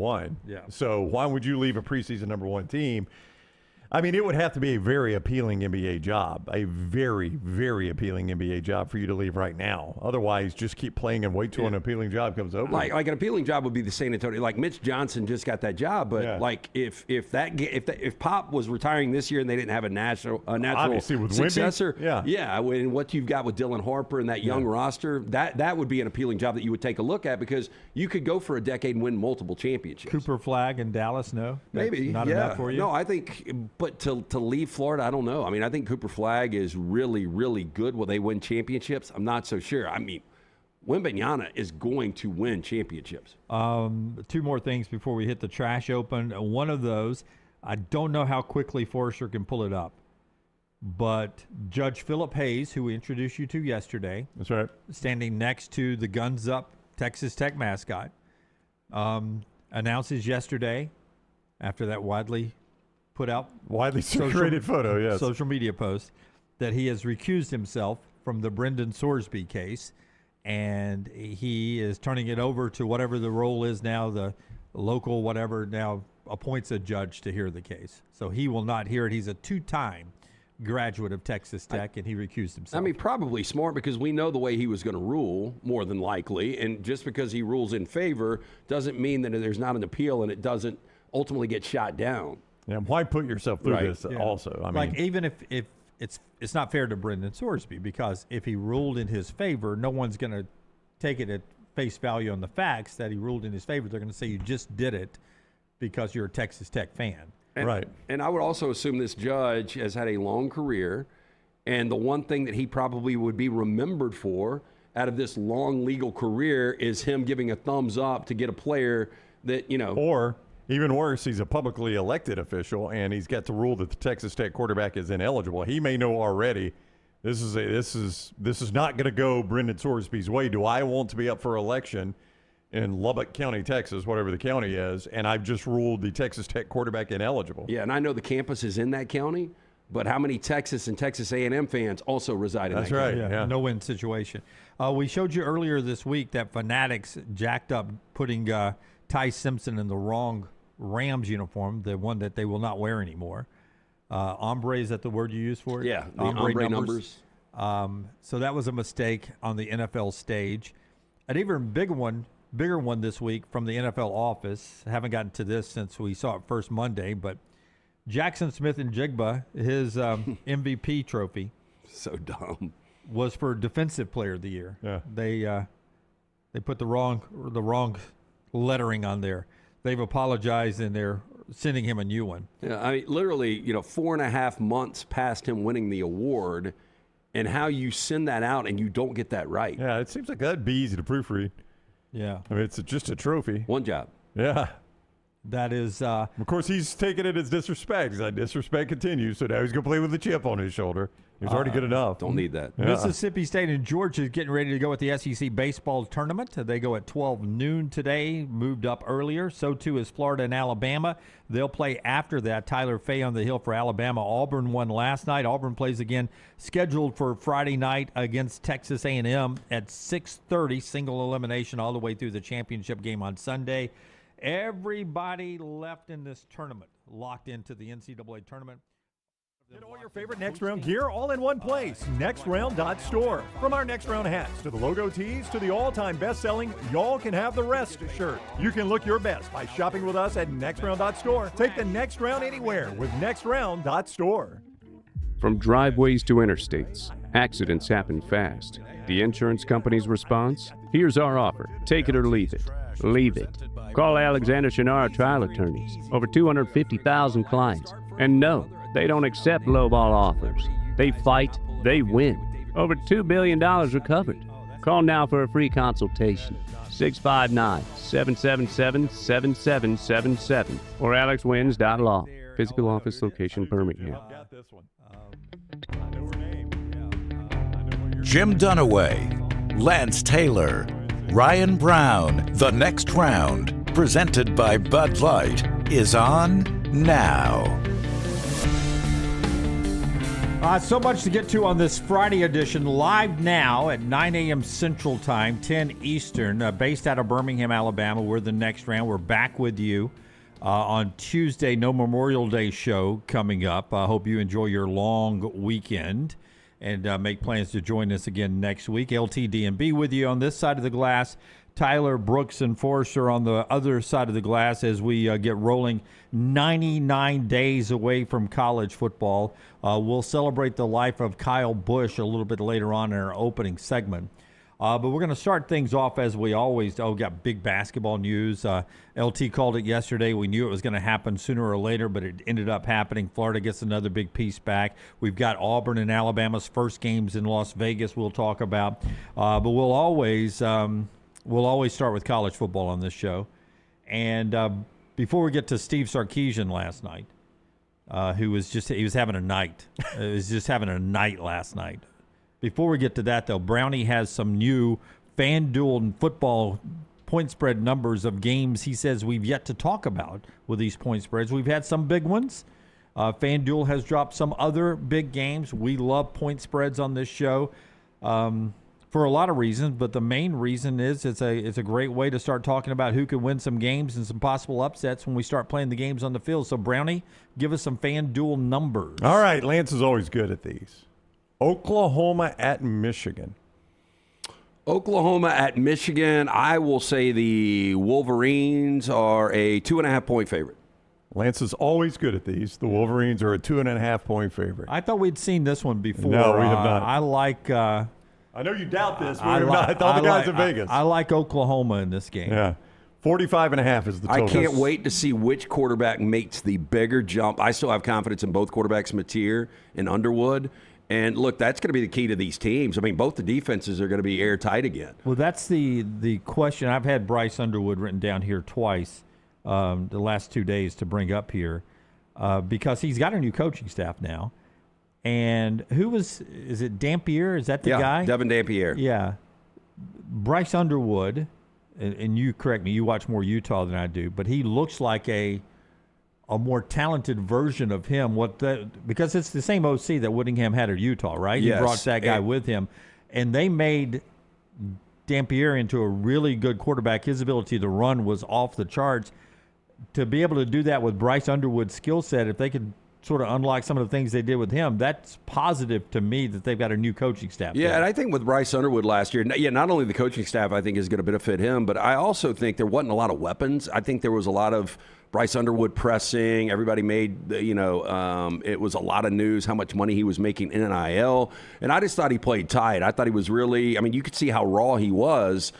one. Yeah. So why would you leave a preseason number one team? I mean, it would have to be a very appealing NBA job, a very, very appealing NBA job for you to leave right now. Otherwise, just keep playing and wait till an appealing job comes open. Like an appealing job would be the San Antonio. Like Mitch Johnson just got that job, but like if Pop was retiring this year and they didn't have a natural Obviously with successor, Wemby, when what you've got with Dylan Harper and that young roster, that would be an appealing job that you would take a look at because you could go for a decade and win multiple championships. Cooper Flagg in Dallas, no? Maybe. Not enough for you? No, I think, but to leave Florida, I don't know. I mean, I think Cooper Flagg is really, really good. Will they win championships? I'm not so sure. I mean, Wembanyama is going to win championships. Two more things before we hit the trash open. One of those, I don't know how quickly Forrester can pull it up, but Judge Philip Hayes, who we introduced you to yesterday, that's right, standing next to the Guns Up Texas Tech mascot, announces yesterday, after that widely circulated photo, yes, social media post, that he has recused himself from the Brendan Sorsby case, and he is turning it over to whatever the role is now, the local whatever now appoints a judge to hear the case. So he will not hear it. He's a two-time graduate of Texas Tech, and he recused himself. I mean, probably smart because we know the way he was going to rule, more than likely, and just because he rules in favor doesn't mean that there's not an appeal and it doesn't ultimately get shot down. Yeah, why put yourself through this also? I mean, like, even if it's not fair to Brendan Sorsby, because if he ruled in his favor, no one's going to take it at face value on the facts that he ruled in his favor. They're going to say you just did it because you're a Texas Tech fan. Right. And I would also assume this judge has had a long career, and the one thing that he probably would be remembered for out of this long legal career is him giving a thumbs up to get a player that, or even worse, he's a publicly elected official, and he's got to rule that the Texas Tech quarterback is ineligible. He may know already this is not going to go Brendan Sorsby's way. Do I want to be up for election in Lubbock County, Texas, whatever the county is, and I've just ruled the Texas Tech quarterback ineligible? Yeah, and I know the campus is in that county, but how many Texas and Texas A&M fans also reside in that county? That's right. Yeah. No-win situation. We showed you earlier this week that Fanatics jacked up putting Ty Simpson in the wrong Rams uniform, the one that they will not wear anymore. Ombre, is that the word you use for it? Yeah, the ombre numbers. So that was a mistake on the NFL stage. An even bigger one this week from the NFL office. I haven't gotten to this since we saw it first Monday, but Jackson Smith-Njigba, his MVP trophy, so dumb, was for Defensive Player of the Year. Yeah. They put the wrong lettering on there. They've apologized, and they're sending him a new one. Yeah, I mean, literally, 4.5 months past him winning the award, and how you send that out and you don't get that right. Yeah, it seems like that'd be easy to proofread. Yeah. I mean, it's just a trophy. One job. Yeah. That is. Of course, he's taking it as disrespect. That disrespect continues, so now he's going to play with a chip on his shoulder. He's already good enough. Don't need that. Yeah. Mississippi State and Georgia is getting ready to go at the SEC baseball tournament. They go at 12 noon today, moved up earlier. So, too, is Florida and Alabama. They'll play after that. Tyler Fay on the hill for Alabama. Auburn won last night. Auburn plays again, scheduled for Friday night against Texas A&M at 6:30. Single elimination all the way through the championship game on Sunday. Everybody left in this tournament locked into the NCAA tournament. Get all your favorite Next Round gear all in one place. NextRound.store. From our Next Round hats to the logo tees to the all-time best-selling Y'all Can Have the Rest shirt. You can look your best by shopping with us at NextRound.store. Take the next round anywhere with NextRound.store. From driveways to interstates, accidents happen fast. The insurance company's response? Here's our offer. Take it or leave it. Leave it. Call Alexander Shannara Trial Attorneys. Over 250,000 clients. And no, they don't accept lowball offers. They fight, they win. Over $2 billion recovered. Call now for a free consultation. 659-777-7777 or alexwins.law. Physical office location, Birmingham. Jim Dunaway, Lance Taylor, Ryan Brown. The Next Round, presented by Bud Light, is on now. So much to get to on this Friday edition, live now at 9 a.m. Central Time, 10 Eastern, based out of Birmingham, Alabama. We're the next round. We're back with you on Tuesday. No Memorial Day show coming up. I hope you enjoy your long weekend and make plans to join us again next week. LTD&B with you on this side of the glass. Tyler, Brooks, and Forrester on the other side of the glass as we get rolling 99 days away from college football. We'll celebrate the life of Kyle Busch a little bit later on in our opening segment. But we're going to start things off as we always do. Got big basketball news. LT called it yesterday. We knew it was going to happen sooner or later, but it ended up happening. Florida gets another big piece back. We've got Auburn and Alabama's first games in Las Vegas we'll talk about. But we'll always start with college football on this show. And before we get to Steve Sarkisian last night, he was having a night. He was just having a night last night. Before we get to that, though, Brownie has some new FanDuel and football point spread numbers of games he says we've yet to talk about with these point spreads. We've had some big ones. FanDuel has dropped some other big games. We love point spreads on this show for a lot of reasons, but the main reason is it's a great way to start talking about who could win some games and some possible upsets when we start playing the games on the field. So, Brownie, give us some FanDuel numbers. All right, Lance is always good at these. Oklahoma at Michigan. Oklahoma at Michigan. I will say the Wolverines are a 2.5-point favorite. Lance is always good at these. The Wolverines are a 2.5-point favorite. I thought we'd seen this one before. No, we have not. I like. I know you doubt this, but I thought the guys in Vegas. I like Oklahoma in this game. Yeah. 45.5 is the total. I can't wait to see which quarterback makes the bigger jump. I still have confidence in both quarterbacks, Mateer and Underwood. And, look, that's going to be the key to these teams. I mean, both the defenses are going to be airtight again. Well, that's the question. I've had Bryce Underwood written down here twice the last 2 days to bring up here because he's got a new coaching staff now. And is it Dampier? Is that the guy? Devin Dampier. Yeah. Bryce Underwood, and you correct me, you watch more Utah than I do, but he looks like a more talented version of him. Because it's the same OC that Whittingham had at Utah, right? Yes. He brought that guy with him. And they made Dampier into a really good quarterback. His ability to run was off the charts. To be able to do that with Bryce Underwood's skill set, if they could sort of unlock some of the things they did with him, that's positive to me that they've got a new coaching staff. Yeah, and I think with Bryce Underwood last year, not only the coaching staff I think is going to benefit him, but I also think there wasn't a lot of weapons. I think there was a lot of Bryce Underwood pressing. Everybody made, it was a lot of news how much money he was making in NIL. And I just thought he played tight. I thought he was really, you could see how raw he was.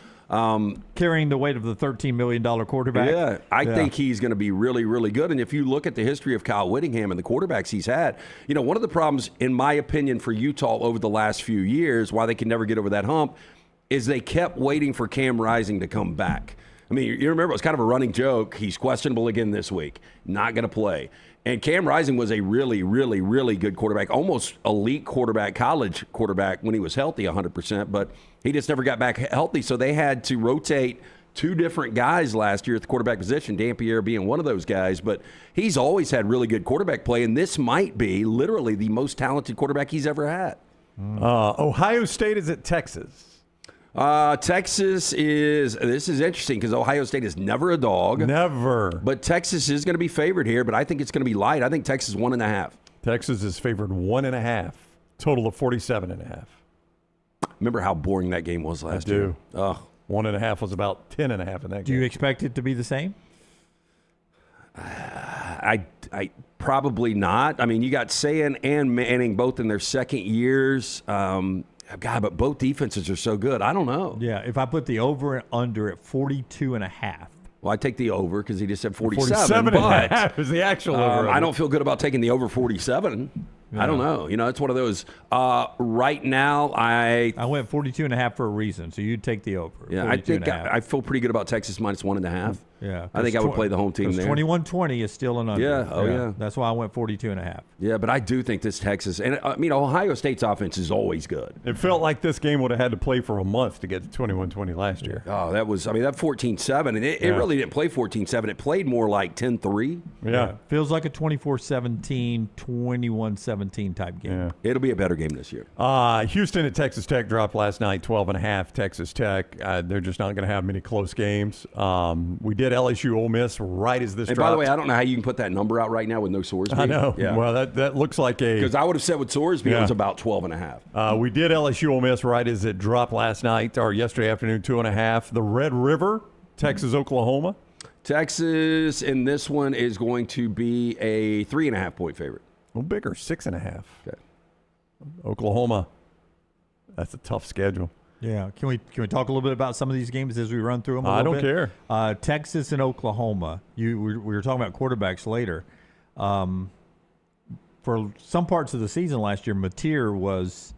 Carrying the weight of the $13 million quarterback. Yeah, I think he's going to be really, really good. And if you look at the history of Kyle Whittingham and the quarterbacks he's had, one of the problems, in my opinion, for Utah over the last few years, why they can never get over that hump, is they kept waiting for Cam Rising to come back. You remember it was kind of a running joke. He's questionable again this week, not going to play. And Cam Rising was a really, really, really good quarterback, almost elite quarterback, college quarterback when he was healthy 100%, but he just never got back healthy. So they had to rotate two different guys last year at the quarterback position, Dampier being one of those guys. But he's always had really good quarterback play, and this might be literally the most talented quarterback he's ever had. Ohio State is at Texas. This is interesting because Ohio State is never a dog. Never. But Texas is going to be favored here, but I think it's going to be light. I think Texas 1.5. Texas is favored 1.5. Total of 47.5. Remember how boring that game was last year? Oh, 1.5 was about 10.5 in that game. Do you expect it to be the same? I probably not. You got Sayan and Manning both in their second years. God, but both defenses are so good. I don't know. Yeah, if I put the over and under at 42.5. Well, I take the over because he just said 47. 47.5 is the actual over. I don't feel good about taking the over 47. Yeah. I don't know. It's one of those. Right now, I went 42.5 for a reason, so you'd take the over. Yeah, I think I feel pretty good about Texas minus 1.5. Yeah, I think I would play the home team there. 21-20 is still an under. Yeah, yeah. That's why I went 42.5. Yeah, but I do think this Texas, and I mean, Ohio State's offense is always good. It felt like this game would have had to play for a month to get to 21-20 last year. Oh, that 14-7, and it really didn't play 14-7. It played more like 10-3. Yeah. Feels like a 24-17, 21-17 type game. Yeah. It'll be a better game this year. Houston at Texas Tech dropped last night, 12.5. Texas Tech. They're just not going to have many close games. We did LSU Ole Miss right as this And dropped. by the way, I don't know how you can put that number out right now with no Sorsby. I know. Yeah. Well, that looks like a... Because I would have said with Sorsby, it was about 12.5. We did LSU Ole Miss right as it dropped last night, or yesterday afternoon, 2.5. The Red River, Texas, Oklahoma. Texas in this one is going to be a 3.5-point favorite. A little bigger, 6.5. Okay. Oklahoma, that's a tough schedule. Yeah. Can we talk a little bit about some of these games as we run through them? I don't care. Texas and Oklahoma. We were talking about quarterbacks later. For some parts of the season last year, Mateer was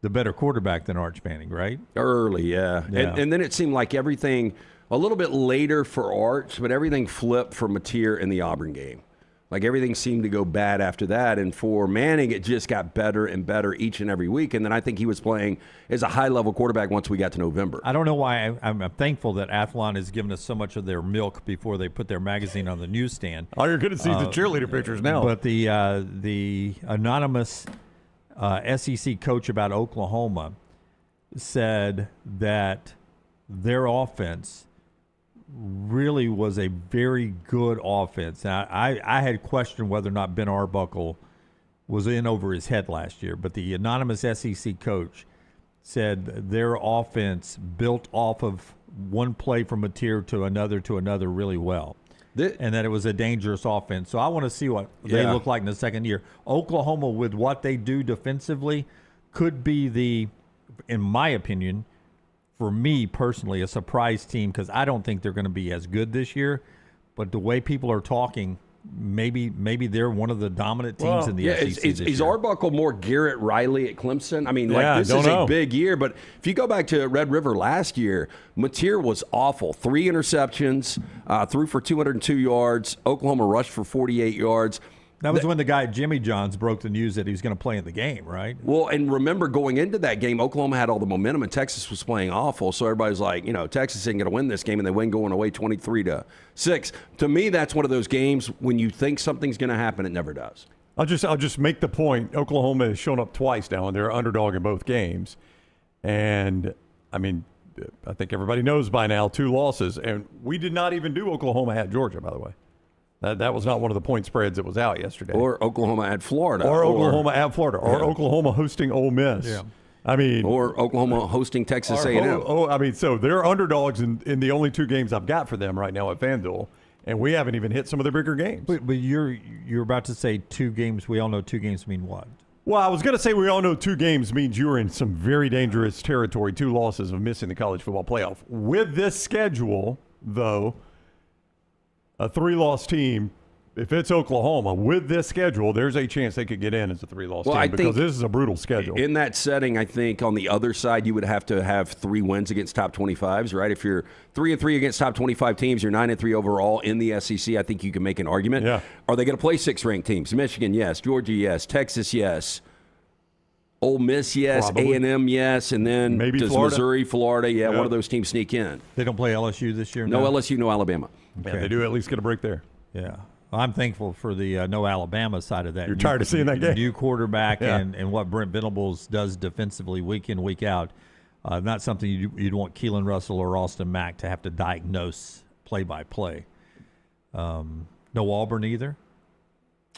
the better quarterback than Arch Manning, right? Early, yeah. And then it seemed like everything a little bit later for Arch, but everything flipped for Mateer in the Auburn game. Like everything seemed to go bad after that. And for Manning, it just got better and better each and every week. And then I think he was playing as a high-level quarterback once we got to November. I don't know why I'm thankful that Athlon has given us so much of their milk before they put their magazine on the newsstand. All you're going to see is the cheerleader pictures now. But the anonymous SEC coach about Oklahoma said that their offense really was a very good offense. Now, I had questioned whether or not Ben Arbuckle was in over his head last year, but the anonymous SEC coach said their offense built off of one play from Mateer to another really well. And that it was a dangerous offense. So I want to see what they look like in the second year. Oklahoma, with what they do defensively, could be in my opinion, for me personally, a surprise team because I don't think they're going to be as good this year. But the way people are talking, maybe they're one of the dominant teams in the SEC this year. Is Arbuckle more Garrett Riley at Clemson? I mean, this is a big year. But if you go back to Red River last year, Mateer was awful. 3 interceptions, threw for 202 yards. Oklahoma rushed for 48 yards. That was when the guy, Jimmy Johns, broke the news that he was going to play in the game, right? Well, and remember going into that game, Oklahoma had all the momentum and Texas was playing awful. So everybody's like, Texas isn't going to win this game, and they win going away 23-6. To me, that's one of those games when you think something's going to happen, it never does. I'll just make the point. Oklahoma has shown up twice now, and they're underdog in both games. And, I mean, I think everybody knows by now 2 losses. And we did not even do Oklahoma at Georgia, by the way. That was not one of the point spreads that was out yesterday. Or Oklahoma at Florida. Or Oklahoma at Florida. Or Oklahoma hosting Ole Miss. Yeah. I mean, or Oklahoma hosting Texas A&M. So they're underdogs in the only 2 games I've got for them right now at FanDuel, and we haven't even hit some of the bigger games. But you're about to say 2 games. We all know 2 games mean what? Well, I was going to say we all know 2 games means you're in some very dangerous territory, 2 losses of missing the college football playoff. With this schedule, though, a 3-loss team, if it's Oklahoma, with this schedule, there's a chance they could get in as a 3-loss team because this is a brutal schedule. In that setting, I think on the other side, you would have to have 3 wins against top 25s, right? If you're 3-3 against top 25 teams, you're 9-3 overall in the SEC. I think you can make an argument. Yeah. Are they going to play 6 ranked teams? Michigan, yes. Georgia, yes. Texas, yes. Ole Miss, yes. Probably. A&M, yes. And then maybe does Florida. Missouri, Florida, one of those teams sneak in. They don't play LSU this year? No LSU, no Alabama. Yeah, they do at least get a break there. Yeah. I'm thankful for the no Alabama side of that. You're tired of seeing that game. New quarterback and what Brent Venables does defensively week in, week out. Not something you'd want Keelan Russell or Austin Mack to have to diagnose play by play. No Auburn either.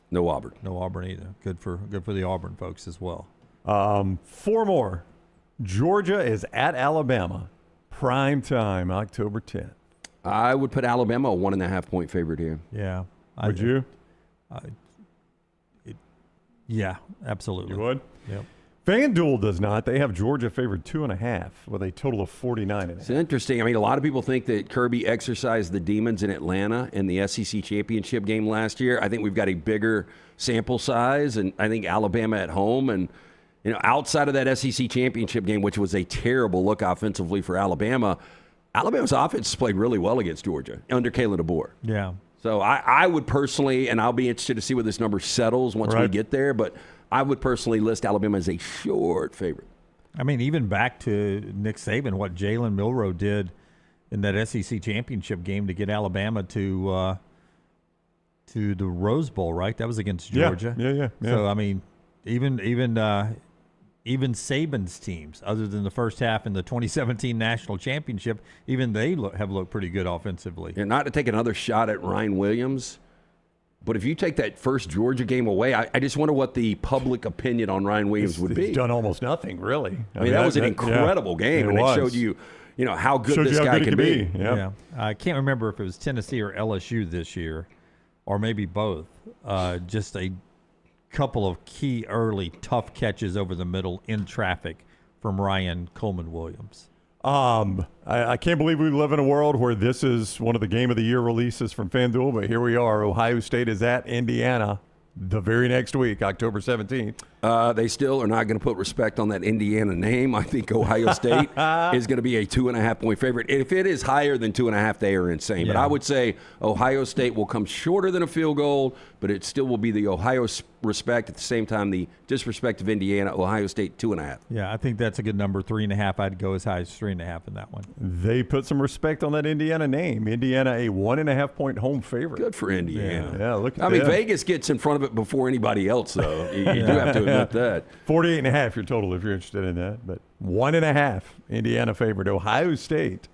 No Auburn. No Auburn either. Good for the Auburn folks as well. 4 more. Georgia is at Alabama. Prime time, October 10th. I would put Alabama a 1.5-point favorite here. Yeah. Would you? Yeah, absolutely. You would? Yep. FanDuel does not. They have Georgia favored 2.5 with a total of 49.5. It's interesting. I mean, a lot of people think that Kirby exercised the demons in Atlanta in the SEC championship game last year. I think we've got a bigger sample size, and I think Alabama at home and outside of that SEC championship game, which was a terrible look offensively for Alabama, Alabama's offense played really well against Georgia under Kalen DeBoer. Yeah. So I would personally, and I'll be interested to see where this number settles once we get there, but I would personally list Alabama as a short favorite. I mean, even back to Nick Saban, what Jalen Milroe did in that SEC championship game to get Alabama to the Rose Bowl, right? That was against Georgia. Yeah. So I mean, even Saban's teams, other than the first half in the 2017 national championship, even they have looked pretty good offensively. And not to take another shot at Ryan Williams, but if you take that first Georgia game away, I just wonder what the public opinion on Ryan Williams would be. He's done almost nothing, really. I mean, that was an incredible game, and it showed you how good this guy can be. Yeah. I can't remember if it was Tennessee or LSU this year, or maybe both. Just a couple of key early tough catches over the middle in traffic from Ryan Coleman Williams. I can't believe we live in a world where this is one of the Game of the Year releases from FanDuel, but here we are. Ohio State is at Indiana the very next week, October 17th. They still are not going to put respect on that Indiana name. I think Ohio State is going to be a 2.5-point favorite. If it is higher than 2.5, they are insane. Yeah. But I would say Ohio State will come shorter than a field goal, but it still will be the Ohio respect. At the same time, the disrespect of Indiana, Ohio State 2.5. Yeah, I think that's a good number, 3.5. I'd go as high as 3.5 in that one. They put some respect on that Indiana name. Indiana, a 1.5-point home favorite. Good for Indiana. Yeah, look at I mean, them. Vegas gets in front of it before anybody else, though. You do have to admit that. 48.5 your total if you're interested in that. But 1.5 Indiana favorite. Ohio State,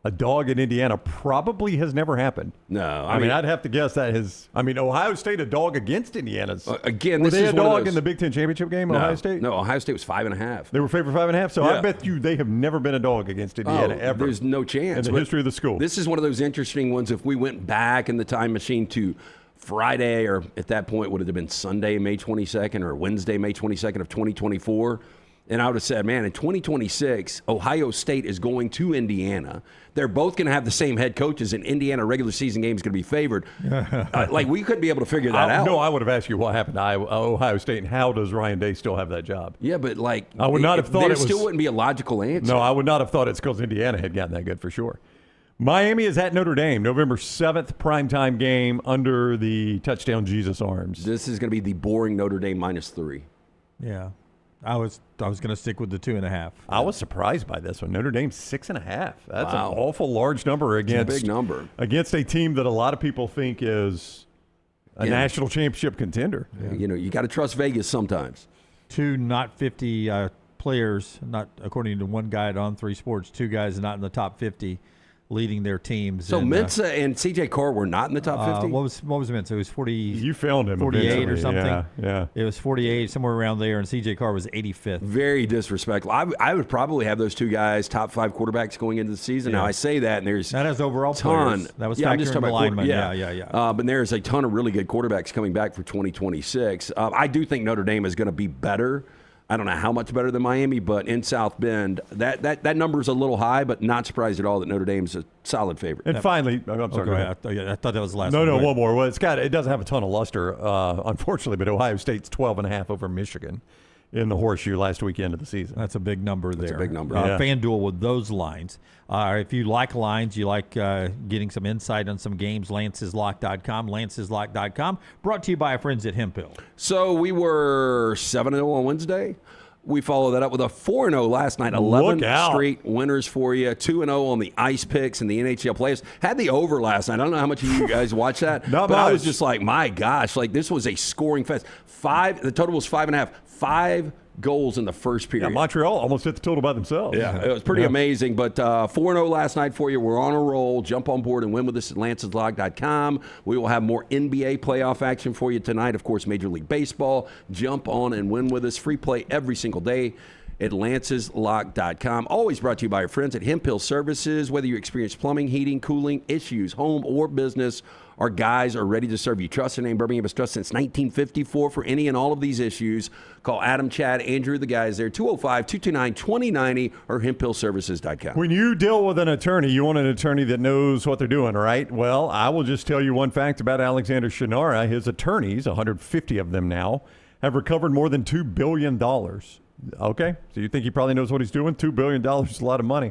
a dog in Indiana, probably has never happened. No. I mean, I'd have to guess that Ohio State, a dog against Indiana's. Again, were this they is a one of dog those- in the Big Ten championship game, No, Ohio State? No, Ohio State was 5.5. They were favored 5.5. So I Yeah. bet you they have never been a dog against Indiana ever. There's no chance. in the But history of the school. This is one of those interesting ones. If we went back in the time machine to Friday, or at that point would it have been Sunday, May 22nd, or Wednesday, May 22nd of 2024, and I would have said, man, in 2026, Ohio State is going to Indiana. They're both going to have the same head coaches, and Indiana regular season game is going to be favored. We couldn't be able to figure that out. No, I would have asked you what happened to Ohio State and how does Ryan Day still have that job? Yeah, but I would not have thought there it was. still wouldn't be a logical answer. No, I would not have thought it's because Indiana had gotten that good for sure. Miami is at Notre Dame, November 7th, primetime game under the touchdown Jesus arms. This is going to be the boring Notre Dame -3. Yeah. I was going to stick with the 2.5. I was surprised by this one. Notre Dame 6.5. That's Wow. an awful large number against big number. against a team that a lot of people think is a national championship contender. Yeah. You got to trust Vegas sometimes. Two not 50 players, not according to one guy at On3 Sports, two guys not in the top 50 leading their teams. So and, Mensa and C.J. Carr were not in the top 50? what was Mensa? It was 40. You found him 48 or eventually. something. Yeah. It was 48, somewhere around there, and C.J. Carr was 85th. Very disrespectful. I would probably have those two guys top 5 quarterbacks going into the season. Now I say that, and there's That has overall ton. players. That was I'm just factoring talking the about linemen. Yeah. But there's a ton of really good quarterbacks coming back for 2026. I do think Notre Dame is going to be better. I don't know how much better than Miami, but in South Bend, that number is a little high, but not surprised at all that Notre Dame's a solid favorite. And finally, I'm sorry. Go ahead. I thought that was the last No, one. Go ahead. one more. Well, it doesn't have a ton of luster, unfortunately, but Ohio State's 12.5 over Michigan in the horseshoe last weekend of the season. That's a big number there. a big number. Yeah. FanDuel with those lines. If you like lines, you like getting some insight on some games, lanceslock.com, lanceslock.com. Brought to you by our friends at Hemp Hill. So we were 7-0 on Wednesday. We follow that up with a 4-0 last night. 11 Look out. straight winners for you. 2-0 on the ice picks and the NHL playoffs. Had the over last night. I don't know how much of you guys watched that. Not but I was much. just like, my gosh, this was a scoring fest. The total was 5.5. 5 goals in the first period. Yeah, Montreal almost hit the total by themselves. Yeah, it was pretty amazing. But 4-0 last night for you. We're on a roll. Jump on board and win with us at lanceslog.com. We will have more NBA playoff action for you tonight. Of course, Major League Baseball. Jump on and win with us. Free play every single day at lanceslock.com. Always brought to you by our friends at Hemp Hill Services. Whether you experience plumbing, heating, cooling issues, home or business, our guys are ready to serve you. Trust the name Birmingham has trusted since 1954 for any and all of these issues. Call Adam, Chad, Andrew, the guys there, 205-229-2090 or hemphillservices.com. When you deal with an attorney, you want an attorney that knows what they're doing, right? Well, I will just tell you one fact about Alexander Shinara. His attorneys, 150 of them now, have recovered more than $2 billion. Okay, so you think he probably knows what he's doing? $2 billion is a lot of money.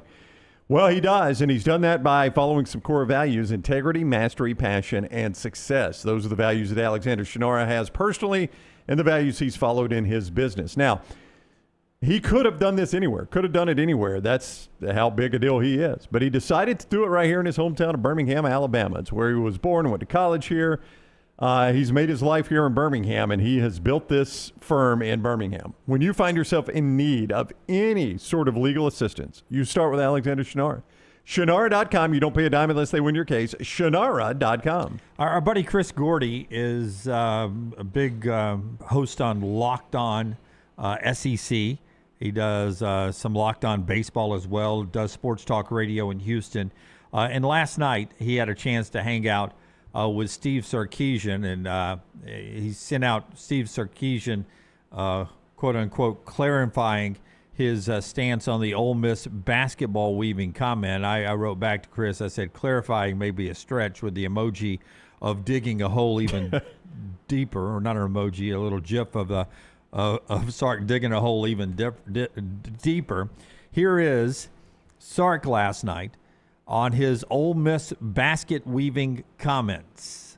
Well, he does, and he's done that by following some core values: integrity, mastery, passion, and success. Those are the values that Alexander Shinnara has personally and the values he's followed in his business. Now, he could have done this anywhere, could have done it anywhere. That's how big a deal he is. But he decided to do it right here in his hometown of Birmingham, Alabama. It's where he was born and went to college here. He's made his life here in Birmingham, and he has built this firm in Birmingham. When you find yourself in need of any sort of legal assistance, you start with Alexander Shinnara. Shinnara.com. You don't pay a dime unless they win your case. Shinnara.com. Our buddy Chris Gordy is a big host on Locked On SEC. He does some Locked On baseball as well, does sports talk radio in Houston. And last night he had a chance to hang out with Steve Sarkisian, and he sent out Steve Sarkisian, quote unquote, clarifying his stance on the Ole Miss basketball weaving comment. I wrote back to Chris, I said, clarifying may be a stretch, with the emoji of digging a hole even deeper, or not an emoji, a little gif of Sark digging a hole even deeper. Here is Sark last night on his Ole Miss basket weaving comments.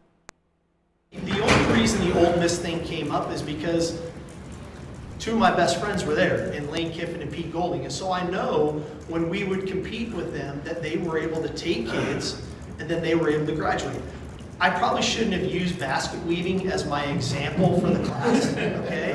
The only reason the Ole Miss thing came up is because two of my best friends were there, in Lane Kiffin and Pete Golding. And so I know when we would compete with them that they were able to take kids and then they were able to graduate. I probably shouldn't have used basket weaving as my example for the class, okay?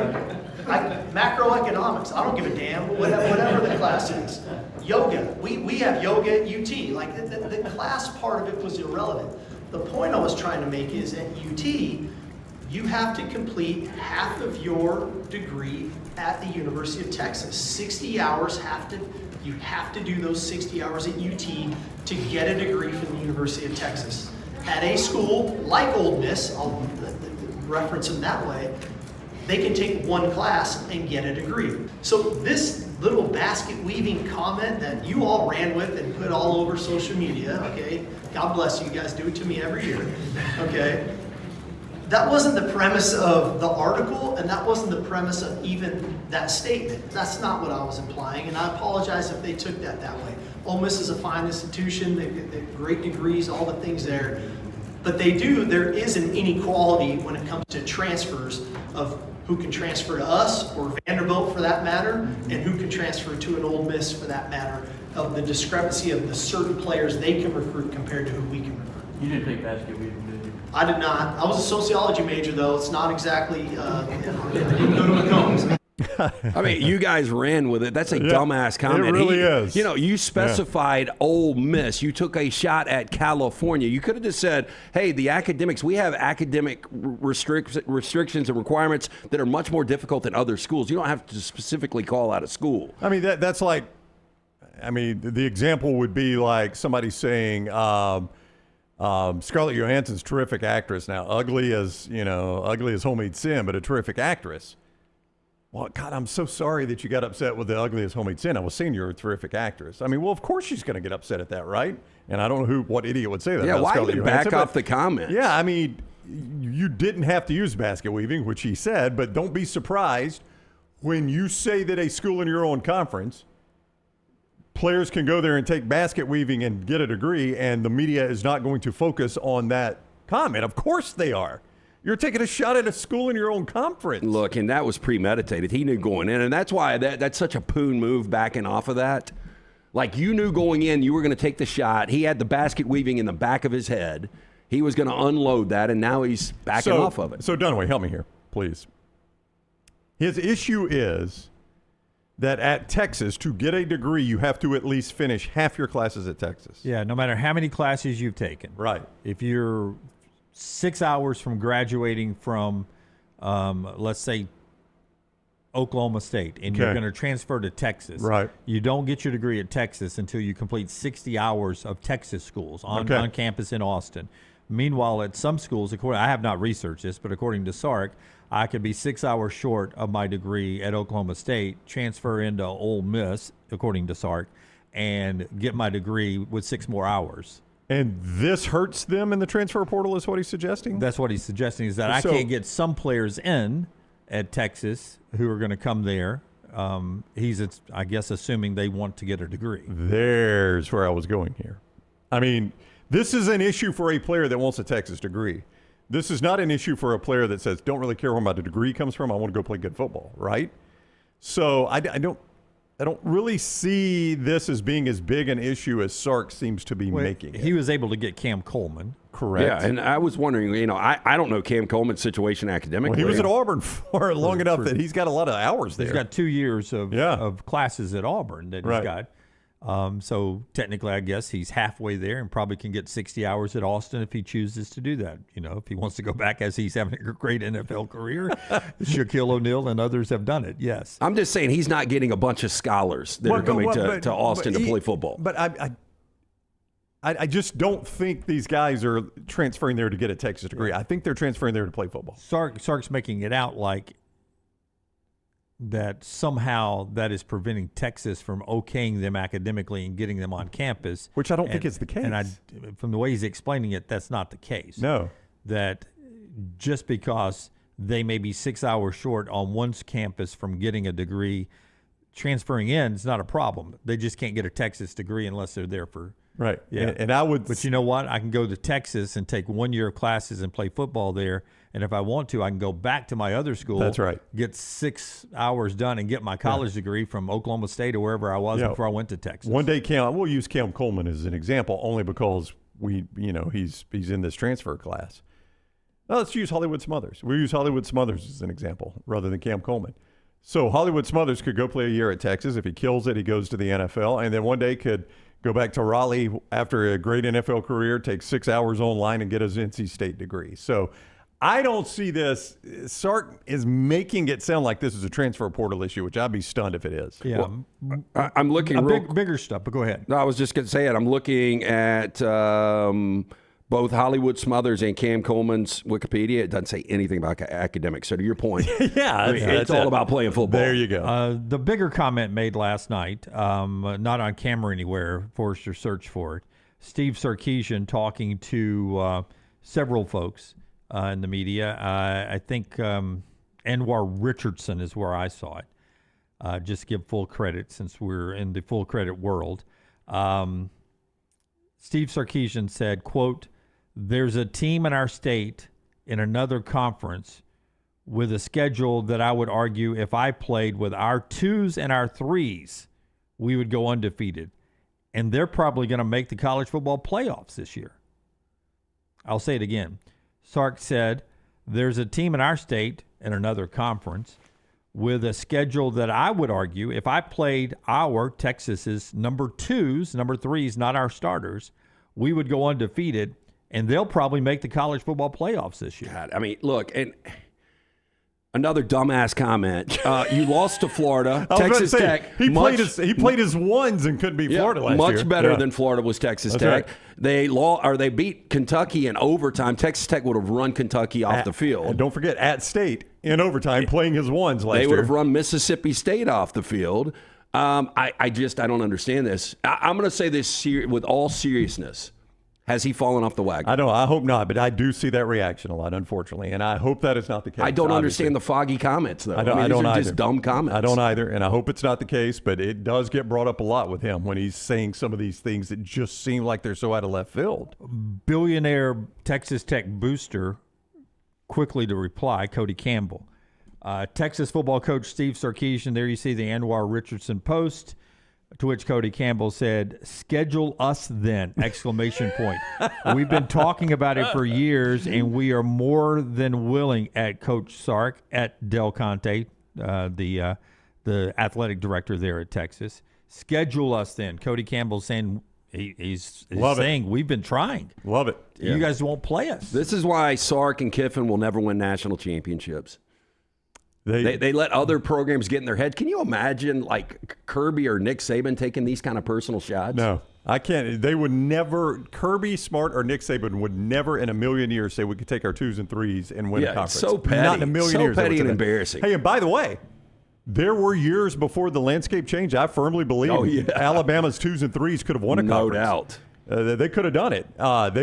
Macroeconomics, I don't give a damn, whatever the class is. Yoga, we have yoga at UT. Like the class part of it was irrelevant. The point I was trying to make is at UT, you have to complete half of your degree at the University of Texas. 60 hours you have to do those 60 hours at UT to get a degree from the University of Texas. At a school like Ole Miss, I'll reference them that way, they can take one class and get a degree. So this little basket weaving comment that you all ran with and put all over social media, okay, God bless you guys, do it to me every year, okay? That wasn't the premise of the article, and that wasn't the premise of even that statement. That's not what I was implying, and I apologize if they took that way. Ole Miss is a fine institution, they get great degrees, all the things there, but there is an inequality when it comes to transfers of who can transfer to us, or Vanderbilt for that matter, and who can transfer to an Ole Miss for that matter, of the discrepancy of the certain players they can recruit compared to who we can recruit. You didn't take basket weaving, did you? I did not. I was a sociology major, though. It's not exactly, didn't go to McCombs. I mean, you guys ran with it. That's a dumbass comment. It really is. You know, you specified Ole Miss. You took a shot at California. You could have just said, hey, the academics, we have academic restrictions and requirements that are much more difficult than other schools. You don't have to specifically call out a school. I mean, that's like, the example would be like somebody saying, Scarlett Johansson's a terrific actress. Now, ugly as homemade sin, but a terrific actress. Well, God, I'm so sorry that you got upset with the ugliest homemade sin. I was saying you're a terrific actress. I mean, well, of course she's going to get upset at that, right? And I don't know what idiot would say that. Yeah, about why Scarlett even Johansson, back off the comment? Yeah, I mean, you didn't have to use basket weaving, which he said, but don't be surprised when you say that a school in your own conference, players can go there and take basket weaving and get a degree, and the media is not going to focus on that comment. Of course they are. You're taking a shot at a school in your own conference. Look, and that was premeditated. He knew going in, and that's why that's such a poon move backing off of that. Like, you knew going in you were going to take the shot. He had the basket weaving in the back of his head. He was going to unload that, and now he's backing off of it. So, Dunaway, help me here, please. His issue is that at Texas, to get a degree, you have to at least finish half your classes at Texas. Yeah, no matter how many classes you've taken. Right. If you're 6 hours from graduating from, let's say, Oklahoma State, and you're going to transfer to Texas, right? You don't get your degree at Texas until you complete 60 hours of Texas schools on campus in Austin. Meanwhile, at some schools, I have not researched this, but according to Sark, I could be 6 hours short of my degree at Oklahoma State, transfer into Ole Miss, according to Sark, and get my degree with 6 more hours. And this hurts them in the transfer portal is what he's suggesting? That's what he's suggesting, is that I can't get some players in at Texas who are going to come there he's, I guess, assuming they want to get a degree. There's where I was going here. I mean, this is an issue for a player that wants a Texas degree. This is not an issue for a player that says, don't really care where my degree comes from. I want to go play good football, right? So I don't really see this as being as big an issue as Sark seems to be making it. He was able to get Cam Coleman. Correct. Yeah, and I was wondering, I don't know Cam Coleman's situation academically. Well, he was at Auburn for long enough that he's got a lot of hours there. He's got 2 years of classes at Auburn that he's got. So technically, I guess he's halfway there and probably can get 60 hours at Austin if he chooses to do that. If he wants to go back as he's having a great NFL career. Shaquille O'Neal and others have done it, yes. I'm just saying he's not getting a bunch of scholars that are coming to Austin to play football. But I just don't think these guys are transferring there to get a Texas degree. I think they're transferring there to play football. Sark's making it out like that somehow that is preventing Texas from okaying them academically and getting them on campus. Which I don't think is the case. And from the way he's explaining it, that's not the case. No. That just because they may be 6 hours short on one's campus from getting a degree, transferring in is not a problem. They just can't get a Texas degree unless they're there for – right. Yeah. And I would – But you know what? I can go to Texas and take 1 year of classes and play football there. And if I want to, I can go back to my other school. That's right. Get 6 hours done and get my college degree from Oklahoma State or wherever I was before I went to Texas. One day, we'll use Cam Coleman as an example only because he's in this transfer class. Well, let's use Hollywood Smothers. We'll use Hollywood Smothers as an example rather than Cam Coleman. So Hollywood Smothers could go play a year at Texas. If he kills it, he goes to the NFL, and then one day could go back to Raleigh after a great NFL career, take 6 hours online, and get his NC State degree. So I don't see this. Sark is making it sound like this is a transfer portal issue, which I'd be stunned if it is. Yeah. Well, I'm looking bigger stuff, but go ahead. No, I was just going to say it. I'm looking at both Hollywood Smothers and Cam Coleman's Wikipedia. It doesn't say anything about academics. So to your point, it's all about playing football. There you go. The bigger comment made last night, not on camera anywhere, forced your search for it. Steve Sarkisian talking to several folks in the media. I think Anwar Richardson is where I saw it. Just give full credit since we're in the full credit world. Steve Sarkisian said, quote, "There's a team in our state in another conference with a schedule that I would argue if I played with our 2s and our 3s, we would go undefeated. And they're probably going to make the college football playoffs this year." I'll say it again. Sark said, "There's a team in our state in another conference with a schedule that I would argue if I played our Texas's number 2s, number 3s, not our starters, we would go undefeated, and they'll probably make the college football playoffs this year." God, I mean, look, and another dumbass comment. You lost to Florida, Texas Tech. He played his ones and couldn't beat Florida last year. Much better than Florida was Texas Tech. Right. They beat Kentucky in overtime. Texas Tech would have run Kentucky off the field. And don't forget, at State in overtime, playing his ones last year. They would have run Mississippi State off the field. I don't understand this. I'm going to say this with all seriousness. Has he fallen off the wagon? I hope not, but I do see that reaction a lot, unfortunately, and I hope that is not the case. I don't understand the foggy comments, though. I don't either. Just dumb comments. I don't either, and I hope it's not the case, but it does get brought up a lot with him when he's saying some of these things that just seem like they're so out of left field. Billionaire Texas Tech booster, quickly to reply, Cody Campbell. Texas football coach Steve Sarkisian, there you see the Anwar Richardson post. To which Cody Campbell said, "Schedule us then!" Exclamation point. "We've been talking about it for years, and we are more than willing." At Coach Sark, at Del Conte, the athletic director there at Texas. "Schedule us then." Cody Campbell saying he's saying we've been trying. Love it. Yeah. You guys won't play us. This is why Sark and Kiffin will never win national championships. They let other programs get in their head. Can you imagine like Kirby or Nick Saban taking these kind of personal shots? No, I can't. They would never, Kirby, Smart, or Nick Saban would never in a million years say we could take our 2s and 3s and win a conference. So petty. Not in a million years. So petty and embarrassing. Hey, and by the way, there were years before the landscape changed. I firmly believe Alabama's 2s and 3s could have won a conference. No doubt. They could have done it.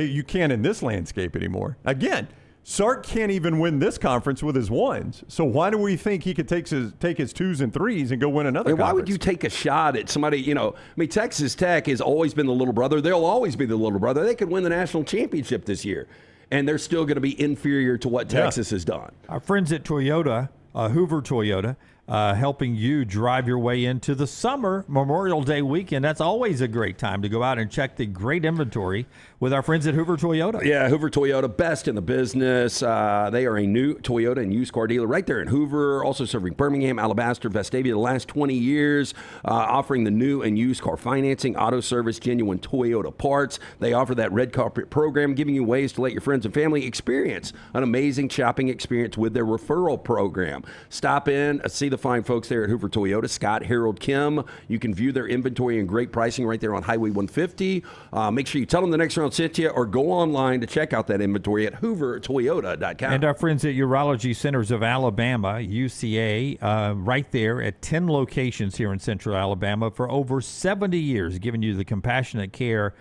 You can't in this landscape anymore. Again, Sark can't even win this conference with his ones. So why do we think he could take his 2s and 3s and go win another conference? Why would you take a shot at somebody, Texas Tech has always been the little brother. They'll always be the little brother. They could win the national championship this year, and they're still going to be inferior to what Texas has done. Our friends at Toyota, Hoover Toyota, helping you drive your way into the summer Memorial Day weekend. That's always a great time to go out and check the great inventory with our friends at Hoover Toyota. Yeah, Hoover Toyota, best in the business. They are a new Toyota and used car dealer right there in Hoover, also serving Birmingham, Alabaster, Vestavia the last 20 years, offering the new and used car financing, auto service, genuine Toyota parts. They offer that red carpet program, giving you ways to let your friends and family experience an amazing shopping experience with their referral program. Stop in, see the fine folks there at Hoover Toyota, Scott, Harold, Kim. You can view their inventory and great pricing right there on Highway 150. Make sure you tell them the next round sent you, or go online to check out that inventory at hoovertoyota.com. And our friends at Urology Centers of Alabama, UCA, right there at 10 locations here in Central Alabama for over 70 years, giving you the compassionate care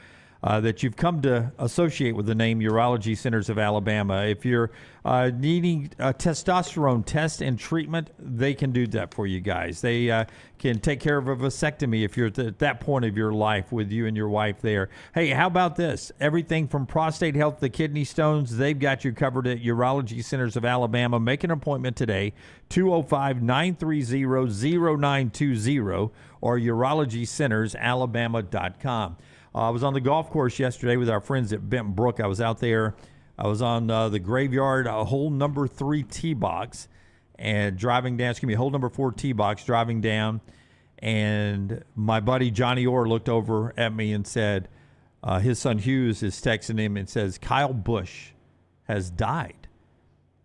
that you've come to associate with the name Urology Centers of Alabama. If you're needing a testosterone test and treatment, they can do that for you guys. They can take care of a vasectomy if you're at that point of your life with you and your wife there. Hey, how about this? Everything from prostate health to kidney stones, they've got you covered at Urology Centers of Alabama. Make an appointment today, 205-930-0920 or urologycentersalabama.com. I was on the golf course yesterday with our friends at Bent Brook. I was out there. I was on the Graveyard hole number 3 tee box and driving down, hole number 4 tee box, driving down. And my buddy Johnny Orr looked over at me and said, his son Hughes is texting him and says, Kyle Busch has died.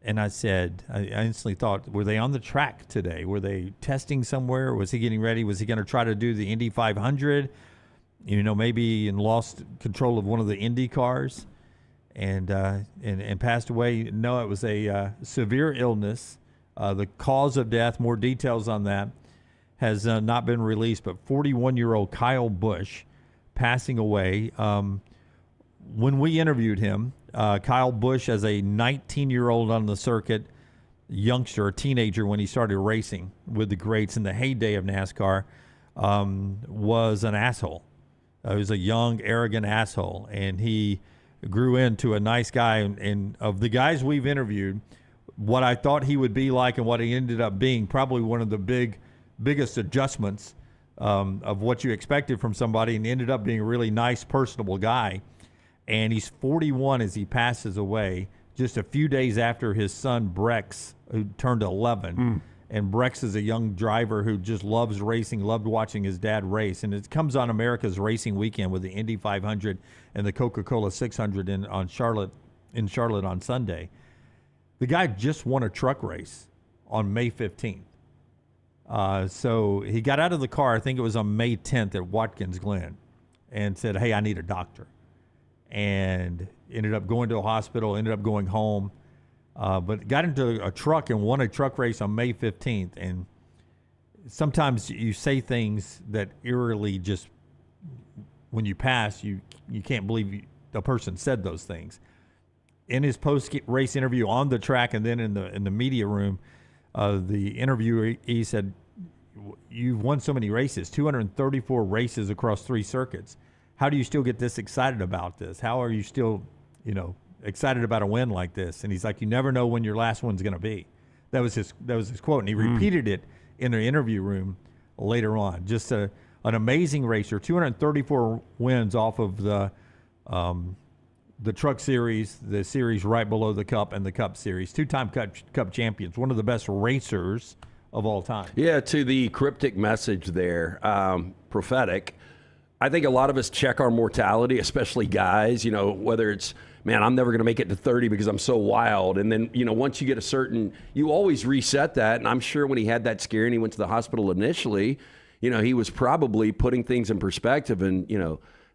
And I said, I instantly thought, were they on the track today? Were they testing somewhere? Was he getting ready? Was he going to try to do the Indy 500? Maybe lost control of one of the Indy cars and passed away. No, it was a severe illness. The cause of death, more details on that, has not been released, but 41-year-old Kyle Busch passing away. When we interviewed him, Kyle Busch, as a 19-year-old on the circuit, youngster, a teenager when he started racing with the greats in the heyday of NASCAR, was an asshole. He was a young, arrogant asshole, and he grew into a nice guy. And of the guys we've interviewed, what I thought he would be like and what he ended up being, probably one of the biggest adjustments of what you expected from somebody, and ended up being a really nice, personable guy. And he's 41 as he passes away, just a few days after his son Brex, who turned 11. And Brex is a young driver who just loves racing, loved watching his dad race. And it comes on America's Racing Weekend with the Indy 500 and the Coca-Cola 600 in Charlotte on Sunday. The guy just won a truck race on May 15th. So he got out of the car, I think it was on May 10th at Watkins Glen, and said, hey, I need a doctor. And ended up going to a hospital, ended up going home. But got into a truck and won a truck race on May 15th. And sometimes you say things that eerily just, when you pass, you can't believe the person said those things. In his post-race interview on the track and then in the media room, the interviewer, he said, you've won so many races, 234 races across 3 circuits. How do you still get this excited about this? How are you still, excited about a win like this? And he's like, you never know when your last one's going to be. That was his quote, and he repeated it in the interview room later on. Just an amazing racer, 234 wins off of the Truck Series, the series right below the Cup, and the Cup Series. 2-time Cup champions, one of the best racers of all time. Yeah, to the cryptic message there, prophetic, I think a lot of us check our mortality, especially guys, whether it's, man, I'm never going to make it to 30 because I'm so wild. And then, once you get a certain, you always reset that. And I'm sure when he had that scare and he went to the hospital initially, he was probably putting things in perspective and,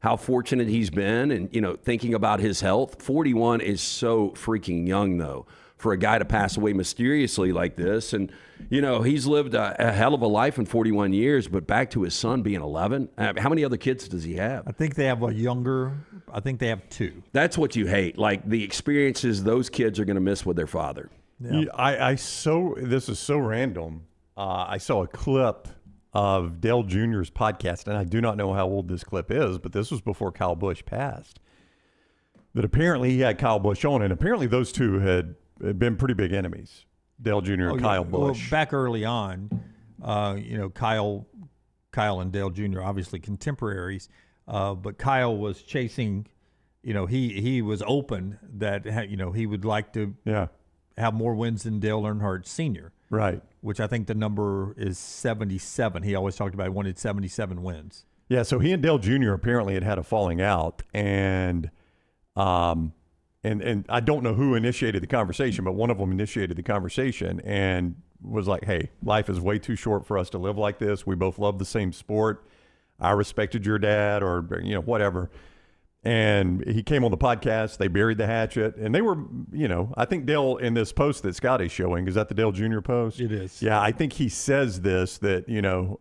how fortunate he's been and, thinking about his health. 41 is so freaking young, though. for a guy to pass away mysteriously like this. And, you know, he's lived a hell of a life in 41 years, but back to his son being 11. How many other kids does he have? I think they have I think they have 2. That's what you hate, like the experiences those kids are going to miss with their father. Yeah. This is so random. I saw a clip of Dale Jr.'s podcast, and I do not know how old this clip is, but this was before Kyle Busch passed. That apparently he had Kyle Busch on, and apparently those two had been pretty big enemies, Dale Jr. and Kyle Busch. Well, back early on, you know, Kyle and Dale Jr. obviously contemporaries, but Kyle was chasing. You know, he was open that you know he would like to have more wins than Dale Earnhardt Sr. Right. Which I think the number is 77. He always talked about he wanted 77 wins. Yeah, so he and Dale Jr. apparently had a falling out, and I don't know who initiated the conversation, but one of them initiated the conversation and was like, hey, life is way too short for us to live like this. We both love the same sport. I respected your dad, or, you know, whatever. And he came on the podcast. They buried the hatchet. And they were, you know, I think Dale, in this post that Scott is showing, is that the Dale Jr. post? It is. Yeah, I think he says this, that, you know,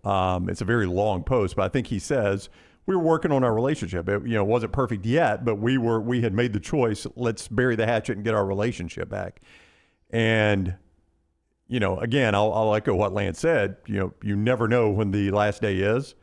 it's a very long post, but I think he says, we were working on our relationship. It, you know, wasn't perfect yet, but we had made the choice, let's bury the hatchet and get our relationship back. And, you know, again, I'll echo what Lance said. You know, you never know when the last day is.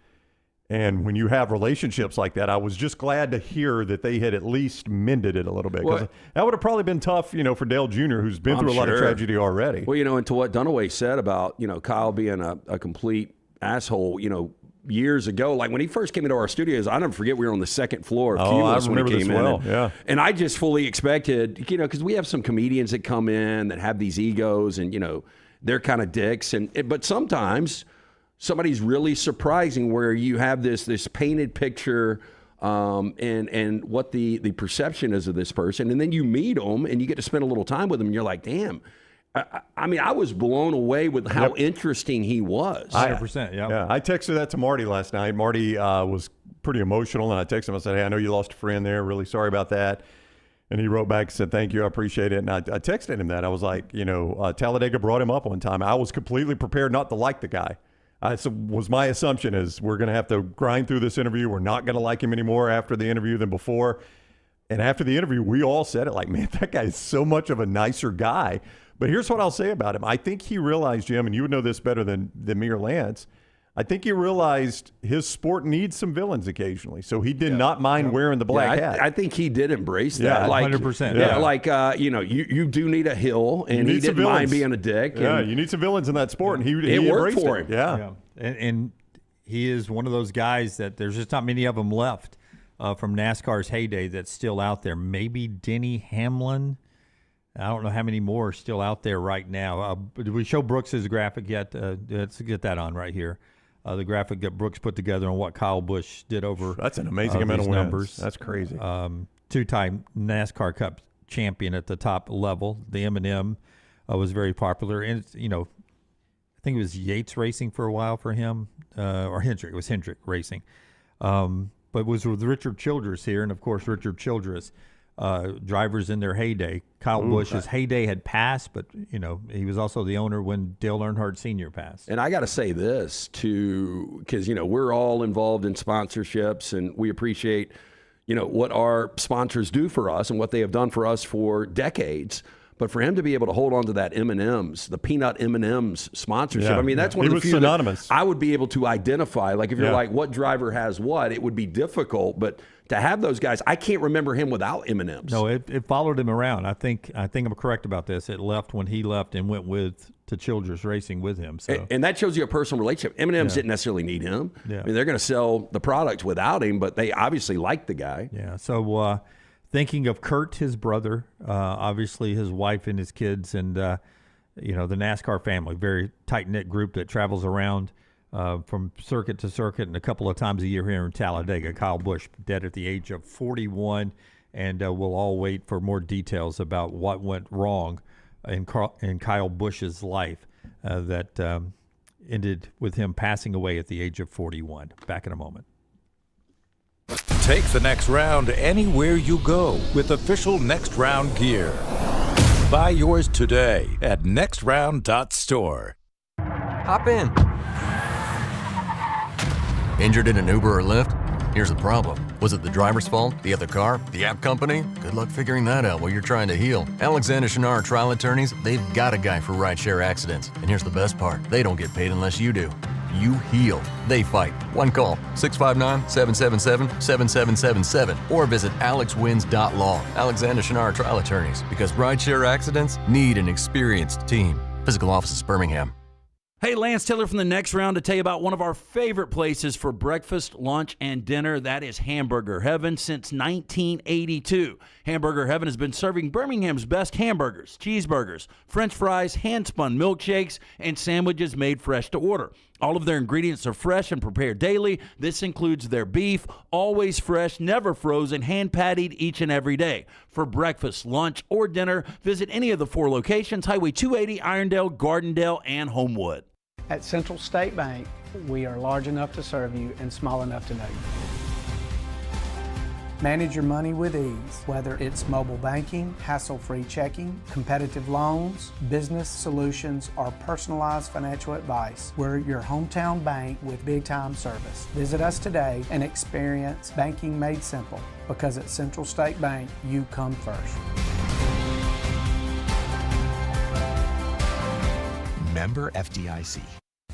And when you have relationships like that, I was just glad to hear that they had at least mended it a little bit. Because that would have probably been tough, you know, for Dale Jr., who's been through a lot of tragedy already. Well, you know, and to what Dunaway said about, you know, Kyle being a complete asshole, you know, years ago, like when he first came into our studios, I never forget we were on the second floor of Cumulus when he came in. And I just fully expected, you know, because we have some comedians that come in that have these egos and, you know, they're kind of dicks. But sometimes somebody's really surprising where you have this painted picture and what the perception is of this person. And then you meet them and you get to spend a little time with them and you're like, damn. I mean, I was blown away with how interesting he was. 100%, yeah. I texted that to Marty last night. Marty was pretty emotional, and I texted him. I said, hey, I know you lost a friend there. Really sorry about that. And he wrote back and said, thank you. I appreciate it. And I texted him that. I was like, you know, Talladega brought him up one time. I was completely prepared not to like the guy. Was my assumption is we're going to have to grind through this interview. We're not going to like him anymore after the interview than before. And after the interview, we all said it like, man, that guy is so much of a nicer guy. But here's what I'll say about him. I think he realized, Jim, and you would know this better than me or Lance, I think he realized his sport needs some villains occasionally. So he did not mind wearing the black hat. I think he did embrace that. Yeah, like, 100%. Yeah, like, you know, you do need a hill, and he didn't mind being a dick. Yeah, you need some villains in that sport, and he worked embraced for it. him. Yeah. And he is one of those guys that there's just not many of them left from NASCAR's heyday that's still out there. Maybe Denny Hamlin. I don't know how many more are still out there right now. Did we show Brooks's graphic yet? Let's get that on right here. The graphic that Brooks put together on what Kyle Busch did over. That's an amazing amount of wins. Numbers. That's crazy. Two-time NASCAR Cup champion at the top level. The M&M was very popular. And, you know, I think it was Yates Racing for a while for him, or Hendrick. It was Hendrick Racing. But it was with Richard Childress here. And, of course, Richard Childress. Drivers in their heyday. Kyle Busch's heyday had passed, but, you know, he was also the owner when Dale Earnhardt Sr. passed. And I got to say this, too, because, you know, we're all involved in sponsorships, and we appreciate, you know, what our sponsors do for us and what they have done for us for decades. But for him to be able to hold on to that M&M's, the peanut M&M's sponsorship, I mean, that's one of the few synonymous. That I would be able to identify. Like, if you're like, what driver has what, it would be difficult. But to have those guys, I can't remember him without M&M's. No, it followed him around. I think I'm correct about this. It left when he left and went to Childress Racing with him. So and that shows you a personal relationship. M&M's didn't necessarily need him. Yeah. I mean, they're going to sell the product without him, but they obviously like the guy. Yeah. So thinking of Kurt, his brother, obviously his wife and his kids, and you know, the NASCAR family, very tight-knit group that travels around from circuit to circuit, and a couple of times a year here in Talladega. Kyle Busch dead at the age of 41, and we'll all wait for more details about what went wrong in Kyle Busch's life that ended with him passing away at the age of 41. Back in a moment. Take the next round anywhere you go with official Next Round gear. Buy yours today at nextround.store. Hop in. Injured in an Uber or Lyft? Here's the problem. Was it the driver's fault? The other car? The app company? Good luck figuring that out while you're trying to heal. Alexander Shinar Trial Attorneys, they've got a guy for rideshare accidents. And here's the best part. They don't get paid unless you do. You heal. They fight. One call, 659-777-7777. Or visit alexwins.law. Alexander Shinar Trial Attorneys. Because rideshare accidents need an experienced team. Physical office, Birmingham. Hey, Lance Taylor from the Next Round to tell you about one of our favorite places for breakfast, lunch, and dinner. That is Hamburger Heaven since 1982. Hamburger Heaven has been serving Birmingham's best hamburgers, cheeseburgers, French fries, hand-spun milkshakes, and sandwiches made fresh to order. All of their ingredients are fresh and prepared daily. This includes their beef, always fresh, never frozen, hand-pattied each and every day. For breakfast, lunch, or dinner, visit any of the 4 locations, Highway 280, Irondale, Gardendale, and Homewood. At Central State Bank, we are large enough to serve you and small enough to know you. Manage your money with ease, whether it's mobile banking, hassle-free checking, competitive loans, business solutions, or personalized financial advice. We're your hometown bank with big-time service. Visit us today and experience banking made simple, because at Central State Bank, you come first. Member FDIC.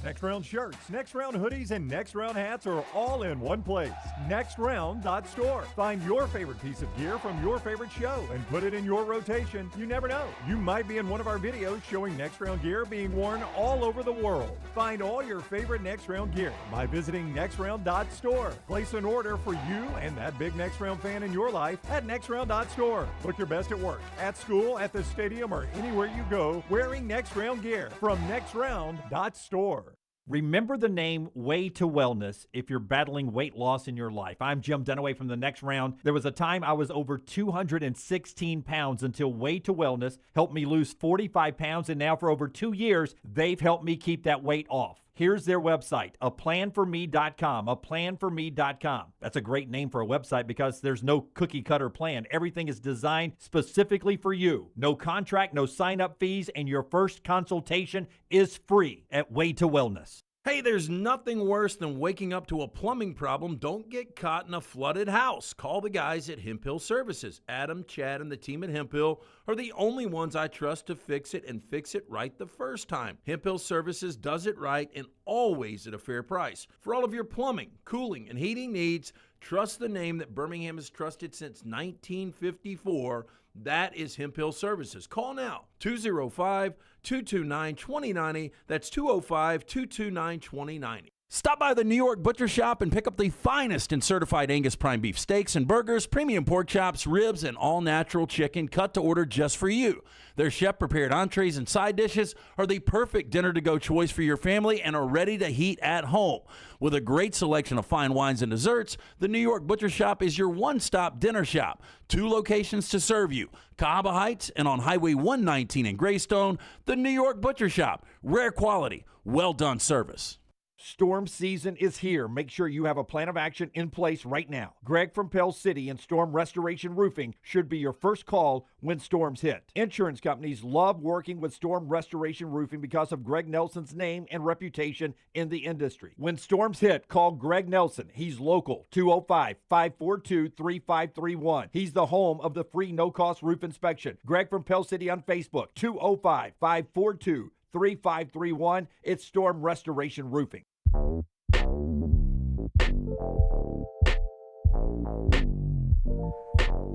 Next Round shirts, Next Round hoodies, and Next Round hats are all in one place. NextRound.store. Find your favorite piece of gear from your favorite show and put it in your rotation. You never know. You might be in one of our videos showing Next Round gear being worn all over the world. Find all your favorite Next Round gear by visiting NextRound.store. Place an order for you and that big Next Round fan in your life at NextRound.store. Look your best at work, at school, at the stadium, or anywhere you go wearing Next Round gear from NextRound.store. Remember the name Way to Wellness if you're battling weight loss in your life. I'm Jim Dunaway from the Next Round. There was a time I was over 216 pounds until Way to Wellness helped me lose 45 pounds, and now for over 2 years, they've helped me keep that weight off. Here's their website, aplanforme.com, aplanforme.com. That's a great name for a website because there's no cookie-cutter plan. Everything is designed specifically for you. No contract, no sign-up fees, and your first consultation is free at Way to Wellness. Hey, there's nothing worse than waking up to a plumbing problem. Don't get caught in a flooded house. Call the guys at Hemp Hill Services. Adam, Chad, and the team at Hemp Hill are the only ones I trust to fix it and fix it right the first time. Hemp Hill Services does it right and always at a fair price. For all of your plumbing, cooling, and heating needs, trust the name that Birmingham has trusted since 1954. That is Hemp Hill Services. Call now, 205-229-2090. That's 205-229-2090. Stop by the New York Butcher Shop and pick up the finest in certified Angus prime beef steaks and burgers, premium pork chops, ribs, and all-natural chicken cut to order just for you. Their chef-prepared entrees and side dishes are the perfect dinner-to-go choice for your family and are ready to heat at home. With a great selection of fine wines and desserts, the New York Butcher Shop is your one-stop dinner shop. 2 locations to serve you, Cahaba Heights and on Highway 119 in Greystone. The New York Butcher Shop, rare quality, well-done service. Storm season is here. Make sure you have a plan of action in place right now. Greg from Pell City and Storm Restoration Roofing should be your first call when storms hit. Insurance companies love working with Storm Restoration Roofing because of Greg Nelson's name and reputation in the industry. When storms hit, call Greg Nelson. He's local, 205-542-3531. He's the home of the free no-cost roof inspection. Greg from Pell City on Facebook, 205-542-3531. It's Storm Restoration Roofing.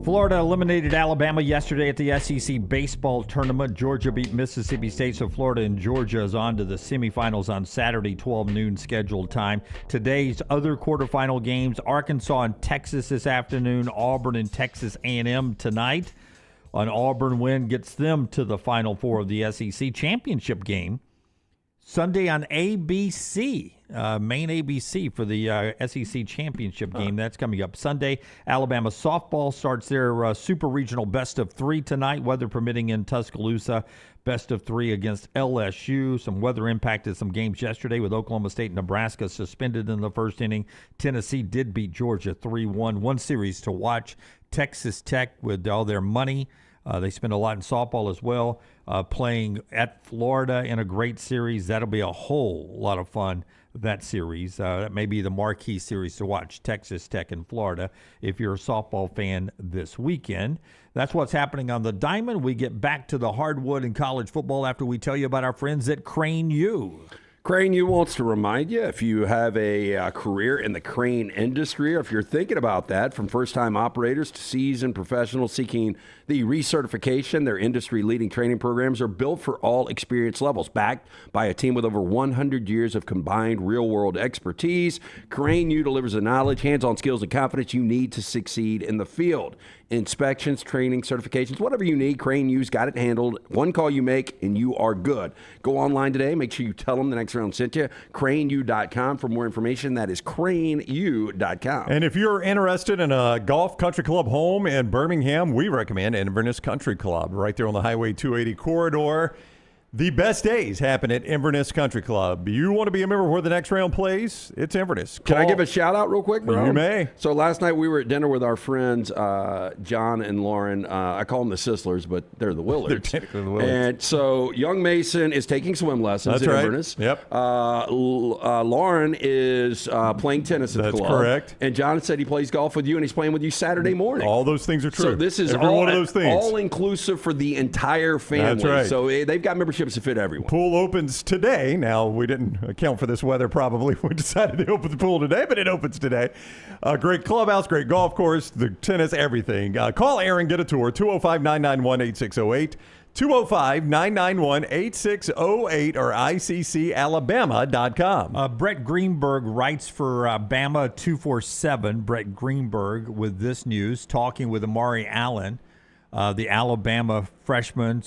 Florida eliminated Alabama yesterday at the SEC baseball tournament. Georgia beat Mississippi State, so Florida and Georgia is on to the semifinals on Saturday, 12 noon scheduled time. Today's other quarterfinal games, Arkansas and Texas this afternoon, Auburn and Texas A&M tonight. An Auburn win gets them to the Final Four of the SEC championship game. Sunday on ABC, main ABC for the SEC championship game. That's coming up Sunday. Alabama softball starts their super regional best of 3 tonight, weather permitting in Tuscaloosa. Best of 3 against LSU. Some weather impacted some games yesterday with Oklahoma State and Nebraska suspended in the first inning. Tennessee did beat Georgia 3-1. One series to watch, Texas Tech with all their money They spend a lot in softball as well, playing at Florida in a great series. That'll be a whole lot of fun, that series. That may be the marquee series to watch, Texas Tech and Florida, if you're a softball fan this weekend. That's what's happening on the diamond. We get back to the hardwood in college football after we tell you about our friends at Crane U. Crane U wants to remind you, if you have a career in the crane industry, or if you're thinking about that, from first-time operators to seasoned professionals seeking the recertification, their industry-leading training programs are built for all experience levels. Backed by a team with over 100 years of combined real-world expertise, Crane U delivers the knowledge, hands-on skills, and confidence you need to succeed in the field. Inspections, training, certifications, whatever you need, Crane U's got it handled. One call you make, and you are good. Go online today. Make sure you tell them the next round sent you. CraneU.com for more information. That is CraneU.com. And if you're interested in a golf country club home in Birmingham, we recommend Inverness Country Club right there on the Highway 280 corridor. The best days happen at Inverness Country Club. You want to be a member where the next round plays? It's Inverness. Can I give a shout out real quick, bro? You may. So last night we were at dinner with our friends, John and Lauren. I call them the Sislers, but they're the Willards. They're technically the Willards. And so young Mason is taking swim lessons That's at right. Inverness. Yep. Lauren is playing tennis at the club. That's correct. And John said he plays golf with you, and he's playing with you Saturday morning. All those things are true. So this is Every one of those things. all inclusive for the entire family. That's right. So they've got memberships to fit everyone. Pool opens today. Now, we didn't account for this weather probably if we decided to open the pool today, but it opens today. Great clubhouse, great golf course, the tennis, everything. Call Aaron, get a tour, 205-991-8608, 205-991-8608, or ICCalabama.com. Brett Greenberg writes for Bama 247. Brett Greenberg with this news, talking with Amari Allen, the Alabama freshman,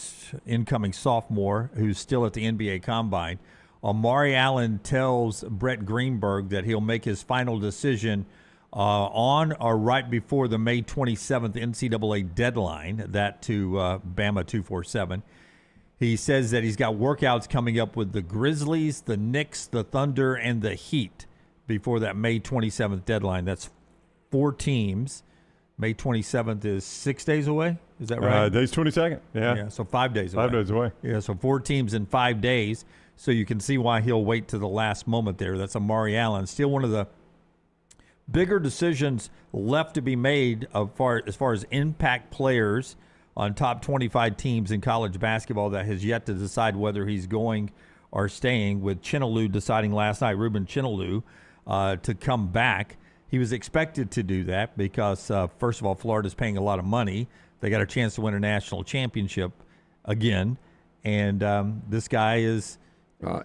incoming sophomore, who's still at the NBA Combine. Amari Allen tells Brett Greenberg that he'll make his final decision on or right before the May 27th NCAA deadline, that to Bama 247. He says that he's got workouts coming up with the Grizzlies, the Knicks, the Thunder, and the Heat before that May 27th deadline. That's 4 teams. May 27th is 6 days away. Is that right? Day's 22nd. Yeah. So 5 days away. 5 days away. Yeah, so 4 teams in 5 days. So you can see why he'll wait to the last moment there. That's Amari Allen. Still one of the bigger decisions left to be made as far as impact players on top 25 teams in college basketball that has yet to decide whether he's going or staying, with Chinyelu deciding last night, Rueben Chinyelu, to come back. He was expected to do that because, first of all, Florida's paying a lot of money. They got a chance to win a national championship again. And this guy is...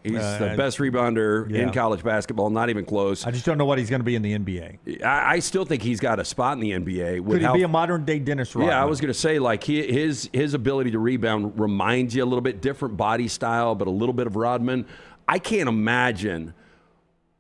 he's the best rebounder in college basketball, not even close. I just don't know what he's going to be in the NBA. I still think he's got a spot in the NBA. Could he be a modern-day Dennis Rodman? Yeah, I was going to say, like, his ability to rebound reminds you a little bit, different body style, but a little bit of Rodman. I can't imagine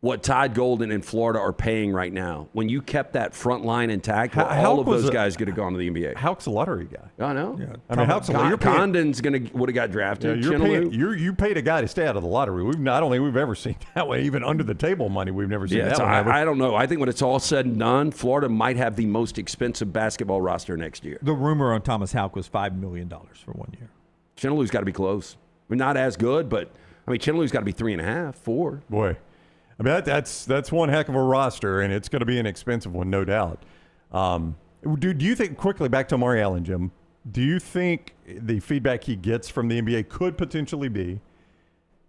what Todd Golden in Florida are paying right now. When you kept that front line intact, all of those guys could have gone to the NBA. Houck's a lottery guy. I know. Yeah. I mean, Houck's Condon's would have got drafted. You paid a guy to stay out of the lottery. I don't think we've ever seen that way. Even under the table money, we've never seen that so one. I don't know. I think when it's all said and done, Florida might have the most expensive basketball roster next year. The rumor on Thomas Houck was $5 million for 1 year. Chinylu's got to be close. I mean, not as good, but I mean, Chinylu's got to be 3.5, 4. Boy. I mean, that's one heck of a roster, and it's going to be an expensive one, no doubt. Do you think, quickly back to Amari Allen, Jim, do you think the feedback he gets from the NBA could potentially be,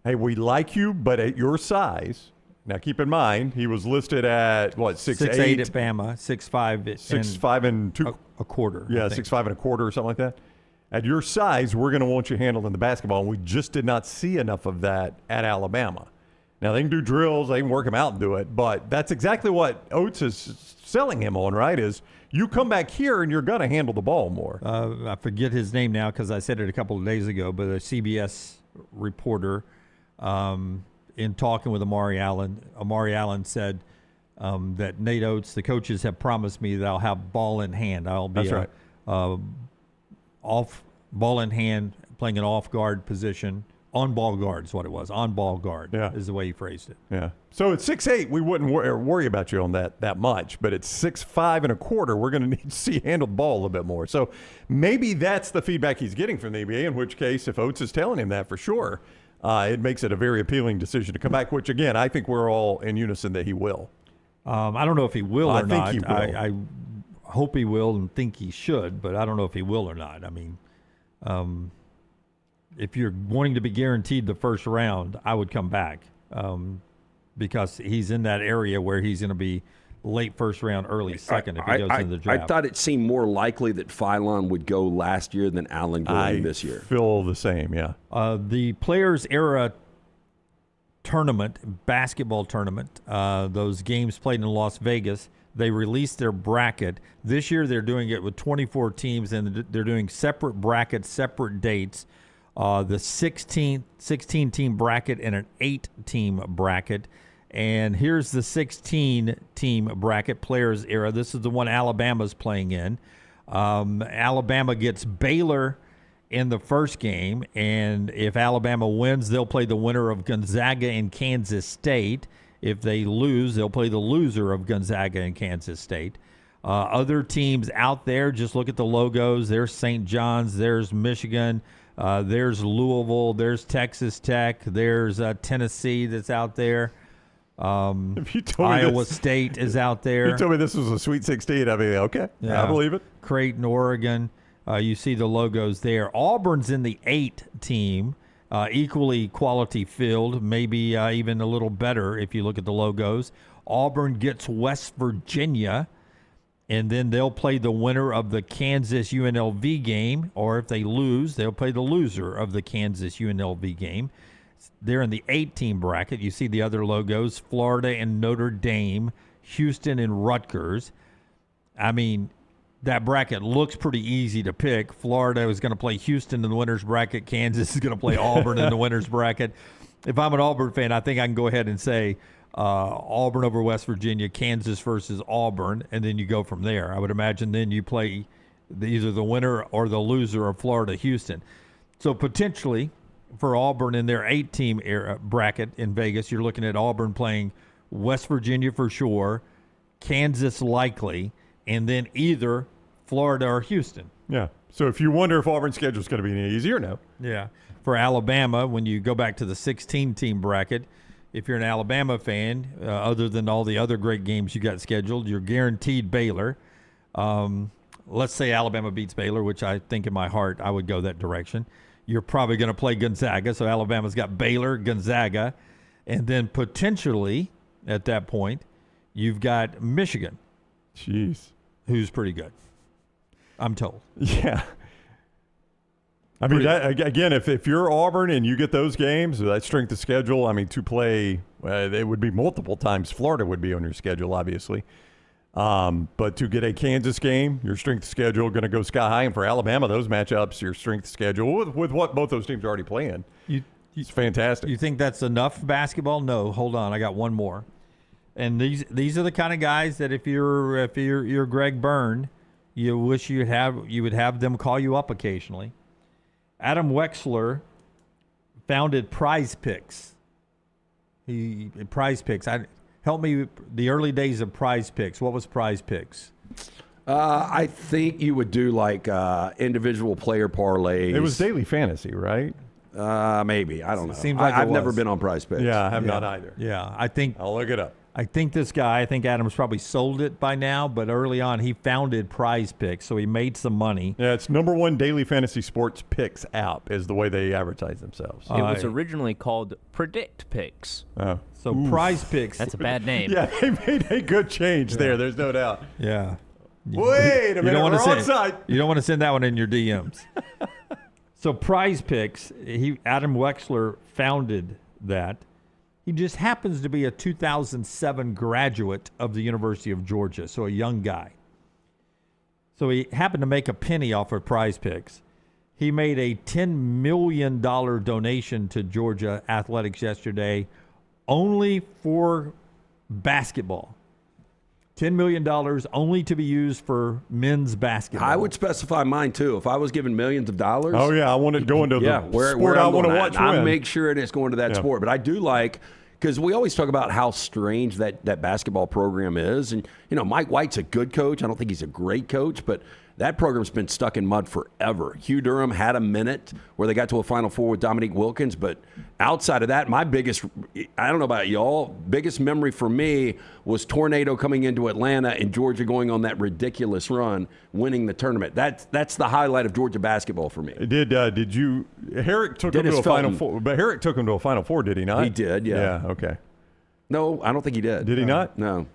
hey, we like you, but at your size? Now, keep in mind, he was listed at, 6'8" at Bama, 6'5". 6'5" and a quarter. Yeah, 6'5" and a quarter or something like that. At your size, we're going to want you handled in the basketball, and we just did not see enough of that at Alabama. Now, they can do drills, they can work him out and do it, but that's exactly what Oates is selling him on, right, is you come back here and you're going to handle the ball more. I forget his name now because I said it a couple of days ago, but a CBS reporter in talking with Amari Allen said that Nate Oates, the coaches have promised me that I'll have ball in hand. I'll be off ball in hand, playing an off-guard position, On-ball guard is what it was. On-ball guard Yeah. is the way he phrased it. Yeah. So at 6'8", we wouldn't worry about you on that much. But at 6'5" and a quarter, we're going to need to see handle the ball a little bit more. So maybe that's the feedback he's getting from the NBA, in which case, if Oates is telling him that for sure, it makes it a very appealing decision to come back, which, again, I think we're all in unison that he will. I don't know if he will or not. I think he will. I hope he will and think he should, but I don't know if he will or not. I mean, if you're wanting to be guaranteed the first round, I would come back because he's in that area where he's going to be late first round, early second if he goes into the draft. I thought it seemed more likely that Phylon would go last year than Allen going this year. I feel the same, yeah. The Players Era tournament, basketball tournament, those games played in Las Vegas, they released their bracket. This year they're doing it with 24 teams, and they're doing separate brackets, separate dates. The 16-team bracket and an 8-team bracket. And here's the 16-team bracket, Players Era. This is the one Alabama's playing in. Alabama gets Baylor in the first game, and if Alabama wins, they'll play the winner of Gonzaga and Kansas State. If they lose, they'll play the loser of Gonzaga and Kansas State. Other teams out there, just look at the logos. There's St. John's, there's Michigan, there's Louisville, there's Texas Tech, there's Tennessee that's out there. Iowa State is out there. You told me this was a Sweet 16. I mean, okay, yeah. I believe it. Creighton, Oregon. You see the logos there. Auburn's in the 8 team, equally quality filled, maybe even a little better if you look at the logos. Auburn gets West Virginia, and then they'll play the winner of the Kansas UNLV game, or if they lose, they'll play the loser of the Kansas UNLV game. They're in the 8-team bracket. You see the other logos, Florida and Notre Dame, Houston and Rutgers. I mean, that bracket looks pretty easy to pick. Florida is going to play Houston in the winner's bracket. Kansas is going to play Auburn in the winner's bracket. If I'm an Auburn fan, I think I can go ahead and say Auburn over West Virginia, Kansas versus Auburn, and then you go from there. I would imagine then you play either the winner or the loser of Florida-Houston. So potentially for Auburn in their 8-team bracket in Vegas, you're looking at Auburn playing West Virginia for sure, Kansas likely, and then either Florida or Houston. Yeah. So if you wonder if Auburn's schedule is going to be any easier, no. Yeah. For Alabama, when you go back to the 16-team bracket, if you're an Alabama fan, other than all the other great games you got scheduled, you're guaranteed Baylor. Let's say Alabama beats Baylor, which I think in my heart I would go that direction. You're probably going to play Gonzaga, so Alabama's got Baylor, Gonzaga, and then potentially at that point you've got Michigan. Jeez. Who's pretty good, I'm told. Yeah. I mean, again, if you're Auburn and you get those games, that strength of schedule, I mean, to play, it would be multiple times. Florida would be on your schedule, obviously. But to get a Kansas game, your strength of schedule going to go sky high. And for Alabama, those matchups, your strength of schedule, with what both those teams are already playing, it's fantastic. You think that's enough basketball? No, hold on. I got one more. And these are the kind of guys that if you're Greg Byrne, you wish you would have them call you up occasionally. Adam Wexler founded Prize Picks. Help me, the early days of Prize Picks. What was Prize Picks? I think you would do like individual player parlays. It was daily fantasy, right? Maybe. I don't know. Seems like I've never been on Prize Picks. Yeah, I have not either. Yeah, I'll look it up. I think this guy, Adam's probably sold it by now, but early on he founded Prize Picks, so he made some money. Yeah, it's #1 daily fantasy sports picks app is the way they advertise themselves. It was originally called Predict Picks. Oh. So Prize Picks. That's a bad name. Yeah, they made a good change there. There's no doubt. Yeah. Wait a minute, we're onside. You don't want to send that one in your DMs. So Prize Picks, Adam Wexler founded that. He just happens to be a 2007 graduate of the University of Georgia, so a young guy. So he happened to make a penny off of Prize Picks. He made a $10 million donation to Georgia Athletics yesterday only for basketball. $10 million only to be used for men's basketball. I would specify mine too. If I was given millions of dollars. Oh yeah, I want it going to the sport I want to watch. I make sure it's going to that sport. But I do like, because we always talk about how strange that basketball program is, and Mike White's a good coach. I don't think he's a great coach, but that program's been stuck in mud forever. Hugh Durham had a minute where they got to a Final Four with Dominique Wilkins, but outside of that, my biggest, I don't know about y'all, biggest memory for me was Tornado coming into Atlanta and Georgia going on that ridiculous run, winning the tournament. That's the highlight of Georgia basketball for me. Did you? Herrick took him to a Final Four, but Herrick took him to a Final Four, did he not? He did, yeah. Yeah, okay. No, I don't think he did. Did he not? No.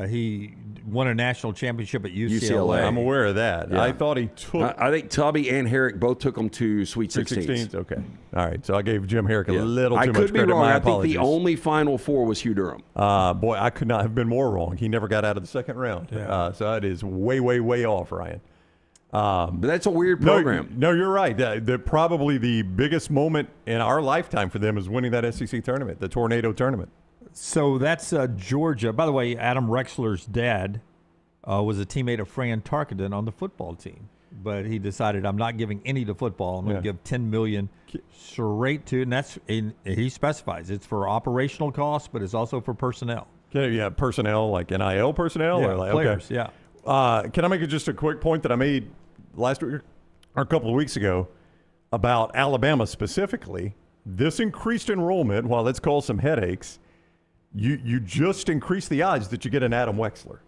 He won a national championship at UCLA. I'm aware of that. Yeah. I thought he took. I think Tubby and Herrick both took them to Sweet 16s. Okay. All right. So I gave Jim Herrick a little too much credit. I could be wrong. My I apologies. think the only Final Four was Hugh Durham. Boy, I could not have been more wrong. He never got out of the second round. Yeah. So that is way, way, way off, Ryan. But that's a weird program. No, you're right. Probably the biggest moment in our lifetime for them is winning that SEC tournament, the Tornado tournament. So that's Georgia. By the way, Adam Rexler's dad was a teammate of Fran Tarkenton on the football team. But he decided, I'm not giving any to football. I'm going to give $10 million straight to, and he specifies it's for operational costs, but it's also for personnel. Yeah, personnel, like NIL personnel? Yeah, or like, players, okay. yeah. Can I make just a quick point that I made last week or a couple of weeks ago about Alabama specifically? This increased enrollment, while it's caused some headaches, you just increase the odds that you get an Adam Wexler,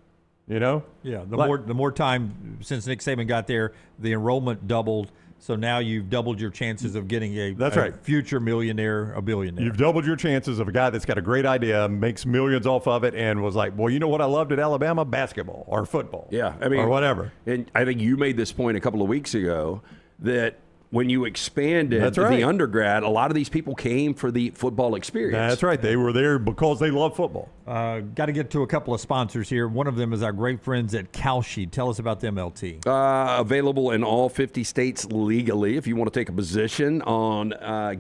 Yeah, the more time since Nick Saban got there, the enrollment doubled. So now you've doubled your chances of getting a future millionaire, a billionaire. You've doubled your chances of a guy that's got a great idea, makes millions off of it, and was like, well, you know what I loved at Alabama? Basketball or football. Yeah, I mean, or whatever. And I think you made this point a couple of weeks ago that when you expanded the undergrad, a lot of these people came for the football experience. That's right. They were there because they love football. Got to get to a couple of sponsors here. One of them is our great friends at Kalshi. Tell us about them, LT. Available in all 50 states legally. If you want to take a position on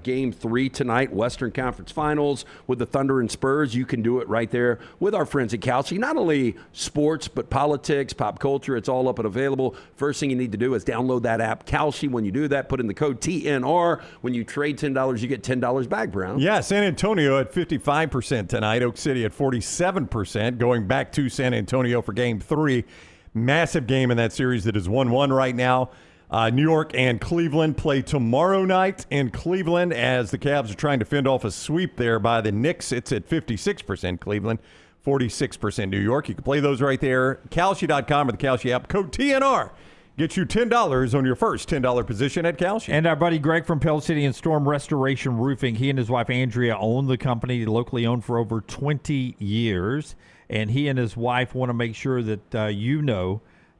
Game 3 tonight, Western Conference Finals with the Thunder and Spurs, you can do it right there with our friends at Kalshi. Not only sports, but politics, pop culture. It's all up and available. First thing you need to do is download that app, Kalshi. When you do that, put in the code TNR. When you trade $10, you get $10 back, Brown. Yeah, San Antonio at 55% tonight. Oak City at 47%. Going back to San Antonio for Game 3. Massive game in that series that is 1-1 right now. New York and Cleveland play tomorrow night in Cleveland as the Cavs are trying to fend off a sweep there by the Knicks. It's at 56% Cleveland, 46% New York. You can play those right there. Kalshi.com or the Kalshi app. Code TNR. Get you $10 on your first $10 position at Kalshi. And our buddy Greg from Pell City and Storm Restoration Roofing. He and his wife Andrea own the company, locally owned for over 20 years. And he and his wife want to make sure that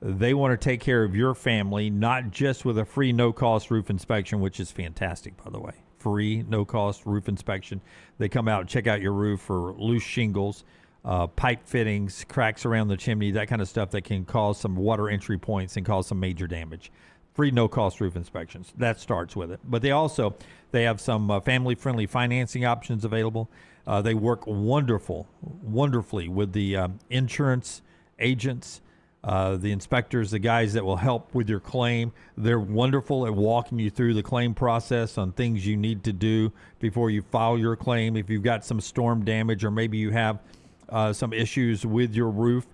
they want to take care of your family, not just with a free no-cost roof inspection, which is fantastic, by the way. Free, no-cost roof inspection. They come out and check out your roof for loose shingles, pipe fittings, cracks around the chimney, that kind of stuff that can cause some water entry points and cause some major damage. Free no-cost roof inspections. That starts with it. But they have some family-friendly financing options available. They work wonderfully with the insurance agents, the inspectors, the guys that will help with your claim. They're wonderful at walking you through the claim process on things you need to do before you file your claim. If you've got some storm damage or maybe you have some issues with your roof.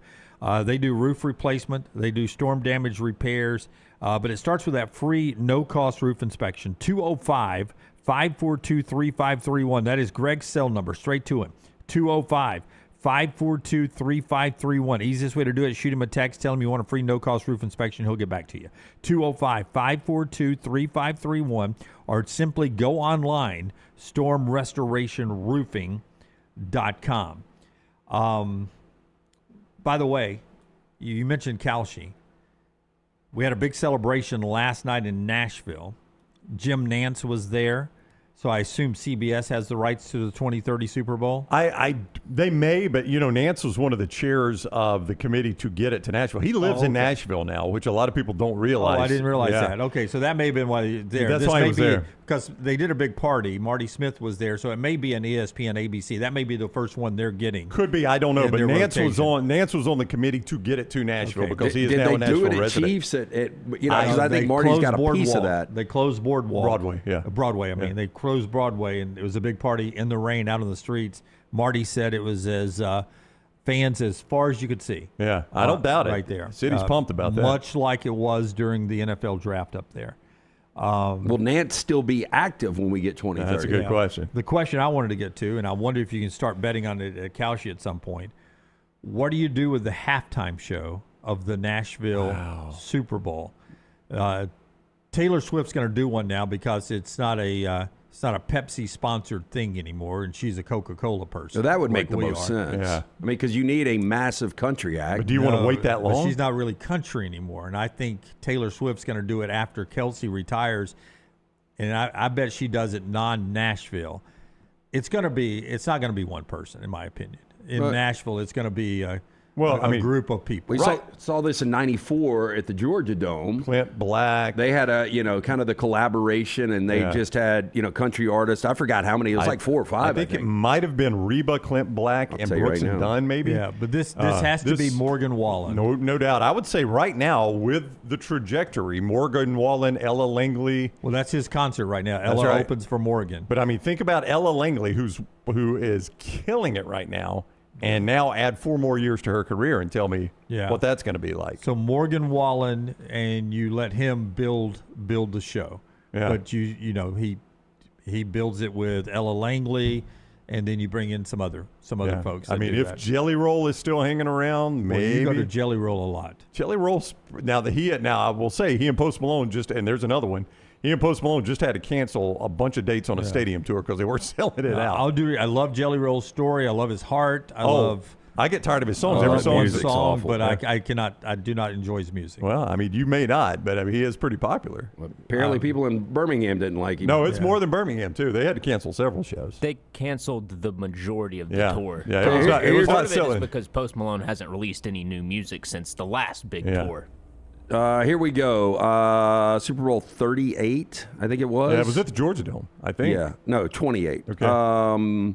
They do roof replacement. They do storm damage repairs. But it starts with that free no-cost roof inspection. 205-542-3531. That is Greg's cell number. Straight to him. 205-542-3531. Easiest way to do it, shoot him a text. Tell him you want a free no-cost roof inspection. He'll get back to you. 205-542-3531. Or simply go online, stormrestorationroofing.com. By the way, you mentioned Kalshi. We had a big celebration last night in Nashville. Jim Nance was there, so I assume CBS has the rights to the 2030 Super Bowl. They may, but Nance was one of the chairs of the committee to get it to Nashville. He lives in Nashville now, which a lot of people don't realize. Oh, I didn't realize that. Okay, so that may have been why he was there. That's why he was there. because they did a big party. Marty Smith was there, so it may be an ESPN, ABC. That may be the first one they're getting. Could be, I don't know. But Nance was on the committee to get it to Nashville because he is now a Nashville resident. Did they do it at Chiefs? Because I think Marty's got a piece of that. They closed Boardwalk. Broadway, yeah. Broadway, I mean. They closed Broadway, and it was a big party in the rain out on the streets. Marty said it was as fans as far as you could see. Yeah, I don't doubt it. Right there. City's pumped about that. Much like it was during the NFL draft up there. Will Nance still be active when we get 2030? That's a good question. The question I wanted to get to, and I wonder if you can start betting on it at Kalshi at some point, what do you do with the halftime show of the Nashville Super Bowl? Taylor Swift's going to do one now because it's not a Pepsi-sponsored thing anymore, and she's a Coca-Cola person. So that would make the most sense. Yeah. I mean, because you need a massive country act. But do you want to wait that long? But she's not really country anymore, and I think Taylor Swift's going to do it after Kelsey retires, and I bet she does it non-Nashville. It's not going to be one person, in my opinion. In Nashville, it's going to be a group of people. We saw this in '94 at the Georgia Dome. Clint Black. They had kind of the collaboration, and they just had, country artists. I forgot how many. It was like 4 or 5. I think it might have been Reba, Clint Black, and Brooks and Dunn, maybe. Yeah, but this has to be Morgan Wallen. No doubt. I would say right now, with the trajectory, Morgan Wallen, Ella Langley. Well, that's his concert right now. Ella opens for Morgan. But, I mean, think about Ella Langley, who is killing it right now. And now add 4 more years to her career and tell me what that's going to be like. So Morgan Wallen, and you let him build the show. Yeah. But he builds it with Ella Langley, and then you bring in some other folks. I mean, if Jelly Roll is still hanging around, maybe. Well, you go to Jelly Roll a lot. Jelly Roll's now I will say he and Post Malone and there's another one. He and Post Malone just had to cancel a bunch of dates on a stadium tour because they weren't selling it out. I love Jelly Roll's story. I love his heart. I get tired of his songs. Every song is awful. But I do not enjoy his music. Well, I mean, you may not, but I mean, he is pretty popular. Well, apparently, people in Birmingham didn't like him. No, it's more than Birmingham too. They had to cancel several shows. They canceled the majority of the tour. Yeah, it was not selling. Because Post Malone hasn't released any new music since the last big tour. Here we go. Super Bowl 38, I think it was. Yeah, it was at the Georgia Dome, I think. Yeah, no, 28. Okay.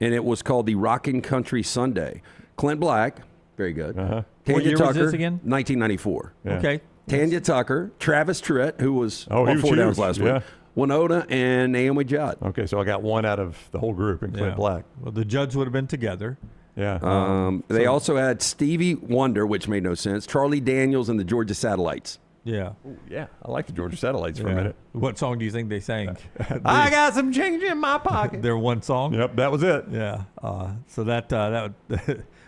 And it was called the Rockin' Country Sunday. Clint Black, very good. What year was this again? 1994. Yeah. Okay. Tanya Tucker, Travis Tritt, who was he was 4 downs huge. last week. Winona, and Naomi Judd. Okay, so I got one out of the whole group in Clint Black. Well, the Judds would have been together. Yeah. They also had Stevie Wonder, which made no sense, Charlie Daniels, and the Georgia Satellites. Yeah. Ooh, yeah, I like the Georgia Satellites for a minute. What song do you think they sang? I got some change in my pocket. Their one song? Yep, that was it. Yeah. So that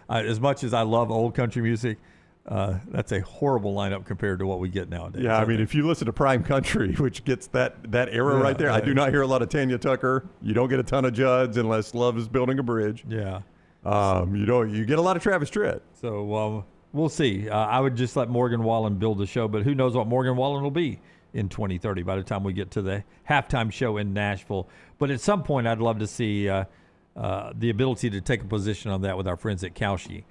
as much as I love old country music, that's a horrible lineup compared to what we get nowadays. Yeah, I mean, if you listen to Prime Country, which gets that era right there, I do not hear a lot of Tanya Tucker. You don't get a ton of Judds unless Love is Building a Bridge. Yeah. You get a lot of Travis Tritt. So we'll see. I would just let Morgan Wallen build the show, but who knows what Morgan Wallen will be in 2030 by the time we get to the halftime show in Nashville. But at some point, I'd love to see the ability to take a position on that with our friends at Kalshi.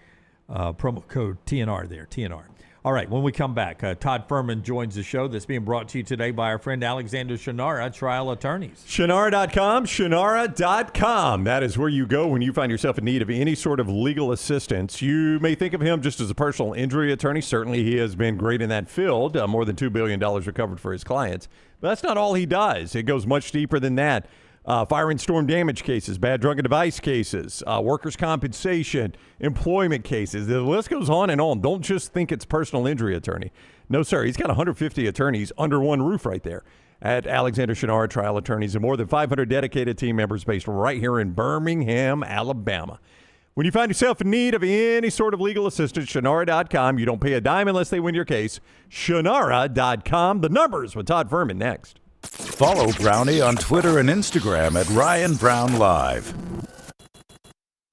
Promo code TNR there, TNR. All right, when we come back, Todd Fuhrman joins the show that's being brought to you today by our friend Alexander Shinara, Trial Attorneys. Shinara.com, Shinara.com. That is where you go when you find yourself in need of any sort of legal assistance. You may think of him just as a personal injury attorney. Certainly he has been great in that field, more than $2 billion recovered for his clients. But that's not all he does. It goes much deeper than that. Fire and storm damage cases, bad drug and device cases, workers' compensation, employment cases. The list goes on and on. Don't just think it's personal injury attorney. No, sir. He's got 150 attorneys under one roof right there at Alexander Shinara Trial Attorneys and more than 500 dedicated team members based right here in Birmingham, Alabama. When you find yourself in need of any sort of legal assistance, Shinara.com. You don't pay a dime unless they win your case. Shinara.com. The numbers with Todd Fuhrman next. Follow Brownie on Twitter and Instagram at Ryan Brown Live.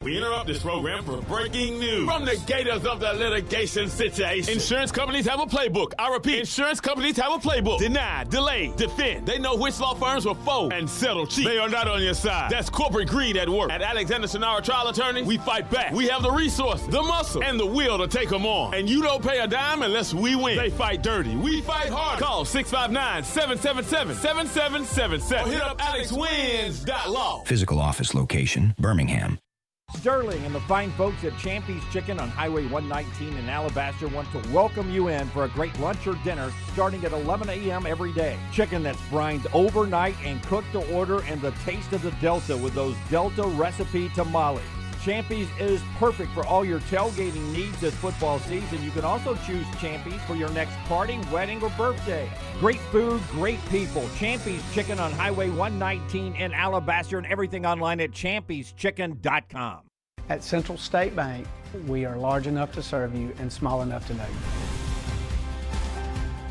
We interrupt this program for breaking news. From the gators of the litigation situation. Insurance companies have a playbook. I repeat, insurance companies have a playbook. Deny, delay, defend. They know which law firms will fold and settle cheap. They are not on your side. That's corporate greed at work. At Alexander Sonara Trial Attorneys, we fight back. We have the resources, the muscle, and the will to take them on. And you don't pay a dime unless we win. They fight dirty. We fight hard. Call 659-777-7777. Or hit up alexwins.law. Physical office location, Birmingham. Sterling and the fine folks at Champy's Chicken on Highway 119 in Alabaster want to welcome you in for a great lunch or dinner starting at 11 a.m. every day. Chicken that's brined overnight and cooked to order, and the taste of the Delta with those Delta recipe tamales. Champy's is perfect for all your tailgating needs this football season. You can also choose Champy's for your next party, wedding, or birthday. Great food, great people. Champy's Chicken on Highway 119 in Alabaster, and everything online at champyschicken.com. At Central State Bank, we are large enough to serve you and small enough to know you.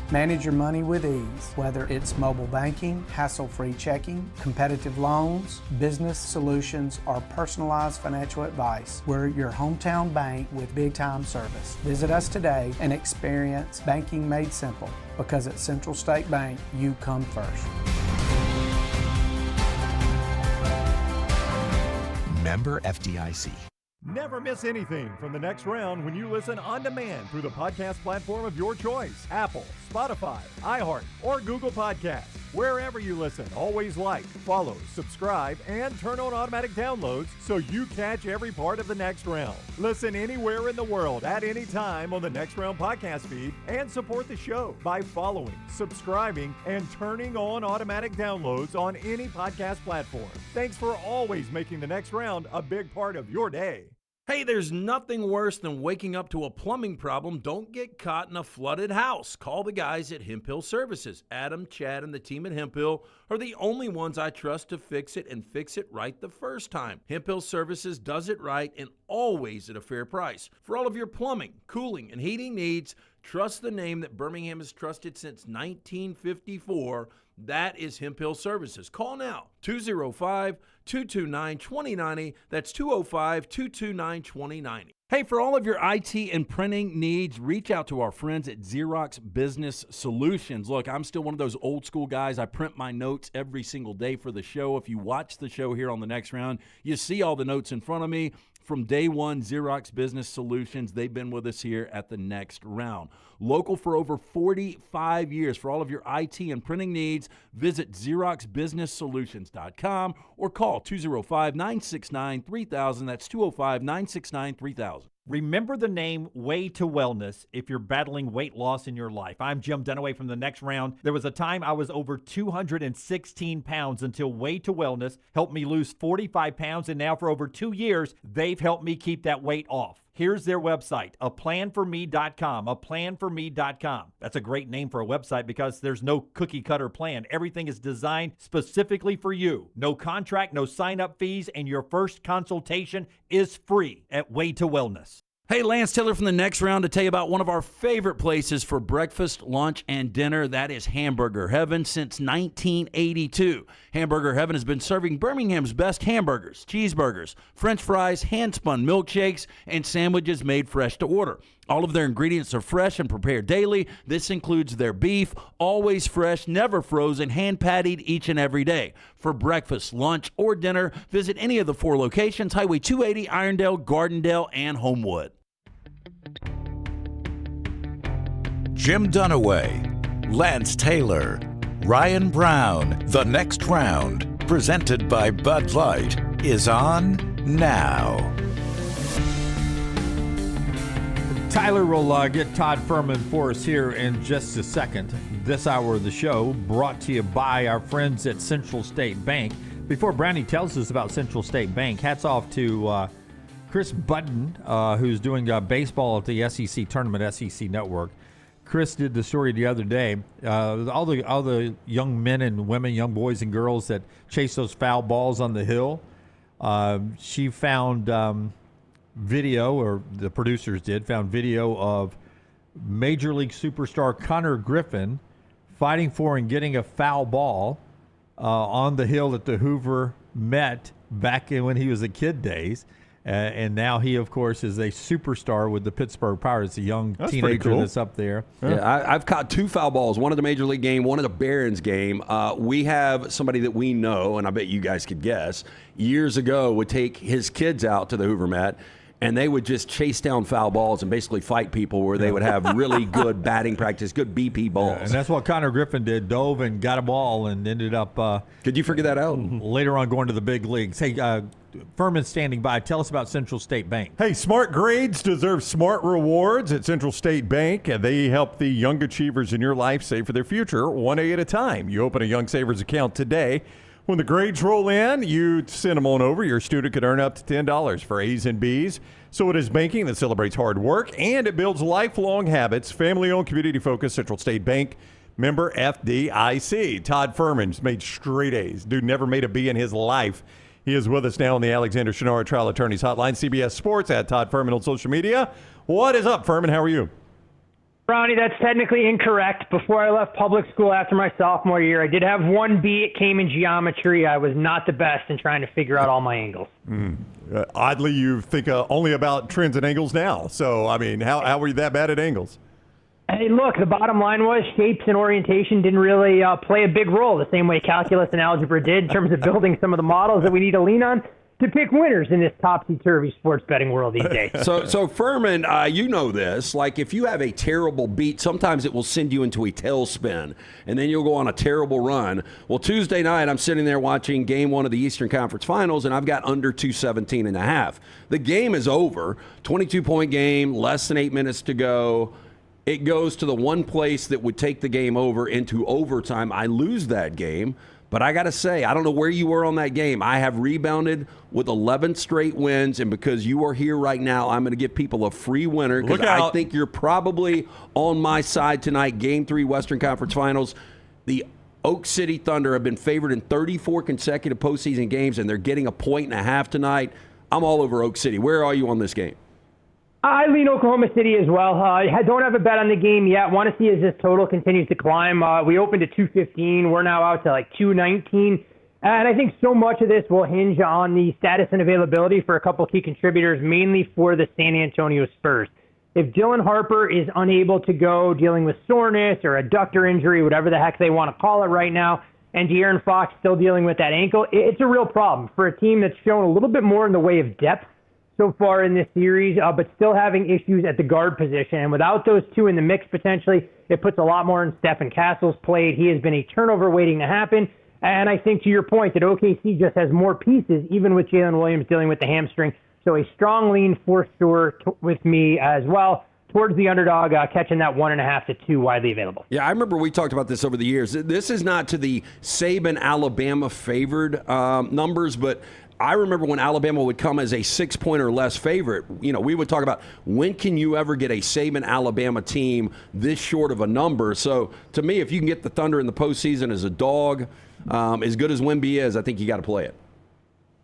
Manage your money with ease, whether it's mobile banking, hassle-free checking, competitive loans, business solutions, or personalized financial advice. We're your hometown bank with big-time service. Visit us today and experience banking made simple, because at Central State Bank, you come first. Member FDIC. Never miss anything from the next round when you listen on demand through the podcast platform of your choice. Apple, Spotify, iHeart, or Google Podcasts. Wherever you listen, always like, follow, subscribe, and turn on automatic downloads so you catch every part of the next round. Listen anywhere in the world at any time on the Next Round podcast feed, and support the show by following, subscribing, and turning on automatic downloads on any podcast platform. Thanks for always making the next round a big part of your day. Hey, there's nothing worse than waking up to a plumbing problem. Don't get caught in a flooded house. Call the guys at Hemp Hill Services. Adam, Chad, and the team at Hemp Hill are the only ones I trust to fix it and fix it right the first time. Hemp Hill Services does it right and always at a fair price. For all of your plumbing, cooling, and heating needs, trust the name that Birmingham has trusted since 1954. That is Hemp Hill Services. Call now, 205-229-2090. That's 205-229-2090. Hey, for all of your IT and printing needs, reach out to our friends at Xerox Business Solutions. Look, I'm still one of those old school guys. I print my notes every single day for the show. If you watch the show here on the Next Round, you see all the notes in front of me. From day one, Xerox Business Solutions, they've been with us here at the Next Round. Local for over 45 years. For all of your IT and printing needs, visit XeroxBusinessSolutions.com or call 205-969-3000. That's 205-969-3000. Remember the name Way to Wellness if you're battling weight loss in your life. I'm Jim Dunaway from the Next Round. There was a time I was over 216 pounds until Way to Wellness helped me lose 45 pounds, and now for over 2 years, they've helped me keep that weight off. Here's their website, aplanforme.com, aplanforme.com. That's a great name for a website because there's no cookie-cutter plan. Everything is designed specifically for you. No contract, no sign-up fees, and your first consultation is free at Way to Wellness. Hey, Lance Taylor from the Next Round to tell you about one of our favorite places for breakfast, lunch, and dinner. That is Hamburger Heaven since 1982. Hamburger Heaven has been serving Birmingham's best hamburgers, cheeseburgers, French fries, hand-spun milkshakes, and sandwiches made fresh to order. All of their ingredients are fresh and prepared daily. This includes their beef, always fresh, never frozen, hand-pattied each and every day. For breakfast, lunch, or dinner, visit any of the 4 locations, Highway 280, Irondale, Gardendale, and Homewood. Jim Dunaway, Lance Taylor, Ryan Brown. The Next Round, presented by Bud Light, is on now. Tyler will get Todd Fuhrman for us here in just a second. This hour of the show brought to you by our friends at Central State Bank. Before Brownie tells us about Central State Bank, hats off to Chris Button, who's doing baseball at the SEC Tournament, SEC Network. Chris did the story the other day. All the young men and women, young boys and girls that chase those foul balls on the hill. She found video, or the producers found video of Major League superstar Connor Griffin fighting for and getting a foul ball on the hill at the Hoover Met back in when he was a kid days. And now he, of course, is a superstar with the Pittsburgh Pirates, a young teenager cool. that's up there. Yeah, I've caught 2 foul balls, one at the Major League game, one at the Barons game. We have somebody that we know, and I bet you guys could guess, years ago would take his kids out to the Hoover Mat, and they would just chase down foul balls and basically fight people where they would have really good batting practice, good BP balls. Yeah, and that's what Connor Griffin did, dove and got a ball and ended up Could you figure that out? Later on going to the big leagues. Hey, Fuhrman's standing by. Tell us about Central State Bank. Hey, smart grades deserve smart rewards at Central State Bank, and they help the young achievers in your life save for their future 1 day at a time. You open a Young Savers account today. When the grades roll in, you send them on over. Your student could earn up to $10 for A's and B's. So it is banking that celebrates hard work, and it builds lifelong habits. Family-owned, community-focused Central State Bank. Member FDIC. Todd Fuhrman's made straight A's. Dude never made a B in his life. He is with us now on the Alexander Shinara Trial Attorneys Hotline. CBS Sports at Todd Fuhrman on social media. What is up, Fuhrman? How are you? Ronnie, that's technically incorrect. Before I left public school after my sophomore year, I did have 1 B. It came in geometry. I was not the best in trying to figure out all my angles. Oddly, you think only about trends and angles now. So, I mean, how were you that bad at angles? Hey, look, the bottom line was shapes and orientation didn't really play a big role the same way calculus and algebra did in terms of building some of the models that we need to lean on to pick winners in this topsy-turvy sports betting world these days. So Fuhrman, you know this. Like, if you have a terrible beat, sometimes it will send you into a tailspin, and then you'll go on a terrible run. Well, Tuesday night, I'm sitting there watching Game 1 of the Eastern Conference Finals, and I've got under 217.5. The game is over. 22-point game, less than 8 minutes to go. It goes to the one place that would take the game over into overtime. I lose that game. But I got to say, I don't know where you were on that game. I have rebounded with 11 straight wins, and because you are here right now, I'm going to give people a free winner because I think you're probably on my side tonight. Game 3 Western Conference Finals. The Oak City Thunder have been favored in 34 consecutive postseason games, and they're getting 1.5 points tonight. I'm all over Oak City. Where are you on this game? I lean Oklahoma City as well. I don't have a bet on the game yet. Want to see as this total continues to climb. We opened at 215. We're now out to like 219. And I think so much of this will hinge on the status and availability for a couple key contributors, mainly for the San Antonio Spurs. If Dylan Harper is unable to go, dealing with soreness or adductor injury, whatever the heck they want to call it right now, and De'Aaron Fox still dealing with that ankle, it's a real problem for a team that's shown a little bit more in the way of depth so far in this series, but still having issues at the guard position. And without those two in the mix potentially, it puts a lot more in Stephen Castle's plate. He has been a turnover waiting to happen. And I think to your point that OKC just has more pieces, even with Jalen Williams dealing with the hamstring. So a strong lean for sure with me as well towards the underdog, catching that 1.5 to 2 widely available. Yeah, I remember we talked about this over the years. This is not to the Saban Alabama favored numbers, but I remember when Alabama would come as a 6-point or less favorite, you know, we would talk about when can you ever get a Saban Alabama team this short of a number. So to me, if you can get the Thunder in the postseason as a dog, as good as Wemby is, I think you got to play it.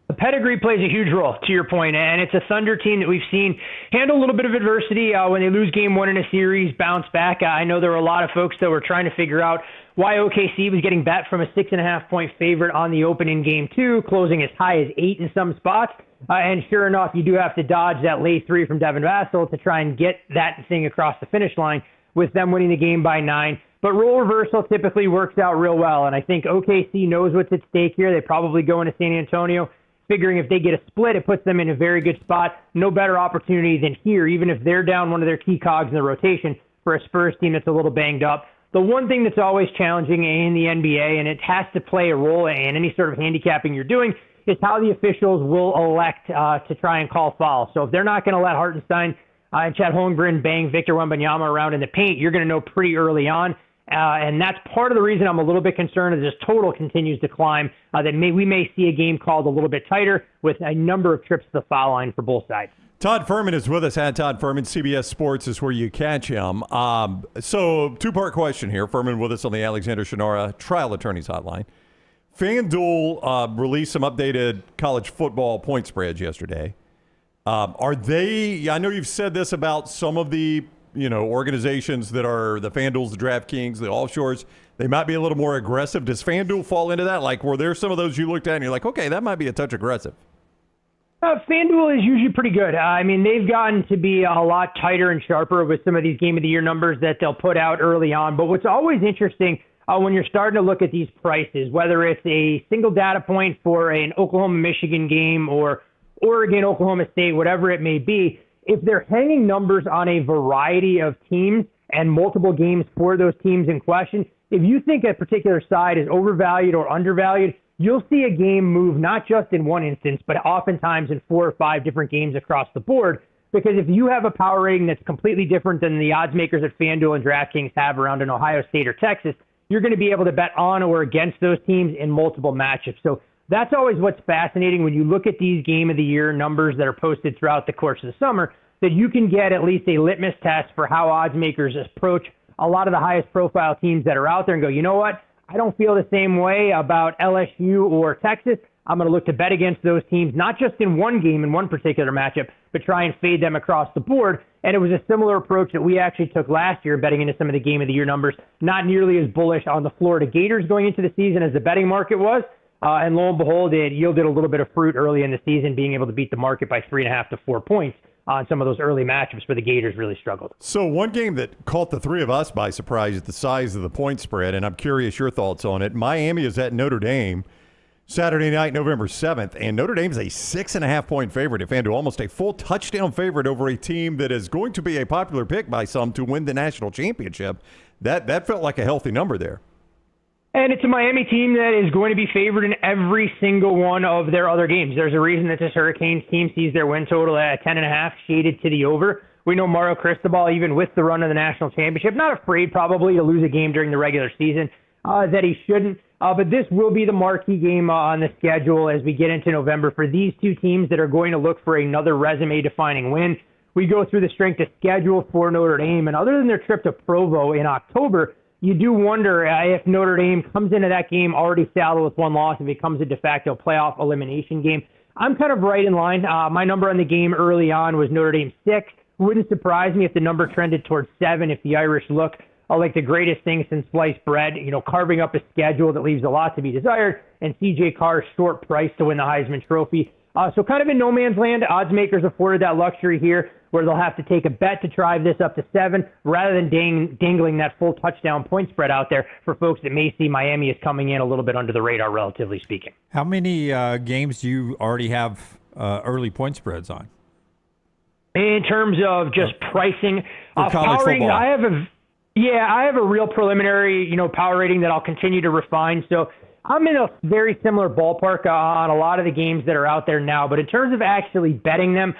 The pedigree plays a huge role, to your point, and it's a Thunder team that we've seen handle a little bit of adversity when they lose game 1 in a series, bounce back. I know there were a lot of folks that were trying to figure out why OKC was getting bet from a 6.5-point favorite on the open in game 2, closing as high as 8 in some spots. And sure enough, you do have to dodge that late 3 from Devin Vassell to try and get that thing across the finish line with them winning the game by 9. But role reversal typically works out real well, and I think OKC knows what's at stake here. They probably go into San Antonio figuring if they get a split, it puts them in a very good spot. No better opportunity than here, even if they're down one of their key cogs in the rotation for a Spurs team that's a little banged up. The one thing that's always challenging in the NBA, and it has to play a role in any sort of handicapping you're doing, is how the officials will elect to try and call fouls. So if they're not going to let Hartenstein and Chet Holmgren bang Victor Wembanyama around in the paint, you're going to know pretty early on. And that's part of the reason I'm a little bit concerned as this total continues to climb, that we may see a game called a little bit tighter with a number of trips to the foul line for both sides. Todd Fuhrman is with us at Todd Fuhrman. CBS Sports is where you catch him. So two-part question here. Fuhrman with us on the Alexander Shinara Trial Attorneys Hotline. FanDuel released some updated college football point spreads yesterday. Are they – I know you've said this about some of the organizations that are the FanDuels, the DraftKings, the offshores. They might be a little more aggressive. Does FanDuel fall into that? Like, were there some of those you looked at and you're like, okay, that might be a touch aggressive? FanDuel is usually pretty good. I mean, they've gotten to be a lot tighter and sharper with some of these Game of the Year numbers that they'll put out early on. But what's always interesting when you're starting to look at these prices, whether it's a single data point for an Oklahoma-Michigan game or Oregon-Oklahoma State, whatever it may be, if they're hanging numbers on a variety of teams and multiple games for those teams in question, if you think a particular side is overvalued or undervalued, you'll see a game move not just in one instance, but oftentimes in 4 or 5 different games across the board. Because if you have a power rating that's completely different than the odds makers at FanDuel and DraftKings have around an Ohio State or Texas, you're going to be able to bet on or against those teams in multiple matchups. So that's always what's fascinating when you look at these Game of the Year numbers that are posted throughout the course of the summer, that you can get at least a litmus test for how odds makers approach a lot of the highest profile teams that are out there and go, you know what? I don't feel the same way about LSU or Texas. I'm going to look to bet against those teams, not just in one game, in one particular matchup, but try and fade them across the board. And it was a similar approach that we actually took last year, betting into some of the Game of the Year numbers, not nearly as bullish on the Florida Gators going into the season as the betting market was. And lo and behold, it yielded a little bit of fruit early in the season, being able to beat the market by 3.5 to 4 points on some of those early matchups where the Gators really struggled. So one game that caught the three of us by surprise is the size of the point spread, and I'm curious your thoughts on it. Miami is at Notre Dame Saturday night, November 7th, and Notre Dame's a 6.5-point favorite at FanDuel, almost a full touchdown favorite over a team that is going to be a popular pick by some to win the national championship. That felt like a healthy number there. And it's a Miami team that is going to be favored in every single one of their other games. There's a reason that this Hurricanes team sees their win total at 10.5, shaded to the over. We know Mario Cristobal, even with the run of the national championship, not afraid probably to lose a game during the regular season that he shouldn't. But this will be the marquee game on the schedule as we get into November for these two teams that are going to look for another resume-defining win. We go through the strength of schedule for Notre Dame, and other than their trip to Provo in October, you do wonder if Notre Dame comes into that game already saddled with one loss, if it becomes a de facto playoff elimination game. I'm kind of right in line. My number on the game early on was Notre Dame 6. Wouldn't surprise me if the number trended towards 7 if the Irish look like the greatest thing since sliced bread, carving up a schedule that leaves a lot to be desired, and C.J. Carr's short price to win the Heisman Trophy. So kind of in no man's land, odds makers afforded that luxury here where they'll have to take a bet to drive this up to 7 rather than dangling that full touchdown point spread out there for folks that may see Miami as coming in a little bit under the radar, relatively speaking. How many games do you already have early point spreads on? In terms of just pricing, power rating, I have a real preliminary, power rating that I'll continue to refine. So I'm in a very similar ballpark on a lot of the games that are out there now. But in terms of actually betting them,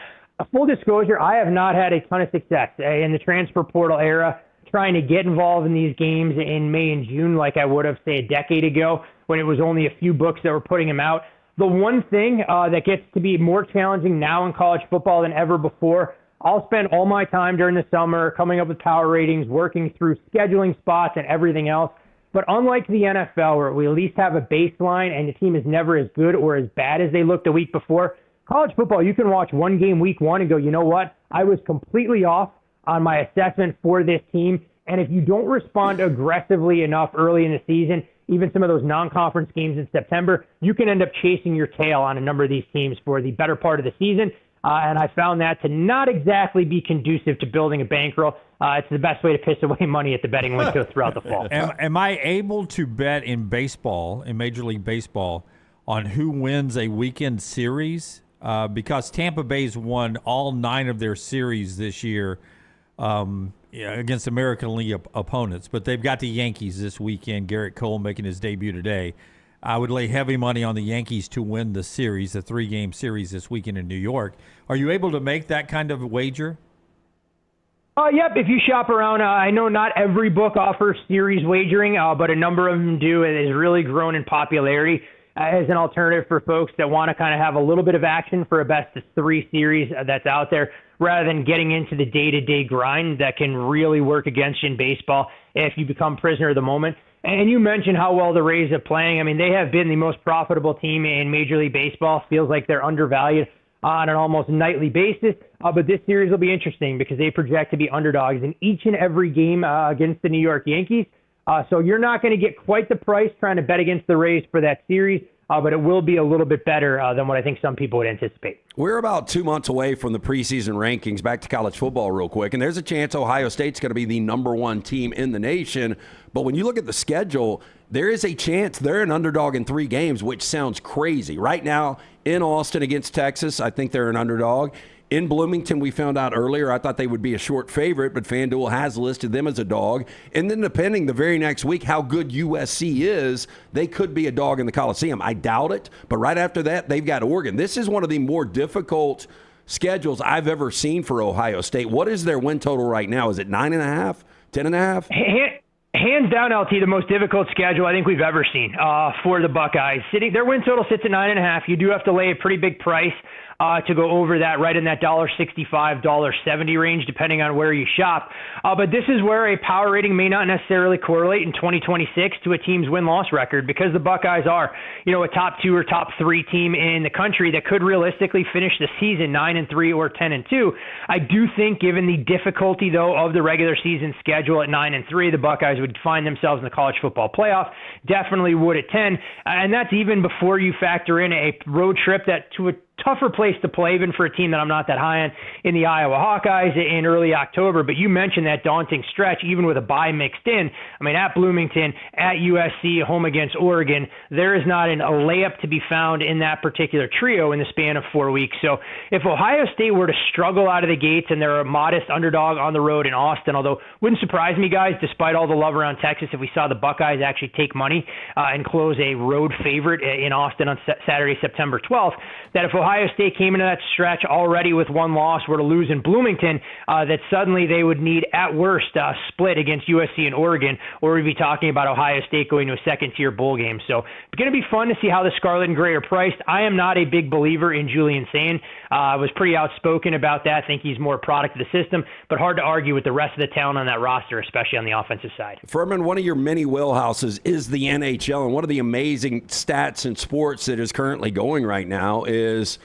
full disclosure, I have not had a ton of success in the transfer portal era trying to get involved in these games in May and June like I would have, say, a decade ago when it was only a few books that were putting them out. The one thing that gets to be more challenging now in college football than ever before, I'll spend all my time during the summer coming up with power ratings, working through scheduling spots and everything else. But unlike the NFL, where we at least have a baseline and the team is never as good or as bad as they looked the week before, college football, you can watch one game week 1 and go, you know what? I was completely off on my assessment for this team. And if you don't respond aggressively enough early in the season, even some of those non-conference games in September, you can end up chasing your tail on a number of these teams for the better part of the season. And I found that to not exactly be conducive to building a bankroll. It's the best way to piss away money at the betting window throughout the fall. Am I able to bet in baseball, in Major League Baseball, on who wins a weekend series? Because Tampa Bay's won all 9 of their series this year against American League opponents. But they've got the Yankees this weekend, Garrett Cole making his debut today. I would lay heavy money on the Yankees to win the series, the 3-game series this weekend in New York. Are you able to make that kind of wager? Yep, if you shop around, I know not every book offers series wagering, but a number of them do. It has really grown in popularity as an alternative for folks that want to kind of have a little bit of action for a best-of-3 series that's out there, rather than getting into the day-to-day grind that can really work against you in baseball if you become prisoner of the moment. And you mentioned how well the Rays are playing. I mean, they have been the most profitable team in Major League Baseball. Feels like they're undervalued on an almost nightly basis. But this series will be interesting because they project to be underdogs in each and every game against the New York Yankees. So you're not going to get quite the price trying to bet against the Rays for that series. but it will be a little bit better than what I think some people would anticipate. We're about 2 months away from the preseason rankings. Back to college football real quick. And there's a chance Ohio State's going to be the number one team in the nation. But when you look at the schedule, there is a chance they're an underdog in 3 games, which sounds crazy. Right now, in Austin against Texas, I think they're an underdog. In Bloomington, we found out earlier, I thought they would be a short favorite, but FanDuel has listed them as a dog. And then depending the very next week how good USC is, they could be a dog in the Coliseum. I doubt it, but right after that, they've got Oregon. This is one of the more difficult schedules I've ever seen for Ohio State. What is their win total right now? Is it 9.5, 10.5? Hands down, LT, the most difficult schedule I think we've ever seen for the Buckeyes. Their win total sits at 9.5. You do have to lay a pretty big price to go over that, right in that $1.65, $1.70 range, depending on where you shop. But this is where a power rating may not necessarily correlate in 2026 to a team's win-loss record, because the Buckeyes are, a top 2 or top 3 team in the country that could realistically finish the season 9-3 or 10-2. I do think, given the difficulty, though, of the regular season schedule at 9-3, the Buckeyes would find themselves in the college football playoff. Definitely would at 10, and that's even before you factor in a road trip that to a tougher place to play, even for a team that I'm not that high on, in the Iowa Hawkeyes in early October. But you mentioned that daunting stretch, even with a bye mixed in. I mean, at Bloomington, at USC, home against Oregon, there is not a layup to be found in that particular trio in the span of 4 weeks. So if Ohio State were to struggle out of the gates and they're a modest underdog on the road in Austin, although wouldn't surprise me, guys, despite all the love around Texas, if we saw the Buckeyes actually take money and close a road favorite in Austin on Saturday, September 12th, that if Ohio State came into that stretch already with 1 loss, were to lose in Bloomington, that suddenly they would need, at worst, a split against USC and Oregon, or we'd be talking about Ohio State going to a second-tier bowl game. So it's going to be fun to see how the Scarlet and Gray are priced. I am not a big believer in Julian Sane. I was pretty outspoken about that. I think he's more a product of the system, but hard to argue with the rest of the talent on that roster, especially on the offensive side. Fuhrman, one of your many wheelhouses is the NHL, and one of the amazing stats in sports that is currently going right now is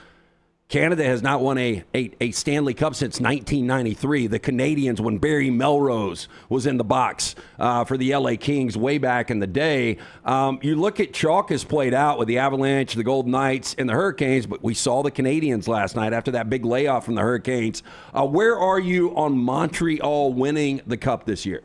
Canada has not won a Stanley Cup since 1993. The Canadians, when Barry Melrose was in the box for the LA Kings way back in the day. You look at chalk has played out with the Avalanche, the Golden Knights, and the Hurricanes, but we saw the Canadians last night after that big layoff from the Hurricanes. Where are you on Montreal winning the Cup this year?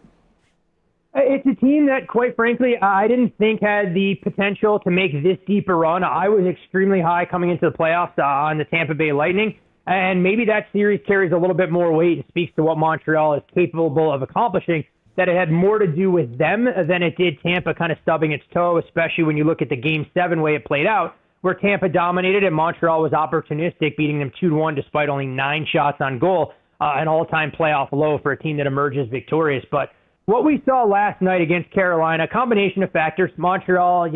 It's a team that, quite frankly, I didn't think had the potential to make this deep a run. I was extremely high coming into the playoffs on the Tampa Bay Lightning, and maybe that series carries a little bit more weight and speaks to what Montreal is capable of accomplishing, that it had more to do with them than it did Tampa kind of stubbing its toe, especially when you look at the Game 7 way it played out, where Tampa dominated and Montreal was opportunistic, beating them 2-1 despite only 9 shots on goal, an all-time playoff low for a team that emerges victorious. But what we saw last night against Carolina, a combination of factors. Montreal,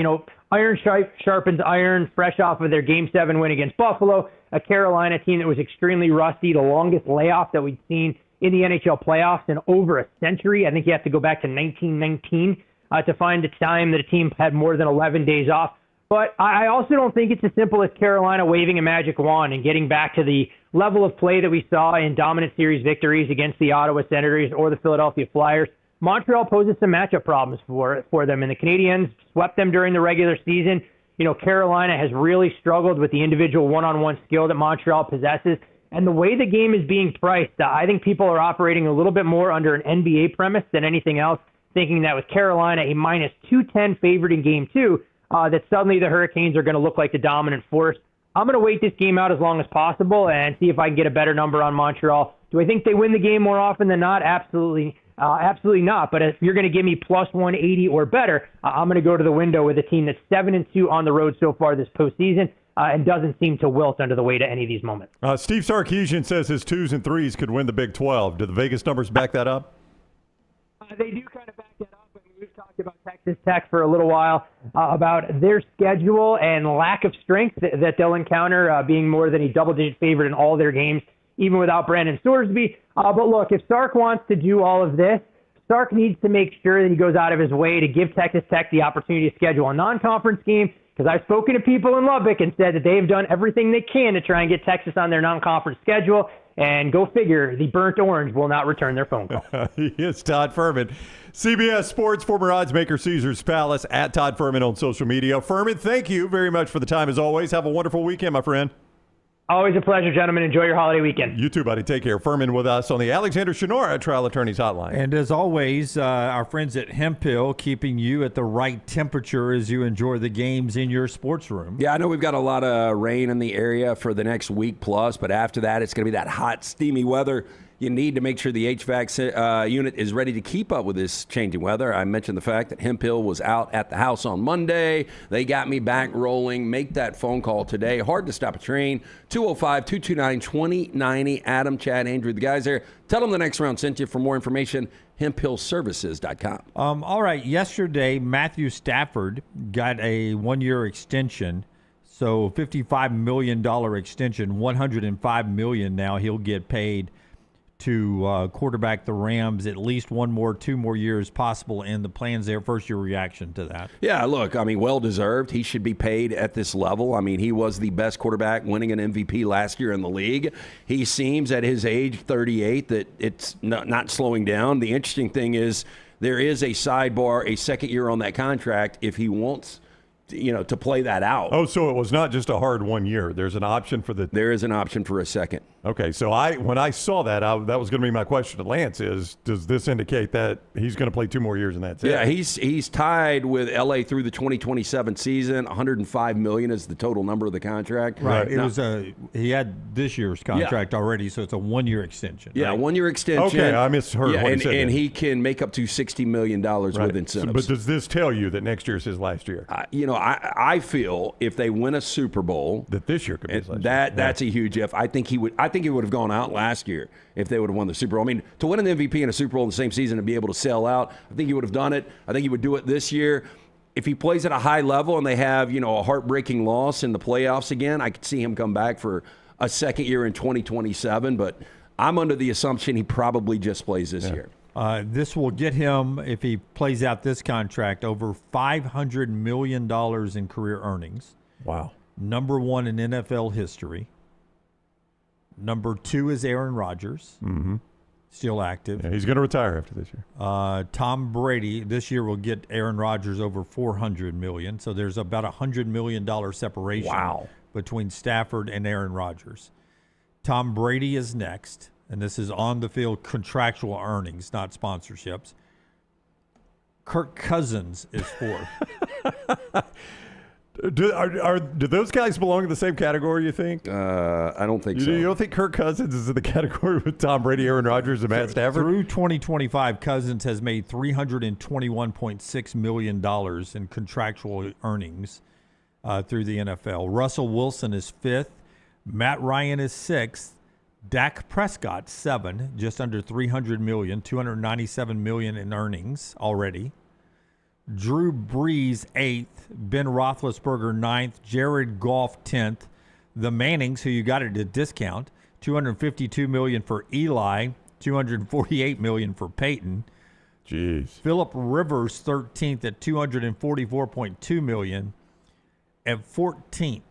iron sharpens iron, fresh off of their Game 7 win against Buffalo, a Carolina team that was extremely rusty, the longest layoff that we'd seen in the NHL playoffs in over a century. I think you have to go back to 1919 to find a time that a team had more than 11 days off. But I also don't think it's as simple as Carolina waving a magic wand and getting back to the level of play that we saw in dominant series victories against the Ottawa Senators or the Philadelphia Flyers. Montreal poses some matchup problems for them, and the Canadiens swept them during the regular season. Carolina has really struggled with the individual one-on-one skill that Montreal possesses, and the way the game is being priced, I think people are operating a little bit more under an NBA premise than anything else, thinking that with Carolina a minus 210 favorite in Game 2, that suddenly the Hurricanes are going to look like the dominant force. I'm going to wait this game out as long as possible and see if I can get a better number on Montreal. Do I think they win the game more often than not? Absolutely not. But if you're going to give me plus 180 or better, I'm going to go to the window with a team that's 7-2 on the road so far this postseason and doesn't seem to wilt under the weight at any of these moments. Steve Sarkisian says his 2s and 3s could win the Big 12. Do the Vegas numbers back that up? They do kind of back that up. I mean, we've talked about Texas Tech for a little while about their schedule and lack of strength that they'll encounter, being more than a double-digit favorite in all their games, even without Brandon Sorsby. But look, if Sark wants to do all of this, Sark needs to make sure that he goes out of his way to give Texas Tech the opportunity to schedule a non-conference game, because I've spoken to people in Lubbock and said that they've done everything they can to try and get Texas on their non-conference schedule. And go figure, the burnt orange will not return their phone call. It's Todd Fuhrman. CBS Sports, former odds maker, Caesars Palace, at Todd Fuhrman on social media. Fuhrman, thank you very much for the time as always. Have a wonderful weekend, my friend. Always a pleasure, gentlemen. Enjoy your holiday weekend. You too, buddy. Take care. Fuhrman with us on the Alexander Shinora Trial Attorneys Hotline. And as always, our friends at Hemphill keeping you at the right temperature as you enjoy the games in your sports room. Yeah, I know we've got a lot of rain in the area for the next week plus, but after that, it's going to be that hot, steamy weather. You need to make sure the HVAC unit is ready to keep up with this changing weather. I mentioned the fact that Hemphill was out at the house on Monday. They got me back rolling. Make that phone call today. Hard to stop a train. 205-229-2090. Adam, Chad, Andrew, the guys there. Tell them the next round sent you. For more information, hemphillservices.com. All right. Yesterday, Matthew Stafford got a one-year extension. So $55 million extension, $105 million now he'll get paid to quarterback the Rams at least 2 more years possible in the plans there. First, your reaction to that? Yeah, look, I mean, well-deserved. He should be paid at this level. I mean, he was the best quarterback winning an MVP last year in the league. He seems at his age, 38, that it's not slowing down. The interesting thing is there is a sidebar, a second year on that contract if he wants to play that out. Oh, so it was not just a hard 1 year. There's an option for There is an option for a second. Okay, so when I saw that, that was going to be my question to Lance is, does this indicate that he's going to play 2 more years and that's it? Yeah, he's tied with LA through the 2027 season. $105 million is the total number of the contract. Right. He had this year's contract already, so it's a 1-year extension. Yeah, right? 1-year extension. Okay, I misheard what he said. And he can make up to $60 million with incentives. But does this tell you that next year is his last year? I feel if they win a Super Bowl, that this year could be his last year. That's a huge if. I think he would have gone out last year if they would have won the Super Bowl. I mean, to win an MVP and a Super Bowl in the same season and be able to sell out, I think he would have done it. I think he would do it this year. If he plays at a high level and they have, a heartbreaking loss in the playoffs again, I could see him come back for a second year in 2027. But I'm under the assumption he probably just plays this year. This will get him, if he plays out this contract, over $500 million in career earnings. Wow. Number 1 in NFL history. Number 2 is Aaron Rodgers, still active. Yeah, he's going to retire after this year. Tom Brady this year will get Aaron Rodgers over $400 million. So there's about $100 million separation between Stafford and Aaron Rodgers. Tom Brady is next. And this is on-the-field contractual earnings, not sponsorships. Kirk Cousins is 4th. Do those guys belong in the same category, you think? I don't think so. You don't think Kirk Cousins is in the category with Tom Brady, Aaron Rodgers, and Matt Stafford? Through 2025, Cousins has made $321.6 million in contractual earnings through the NFL. Russell Wilson is 5th. Matt Ryan is 6th. Dak Prescott, 7, just under $300 million, $297 million in earnings already. Drew Brees, 8th. Ben Roethlisberger, 9th. Jared Goff, 10th. The Mannings, who you got at a discount, $252 million for Eli, $248 million for Peyton. Jeez. Phillip Rivers, 13th at $244.2 million. At 14th,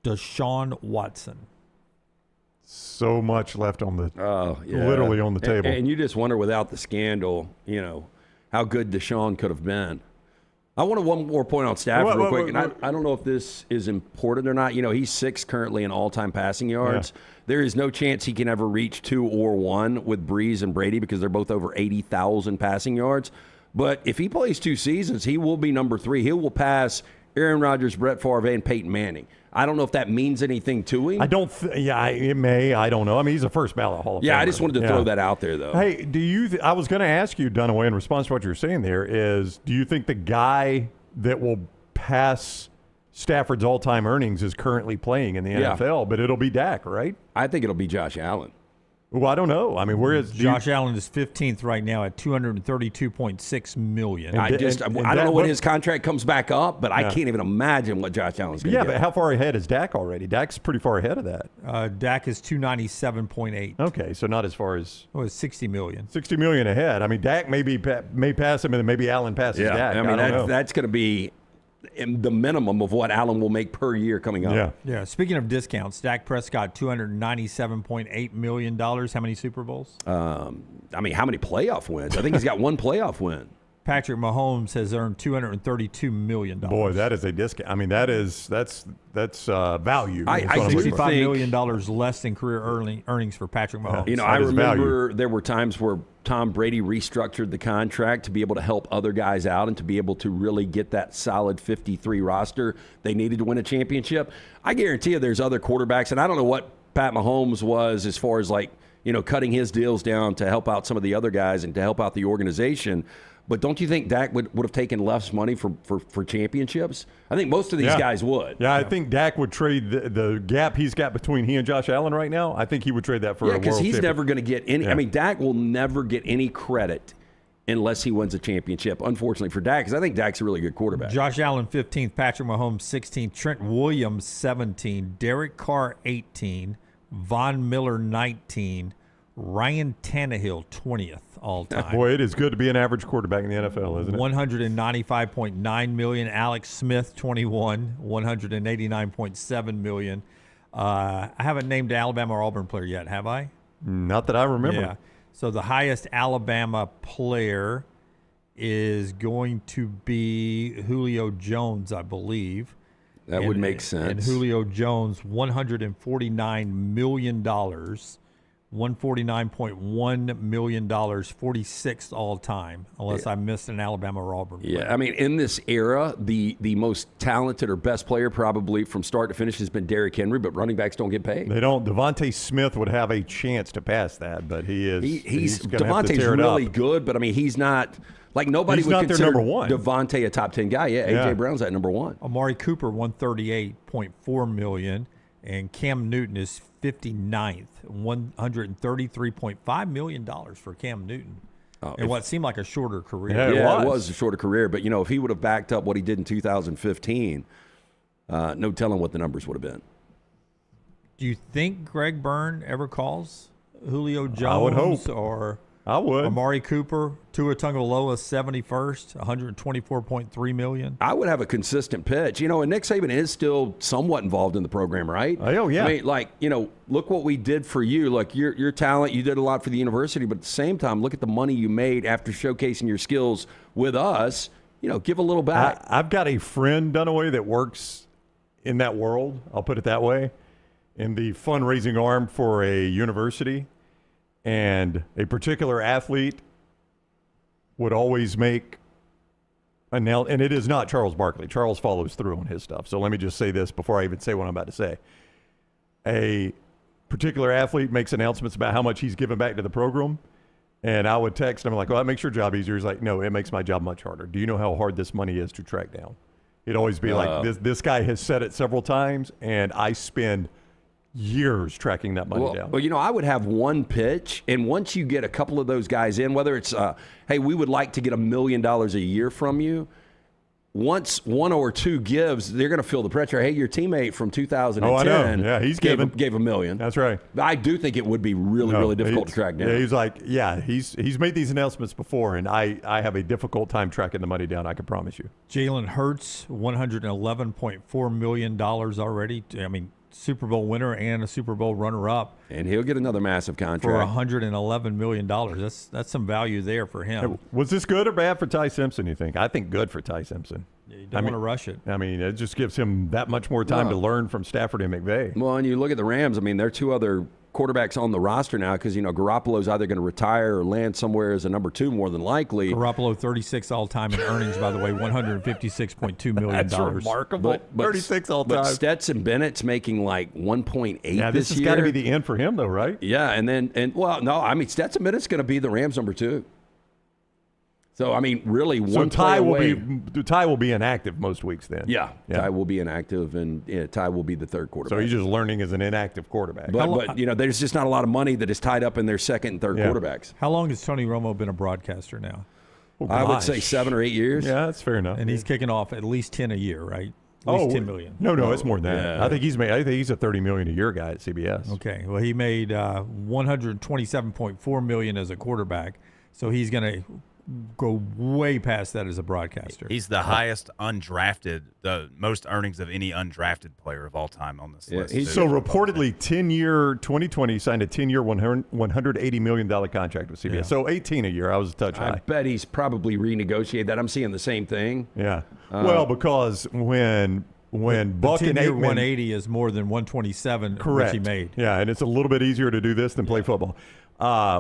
Deshaun Watson. So much left on the literally on the table. And you just wonder without the scandal, how good Deshaun could have been. I wanted one more point on Stafford real quick. And I don't know if this is important or not. He's 6th currently in all-time passing yards. Yeah. There is no chance he can ever reach 2 or 1 with Breeze and Brady because they're both over 80,000 passing yards. But if he plays 2 seasons, he will be number 3. He will pass Aaron Rodgers, Brett Favre, and Peyton Manning. I don't know if that means anything to him. It may. I don't know. I mean, he's a first ballot Hall of Famer. Yeah, I just wanted to throw that out there, though. Hey, I was going to ask you, Dunaway, in response to what you're saying there, is do you think the guy that will pass Stafford's all-time earnings is currently playing in the NFL, but it'll be Dak, right? I think it'll be Josh Allen. Well, I don't know. I mean, where is Josh Allen is 15th right now at $232.6 million. I don't know when his contract comes back up, but I can't even imagine what Josh Allen's going to get. Yeah, but how far ahead is Dak already? Dak's pretty far ahead of that. Dak is $297.8. Okay, so not as far as it's $60 million. $60 million ahead. I mean, Dak may pass him, and maybe Allen passes Dak. I mean, that's going to be the minimum of what Allen will make per year coming up. Yeah. Speaking of discounts, Dak Prescott, $297.8 million. How many Super Bowls? I mean, how many playoff wins? I think he's got one playoff win. Patrick Mahomes has earned $232 million. Boy, that is a discount. I mean, that's value. I do think $55 million less than career earnings for Patrick Mahomes. You know, I remember there were times where Tom Brady restructured the contract to be able to help other guys out and to be able to really get that solid 53 roster they needed to win a championship. I guarantee you there's other quarterbacks, and I don't know what Pat Mahomes was as far as cutting his deals down to help out some of the other guys and to help out the organization. But don't you think Dak would have taken less money for championships? I think most of these guys would. Yeah, I think Dak would trade the gap he's got between he and Josh Allen right now. I think he would trade that for a world because he's championship. never going to get any. I mean, Dak will never get any credit unless he wins a championship, unfortunately for Dak, because I think Dak's a really good quarterback. Josh Allen, 15th. Patrick Mahomes, 16th. Trent Williams, 17. Derek Carr, 18. Von Miller, 19. Ryan Tannehill, 20th all time. Boy, it is good to be an average quarterback in the NFL, isn't it? $195.9 million. Alex Smith, 21. $189.7 million. I haven't named Alabama or Auburn player yet, have I? Not that I remember. Yeah. So the highest Alabama player is going to be Julio Jones, I believe. That would make sense. And Julio Jones, $149 million. $149.1 million, 46th all time, unless I missed an Alabama or Auburn player. Yeah, I mean, in this era, the most talented or best player probably from start to finish has been Derrick Henry, but running backs don't get paid. They don't. Devontae Smith would have a chance to pass that, but he is. Devontae's really good, but I mean, he's not. Like nobody he's would not consider their number one. Devontae a top 10 guy. Yeah, A.J. Brown's at number one. Amari Cooper, $138.4 million, and Cam Newton is 59th, $133.5 million for Cam Newton. And what seemed like a shorter career. Yeah, it was a shorter career. But, if he would have backed up what he did in 2015, no telling what the numbers would have been. Do you think Greg Byrne ever calls Julio Jones? I would hope. Or I would. Amari Cooper, Tua Tagovailoa, 71st, $124.3 million. I would have a consistent pitch. And Nick Saban is still somewhat involved in the program, right? Oh, yeah. I mean, look what we did for you. Look, your talent, you did a lot for the university, but at the same time, look at the money you made after showcasing your skills with us. Give a little back. I've got a friend, Dunaway, that works in that world, I'll put it that way, in the fundraising arm for a university. And a particular athlete would always make and it is not Charles Barkley. Charles follows through on his stuff. So let me just say this before I even say what I'm about to say. A particular athlete makes announcements about how much he's given back to the program, and I would text him like, well, that makes your job easier. He's like, no, it makes my job much harder. Do you know how hard this money is to track down? It'd always be like, this guy has said it several times, and I spend years tracking that money down. Well, I would have one pitch, and once you get a couple of those guys in, whether it's, hey, we would like to get $1 million a year from you, once one or two gives, they're going to feel the pressure. Hey, your teammate from 2010 I know. Yeah, he's gave $1 million. That's right. I do think it would be really difficult to track down. Yeah, he's like, he's made these announcements before, and I have a difficult time tracking the money down, I can promise you. Jalen Hurts, $111.4 million already. I mean, Super Bowl winner and a Super Bowl runner-up. And he'll get another massive contract. For $111 million. That's some value there for him. Hey, was this good or bad for Ty Simpson, you think? I think good for Ty Simpson. Yeah, you don't want to rush it. I mean, it just gives him that much more time to learn from Stafford and McVay. Well, and you look at the Rams, I mean, there are two other quarterbacks on the roster now because, Garoppolo's either going to retire or land somewhere as a number two more than likely. Garoppolo, 36 all-time in earnings, by the way, $156.2 million. That's remarkable. 36 all-time. But Stetson Bennett's making like 1.8 this year. This has got to be the end for him, though, right? Yeah, Stetson Bennett's going to be the Rams number two. So, I mean, really, one Ty play Ty will be inactive most weeks then. Yeah, Ty will be inactive, and Ty will be the third quarterback. So he's just learning as an inactive quarterback. But there's just not a lot of money that is tied up in their second and third quarterbacks. How long has Tony Romo been a broadcaster now? I would say 7 or 8 years. Yeah, that's fair enough. And he's kicking off at least 10 a year, right? At least $10 million. No, it's more than that. Yeah. I think he's a $30 million a year guy at CBS. Okay, well, he made $127.4 million as a quarterback. So he's going to go way past that as a broadcaster. He's the highest undrafted, the most earnings of any undrafted player of all time on this list. So reportedly, 10-year 2020 signed a 10-year, $180 million contract with CBS. Yeah. So 18 a year. I was a touch I high. bet he's probably renegotiated that. I'm seeing the same thing. Yeah. Well, because when Buck and 10-year Aikman, 180 is more than 127, correct. which he made. Yeah, and it's a little bit easier to do this than play football.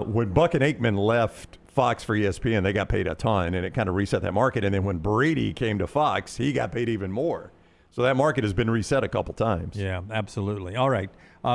When Buck and Aikman left Fox for ESPN, they got paid a ton, and it kind of reset that market. And then when Brady came to Fox, he got paid even more. So that market has been reset a couple times. Yeah, absolutely. All right.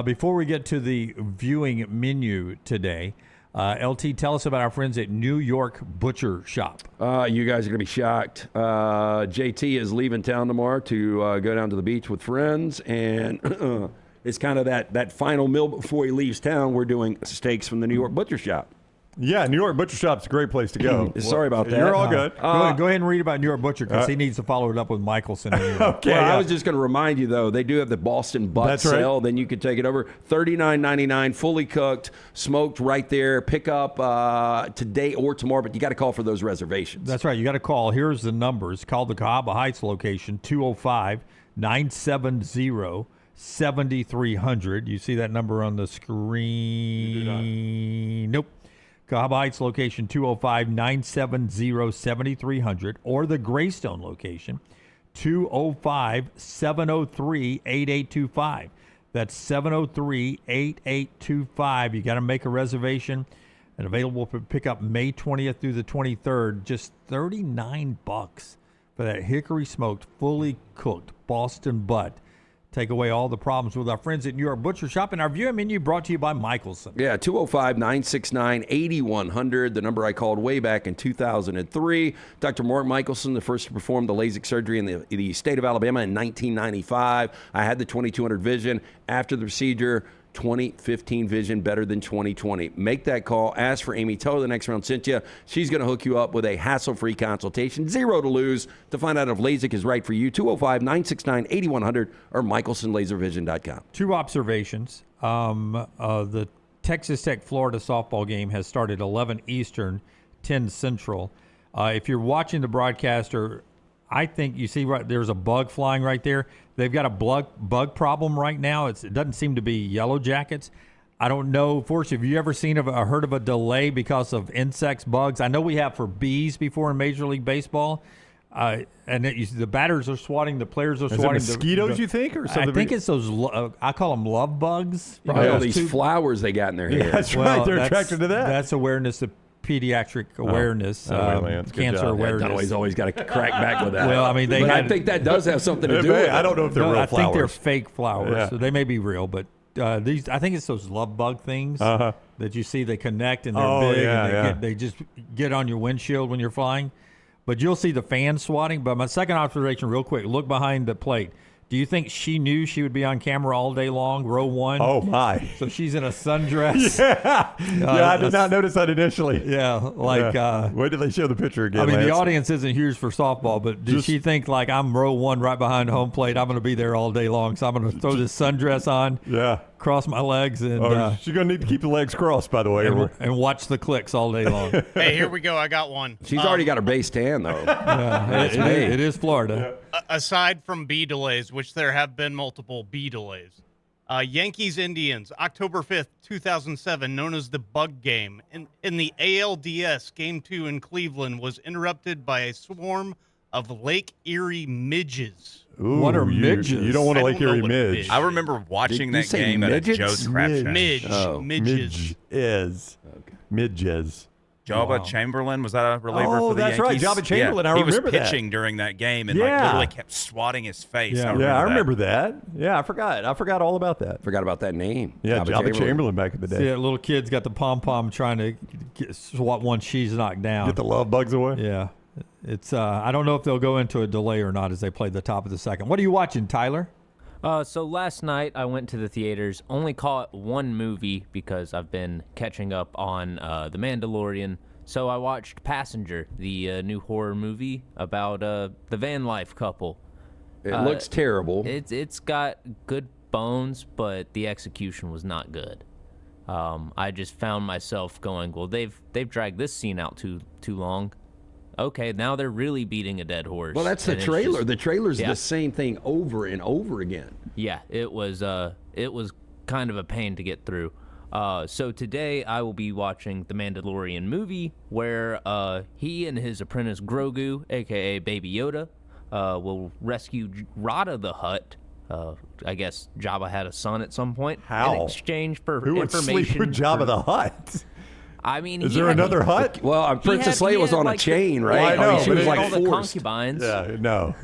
Before we get to the viewing menu today, LT, tell us about our friends at New York Butcher Shop. You guys are going to be shocked. JT is leaving town tomorrow to go down to the beach with friends, and it's kind of that final meal before he leaves town. We're doing steaks from the New York Butcher Shop. Yeah, New York Butcher Shop's a great place to go. Sorry about that. You're all good. Go ahead and read about New York Butcher because he needs to follow it up with Michelson. Okay. Well, I was just going to remind you, though, they do have the Boston butt That's sale. right. Then you could take it over. $39.99, fully cooked, smoked right there. Pick up today or tomorrow, but you got to call for those reservations. That's right. You got to call. Here's the numbers. Call the Cahaba Heights location, 205-970-7300. You see that number on the screen? Nope. Cahaba Heights location, 205-970-7300, or the Greystone location, 205-703-8825. That's 703-8825. You got to make a reservation, and available for pickup May 20th through the 23rd. Just $39 for that hickory smoked, fully cooked Boston butt. Take away all the problems with our friends at New York Butcher Shop. And our viewing menu brought to you by Michelson. Yeah, 205-969-8100, the number I called way back in 2003. Dr. Mark Michelson, the first to perform the LASIK surgery in the state of Alabama in 1995. I had the 2200 vision. After the procedure, 2015 vision better than 2020. Make that call. Ask for Amy Toe. The next round, Cynthia. She's going to hook you up with a hassle-free consultation. Zero to lose. To find out if LASIK is right for you, 205-969-8100 or michelsonlaservision.com. Two observations. The Texas Tech Florida softball game has started 11 Eastern, 10 Central. If you're watching the broadcaster, I think you see there's a bug flying right there. They've got a bug problem right now. It doesn't seem to be Yellow Jackets. I don't know. Forrest, have you ever seen or heard of a delay because of insects, bugs? I know we have for bees before in Major League Baseball. And the batters are swatting, the players are swatting. Is it mosquitoes, you think? Or something? I think it's those, I call them love bugs. Probably all these flowers they got in their hair. Yeah, that's right. They're attracted to that. That's awareness of pediatric awareness, cancer awareness. He's always got to crack back with that. Well, I mean, I think that does have something to do with it. I don't know if they're real flowers. I think they're fake flowers. So they may be real, but these, I think it's those love bug things that you see. They connect and they're big, and they just get on your windshield when you're flying. But you'll see the fans swatting. But my second observation, real quick, look behind the plate. Do you think she knew she would be on camera all day long, row one? Oh, my. So she's in a sundress. I did not notice that initially. Yeah, wait till they show the picture again. I mean, Lance. the audience isn't huge for softball, but did she think, like, I'm row one right behind home plate, I'm going to be there all day long, so I'm going to throw this sundress on, cross my legs, and she's going to need to keep the legs crossed, by the way. And watch the clicks all day long. Hey, here we go. I got one. She's already got her base tan, though. It is Florida. Aside from bee delays, which there have been multiple bee delays, Yankees-Indians, October 5th, 2007, known as the Bug Game. In the ALDS, Game 2 in Cleveland was interrupted by a swarm of Lake Erie midges. Ooh, what are midges? You don't want a Lake Erie midge. I remember watching that game at a Joe's Crab Shack. Midges. Midges. Jabba Chamberlain, was that a reliever for the Yankees? That's right, Jabba Chamberlain. I remember that. He was pitching during that game and literally kept swatting his face. I remember that. Yeah, I forgot. I forgot all about that. Forgot about that name. Yeah, Jabba Chamberlain back in the day. See, that little kid's got the pom-pom trying to swat one she's knocked down. Get the love bugs away? Yeah. It's I don't know if they'll go into a delay or not as they play the top of the second. What are you watching, Tyler? So last night I went to the theaters, only caught one movie because I've been catching up on The Mandalorian. So I watched Passenger, the new horror movie about the van life couple. It looks terrible. It's got good bones, but the execution was not good. I just found myself going, well, they've dragged this scene out too long. Okay, now they're really beating a dead horse. Well, that's the And it's trailer. just- The trailer's yeah. the same thing over and over again. Yeah, it was kind of a pain to get through. So today I will be watching the Mandalorian movie where he and his apprentice Grogu, aka Baby Yoda, will rescue Rada the Hutt. I guess Jabba had a son at some point. How? In exchange for Who would information. sleep with Jabba the Hutt? I mean, Is there another Hutt? Well, Princess Leia was on a chain, right? Well, I know, she but was it- like all the forced. concubines. Yeah, no,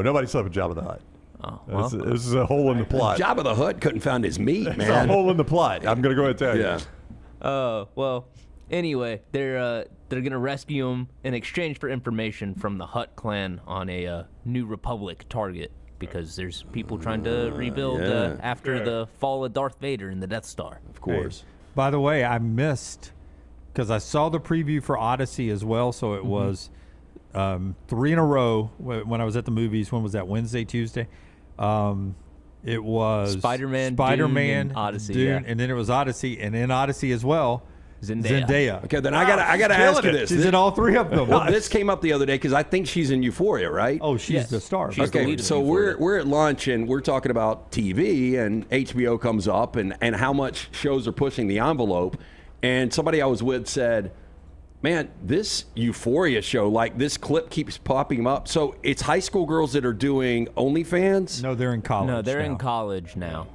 nobody slept with Jabba the Hutt. Oh, well. This is a hole in the plot. Jabba the Hutt couldn't find his meat, It's a man. hole in the plot. I'm gonna go ahead and tell you. Yeah. Well, anyway, they're gonna rescue him in exchange for information from the Hutt clan on a New Republic target because there's people trying to rebuild after the fall of Darth Vader and the Death Star. Of course. By the way, I missed because I saw the preview for Odyssey as well, so it was 3 in a row when I was at the movies. When was that? Wednesday, Tuesday? It was Spider-Man, Dune, and Odyssey, Dune, yeah. and then it was Odyssey, and in Odyssey as well, Zendaya. Okay, then I gotta ask you this. She's in all 3 of them. Well, this came up the other day because I think she's in Euphoria, right? Oh, she's the star. She's the Okay, lead of so Euphoria. we're at lunch and we're talking about TV and HBO comes up and how much shows are pushing the envelope. And somebody I was with said, man, this Euphoria show, like this clip keeps popping up. So it's high school girls that are doing OnlyFans? No, they're in college. No, they're in now. college now.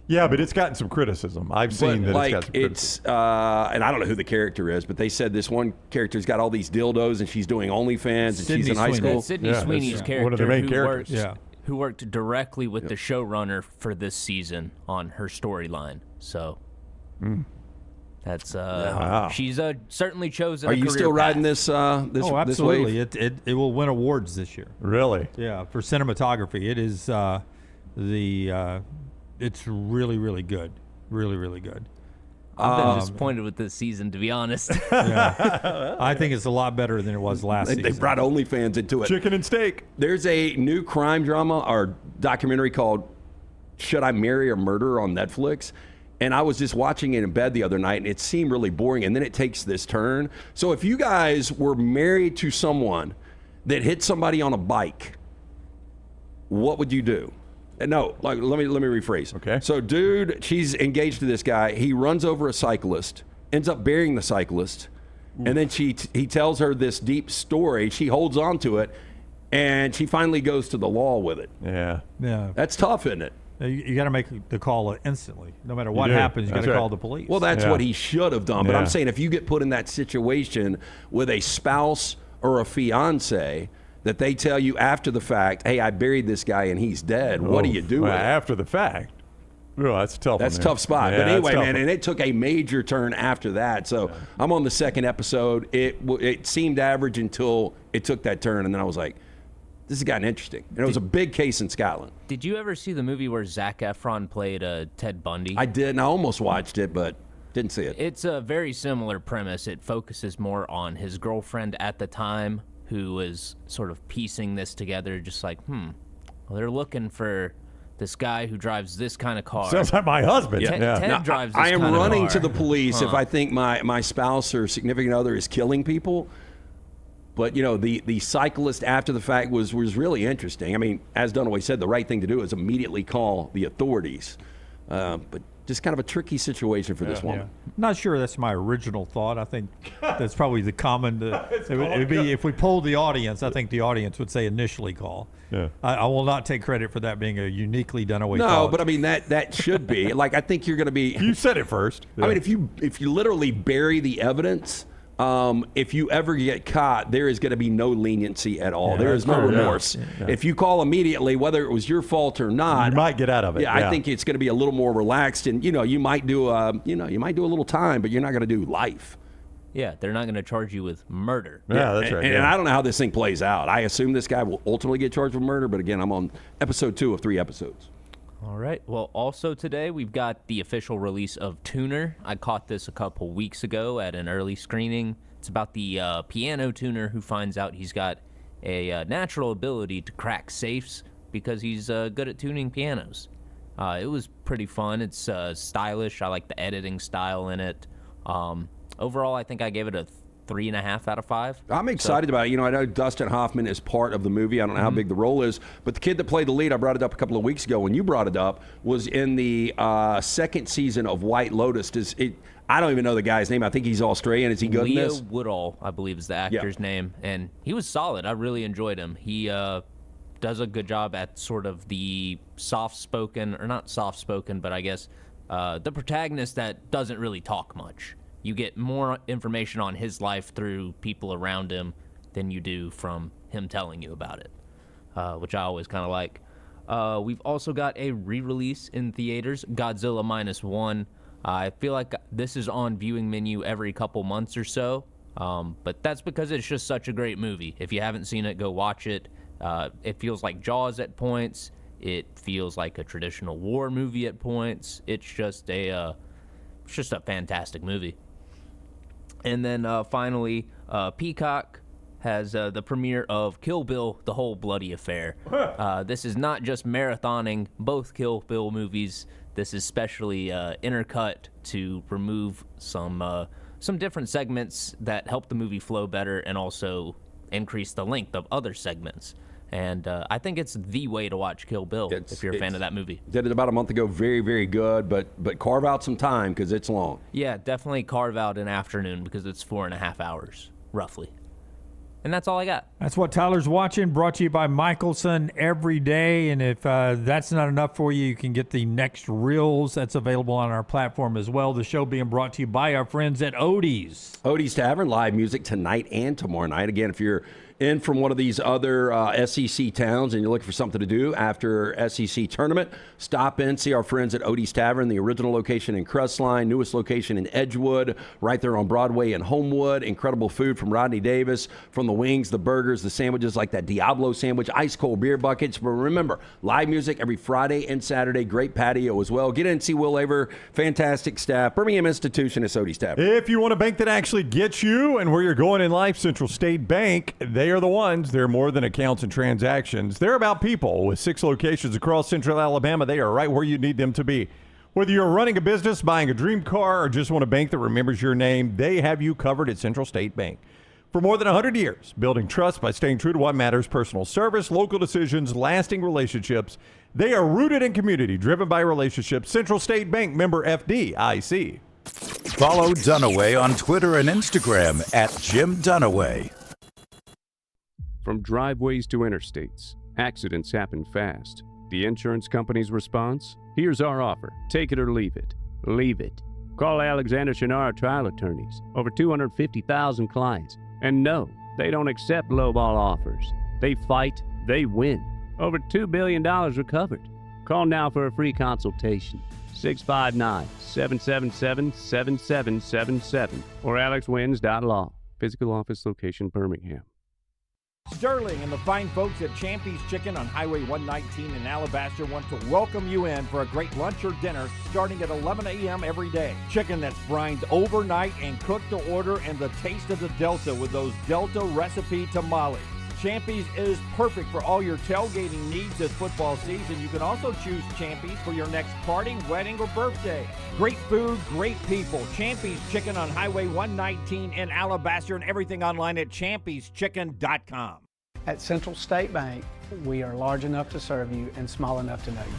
Yeah, but it's gotten some criticism. I've seen that like, it's got some criticism. and I don't know who the character is, but they said this one character's got all these dildos and she's doing OnlyFans and Sydney she's in high Sweeney. school. That's Sydney Sweeney's character, one of the main who characters. worked, who worked directly with the showrunner for this season on her storyline. So that's Wow. she's certainly chosen. Are a you career still riding path. this Oh, this wave? absolutely. It will win awards this year. Really? Yeah, for cinematography, it is it's really, really good. Really, really good. I've been disappointed with this season, to be honest. Yeah. I think it's a lot better than it was last They season. brought OnlyFans into it. Chicken and steak. There's a new crime drama or documentary called Should I Marry or Murder on Netflix. And I was just watching it in bed the other night, and it seemed really boring. And then it takes this turn. So if you guys were married to someone that hit somebody on a bike, what would you do? No, like let me rephrase. Okay. So, dude, she's engaged to this guy. He runs over a cyclist, ends up burying the cyclist, and then he tells her this deep story. She holds on to it, and she finally goes to the law with it. Yeah. Yeah. That's tough, isn't it? You got to make the call instantly. No matter what do. happens, you got That's to right. call the police. Well, that's Yeah. what he should have done. But I'm Yeah. saying if you get put in that situation with a spouse or a fiance that they tell you after the fact, hey, I buried this guy and he's dead, what do you do Well, with it? after the fact? Oh, that's a tough. That's a one, man. tough spot. Yeah, but that's anyway, tough man, one. and it took a major turn after that. So I'm on the second episode. It seemed average until it took that turn, and then I was like, this has gotten interesting. And it was a big case in Scotland. Did you ever see the movie where Zac Efron played Ted Bundy? I did, and I almost watched it, but didn't see it. It's a very similar premise. It focuses more on his girlfriend at the time, who was sort of piecing this together, just like, well, they're looking for this guy who drives this kind of car. Sounds like my husband. Ted Yeah. drives this I am kind of running car. to the police if Huh. I think my spouse or significant other is killing people. But, you know, the cyclist after the fact was really interesting. I mean, as Dunaway said, the right thing to do is immediately call the authorities. But just kind of a tricky situation for this woman. Not sure that's my original thought. I think that's probably the common. It would be if we polled the audience. I think the audience would say initially call. Yeah. I will not take credit for that being a uniquely Dunaway No, thought. but I mean that should be like I think you're going to be. You said it first. I mean, if you literally bury the evidence, if you ever get caught, there is going to be no leniency at all. Yeah, there is no that's true. remorse. Yeah. If you call immediately, whether it was your fault or not, You might get out of it. Yeah, I think it's going to be a little more relaxed, and you might do a little time, but you're not going to do life. Yeah, they're not going to charge you with murder. Yeah, that's right. And yeah. I don't know how this thing plays out. I assume this guy will ultimately get charged with murder, but again, I'm on episode 2 of 3 episodes. All right. Well, also today we've got the official release of Tuner. I caught this a couple weeks ago at an early screening. It's about the piano tuner who finds out he's got a natural ability to crack safes because he's good at tuning pianos. It was pretty fun. It's stylish. I like the editing style in it. Overall, I think I gave it a 3.5 out of 5. I'm excited about it. I know Dustin Hoffman is part of the movie. I don't know how big the role is, but the kid that played the lead, I brought it up a couple of weeks ago when you brought it up, was in the second season of White Lotus. I don't even know the guy's name. I think he's Australian. Is he good in this? Leo Woodall, I believe, is the actor's name, and he was solid. I really enjoyed him. He does a good job at sort of the soft-spoken, or not soft-spoken, but I guess the protagonist that doesn't really talk much. You get more information on his life through people around him than you do from him telling you about it, which I always kind of like. We've also got a re-release in theaters, Godzilla -1. I feel like this is on viewing menu every couple months or so, but that's because it's just such a great movie. If you haven't seen it, go watch it. It feels like Jaws at points. It feels like a traditional war movie at points. It's just a fantastic movie. And then finally, Peacock has the premiere of Kill Bill, The Whole Bloody Affair. This is not just marathoning both Kill Bill movies. This is specially intercut to remove some different segments that help the movie flow better and also increase the length of other segments. And I think it's the way to watch Kill Bill if you're a fan of that movie. Did it about a month ago. Very, very good, but carve out some time because it's long. Yeah, definitely carve out an afternoon because it's 4.5 hours, roughly. And that's all I got. That's what Tyler's watching, brought to you by Michelson every day. And if that's not enough for you, you can get the Next Reels. That's available on our platform as well. The show being brought to you by our friends at Odie's. Odie's Tavern, live music tonight and tomorrow night. Again, if you're in from one of these other SEC towns and you're looking for something to do after SEC tournament, stop in, see our friends at Odie's Tavern, the original location in Crestline, newest location in Edgewood, right there on Broadway in Homewood. Incredible food from Rodney Davis, from the wings, the burgers, the sandwiches like that Diablo sandwich, ice cold beer buckets. But remember, live music every Friday and Saturday, great patio as well. Get in and see Will Aver, fantastic staff. Birmingham Institution is Odie's Tavern. If you want a bank that actually gets you and where you're going in life, Central State Bank, they are the ones. They're more than accounts and transactions. They're about people. With 6 locations across Central Alabama, they are right where you need them to be. Whether you're running a business, buying a dream car, or just want a bank that remembers your name, they have you covered at Central State Bank. For more than 100 years, building trust by staying true to what matters, personal service, local decisions, lasting relationships. They are rooted in community, driven by relationships. Central State Bank, member FDIC. Follow Dunaway on Twitter and Instagram at Jim Dunaway. From driveways to interstates, accidents happen fast. The insurance company's response? Here's our offer. Take it or leave it. Leave it. Call Alexander Shinar Trial Attorneys. Over 250,000 clients. And no, they don't accept lowball offers. They fight, they win. Over $2 billion recovered. Call now for a free consultation. 659-777-7777 or alexwins.law. Physical office location, Birmingham. Sterling and the fine folks at Champy's Chicken on Highway 119 in Alabaster want to welcome you in for a great lunch or dinner starting at 11 a.m. every day. Chicken that's brined overnight and cooked to order, and the taste of the Delta with those Delta recipe tamales. Champy's is perfect for all your tailgating needs this football season. You can also choose Champy's for your next party, wedding, or birthday. Great food, great people. Champy's Chicken on Highway 119 in Alabaster, and everything online at champyschicken.com. At Central State Bank, we are large enough to serve you and small enough to know you.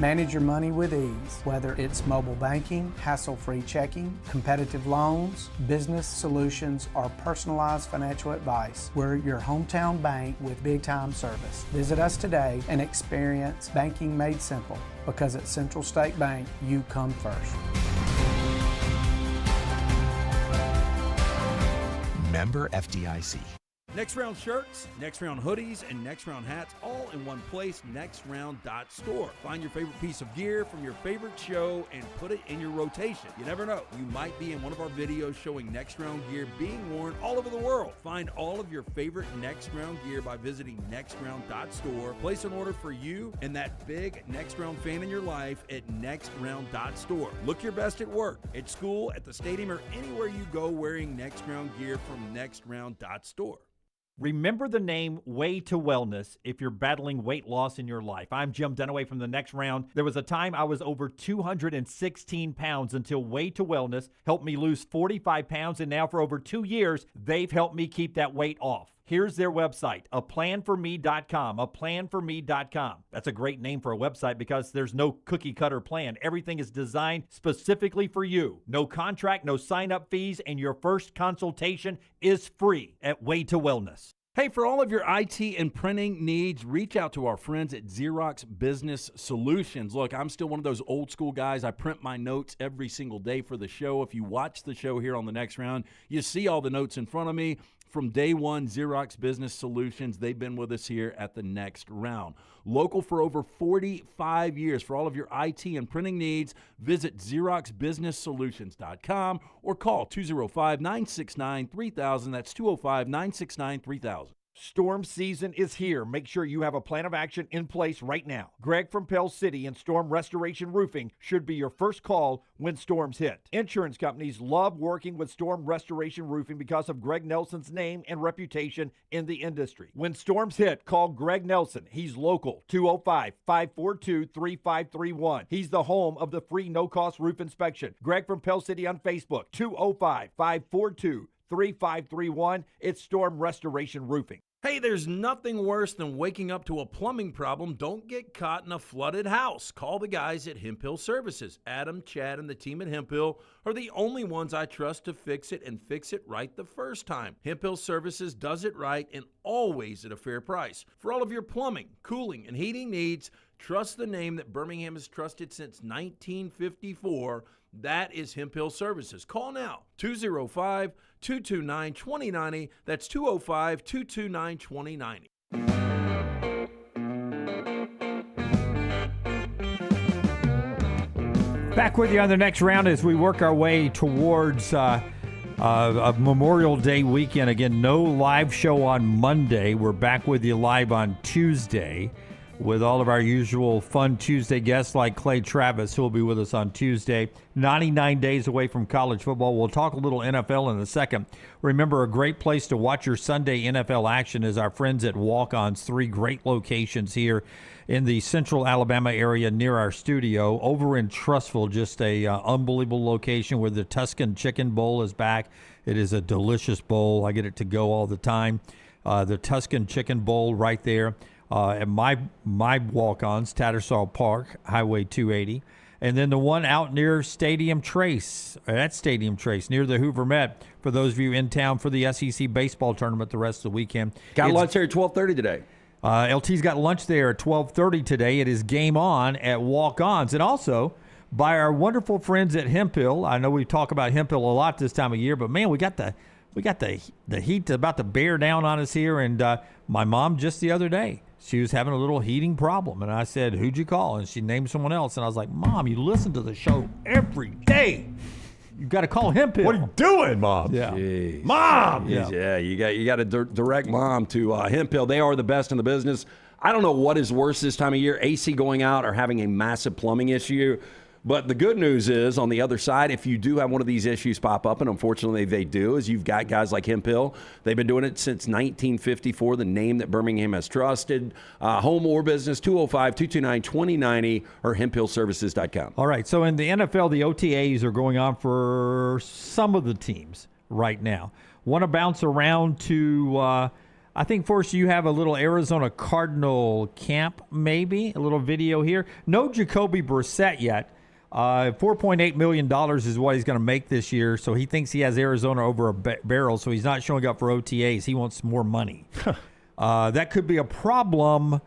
Manage your money with ease, whether it's mobile banking, hassle-free checking, competitive loans, business solutions, or personalized financial advice. We're your hometown bank with big-time service. Visit us today and experience banking made simple, because at Central State Bank, you come first. Member FDIC. Next Round shirts, Next Round hoodies, and Next Round hats all in one place, nextround.store. Find your favorite piece of gear from your favorite show and put it in your rotation. You never know, you might be in one of our videos showing Next Round gear being worn all over the world. Find all of your favorite Next Round gear by visiting nextround.store. Place an order for you and that big Next Round fan in your life at nextround.store. Look your best at work, at school, at the stadium, or anywhere you go wearing Next Round gear from nextround.store. Remember the name Way to Wellness if you're battling weight loss in your life. I'm Jim Dunaway from The Next Round. There was a time I was over 216 pounds until Way to Wellness helped me lose 45 pounds, and now for over 2 years, they've helped me keep that weight off. Here's their website, aplanforme.com, aplanforme.com. That's a great name for a website because there's no cookie-cutter plan. Everything is designed specifically for you. No contract, no sign-up fees, and your first consultation is free at Way to Wellness. Hey, for all of your IT and printing needs, reach out to our friends at Xerox Business Solutions. Look, I'm still one of those old school guys. I print my notes every single day for the show. If you watch the show here on The Next Round, you see all the notes in front of me. From day one, Xerox Business Solutions, they've been with us here at The Next Round. Local for over 45 years. For all of your IT and printing needs, visit XeroxBusinessSolutions.com or call 205-969-3000. That's 205-969-3000. Storm season is here. Make sure you have a plan of action in place right now. Greg from Pell City and Storm Restoration Roofing should be your first call when storms hit. Insurance companies love working with Storm Restoration Roofing because of Greg Nelson's name and reputation in the industry. When storms hit, call Greg Nelson. He's local, 205-542-3531. He's the home of the free no-cost roof inspection. Greg from Pell City on Facebook, 205-542-3531. It's Storm Restoration Roofing. Hey, there's nothing worse than waking up to a plumbing problem. Don't get caught in a flooded house. Call the guys at Hemp Hill Services. Adam, Chad, and the team at Hemp Hill are the only ones I trust to fix it and fix it right the first time. Hemp Hill Services does it right and always at a fair price. For all of your plumbing, cooling, and heating needs, trust the name that Birmingham has trusted since 1954. That is Hemp Hill Services. Call now, 205-229-2090. That's 205-229-2090. Back with you on The Next Round as we work our way towards a Memorial Day weekend. Again, no live show on Monday. We're back with you live on Tuesday with all of our usual fun Tuesday guests like Clay Travis, who will be with us on Tuesday. 99 days away from college football. We'll talk a little NFL in a second. Remember, a great place to watch your Sunday NFL action is our friends at Walk-Ons. 3 great locations here in the central Alabama area near our studio. Over in Trussville, just a unbelievable location where the Tuscan Chicken Bowl is back. It is a delicious bowl. I get it to go all the time. The Tuscan Chicken Bowl right there. At my Walk-Ons, Tattersall Park, Highway 280. And then the one out near Stadium Trace, near the Hoover Met, for those of you in town for the SEC baseball tournament the rest of the weekend. Got lunch there at 12:30 today. LT's got lunch there at 12:30 today. It is game on at Walk-Ons. And also by our wonderful friends at Hemp Hill. I know we talk about Hemp Hill a lot this time of year, but man, we got the heat about to bear down on us here. And my mom just the other day, she was having a little heating problem. And I said, who'd you call? And she named someone else. And I was like, Mom, you listen to the show every day. You got to call Hemp Hill. What are you doing, Mom? Yeah. Jeez. Mom! Yeah, you got to direct Mom to Hemp Hill. They are the best in the business. I don't know what is worse this time of year, AC going out or having a massive plumbing issue. But the good news is, on the other side, if you do have one of these issues pop up, and unfortunately they do, is you've got guys like Hemp Hill. They've been doing it since 1954, the name that Birmingham has trusted. Home or business, 205-229-2090 or hemphillservices.com. All right, so in the NFL, the OTAs are going on for some of the teams right now. Want to bounce around to, I think, first you have a little Arizona Cardinal camp, maybe, a little video here. No Jacoby Brissett yet. $4.8 million is what he's going to make this year, so he thinks he has Arizona over a barrel, so he's not showing up for OTAs. He wants more money. That could be a problem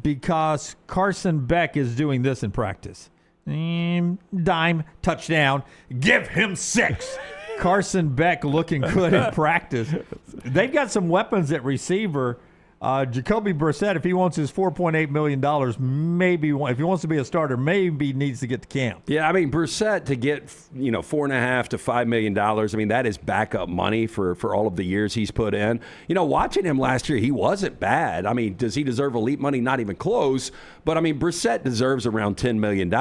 because Carson Beck is doing this in practice. Dime, touchdown, give him 6. Carson Beck looking good in practice. They've got some weapons at receiver. Jacoby Brissett, if he wants his $4.8 million, maybe if he wants to be a starter, maybe needs to get to camp. Yeah, I mean, Brissett to get, $4.5 to $5 million, I mean, that is backup money for all of the years he's put in. Watching him last year, he wasn't bad. I mean, does he deserve elite money? Not even close. But, I mean, Brissett deserves around $10 million.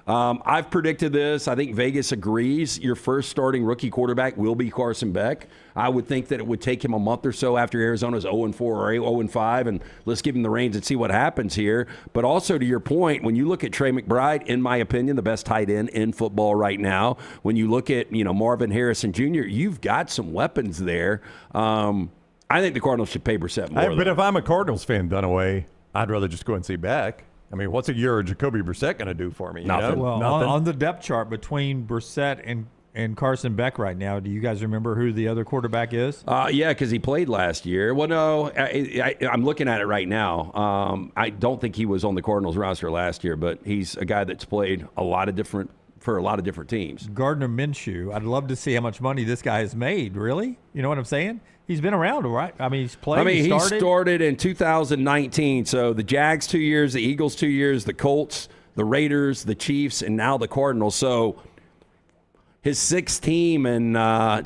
I've predicted this. I think Vegas agrees. Your first starting rookie quarterback will be Carson Beck. I would think that it would take him a month or so after Arizona's 0-4 or 0-5, and let's give him the reins and see what happens here. But also, to your point, when you look at Trey McBride, in my opinion, the best tight end in football right now, when you look at, Marvin Harrison Jr., you've got some weapons there. I think the Cardinals should pay Brissett more. But if I'm a Cardinals fan, Dunaway, I'd rather just go and see Beck. I mean, what's a year of Jacoby Brissett going to do for me? Nothing. Well, Nothing. on the depth chart between Brissett and Carson Beck right now, do you guys remember who the other quarterback is? Yeah, because he played last year. Well, no, I'm looking at it right now. I don't think he was on the Cardinals roster last year, but he's a guy that's played for a lot of different teams. Gardner Minshew. I'd love to see how much money this guy has made. Really? You know what I'm saying? He's been around, right? I mean, he's played. He started in 2019. So the Jags 2 years, the Eagles 2 years, the Colts, the Raiders, the Chiefs, and now the Cardinals. So his sixth team in 8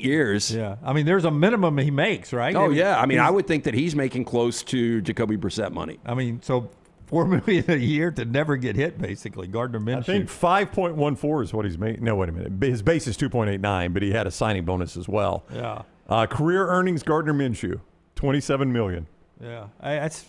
years. Yeah. I mean, there's a minimum he makes, right? Oh, yeah. I mean, I would think that he's making close to Jacoby Brissett money. I mean, so $4 million a year to never get hit, basically. Gardner Minshew. I think 5.14 is what he's made. No, wait a minute. His base is 2.89, but he had a signing bonus as well. Yeah. Career earnings, Gardner Minshew, $27 million. Yeah, it's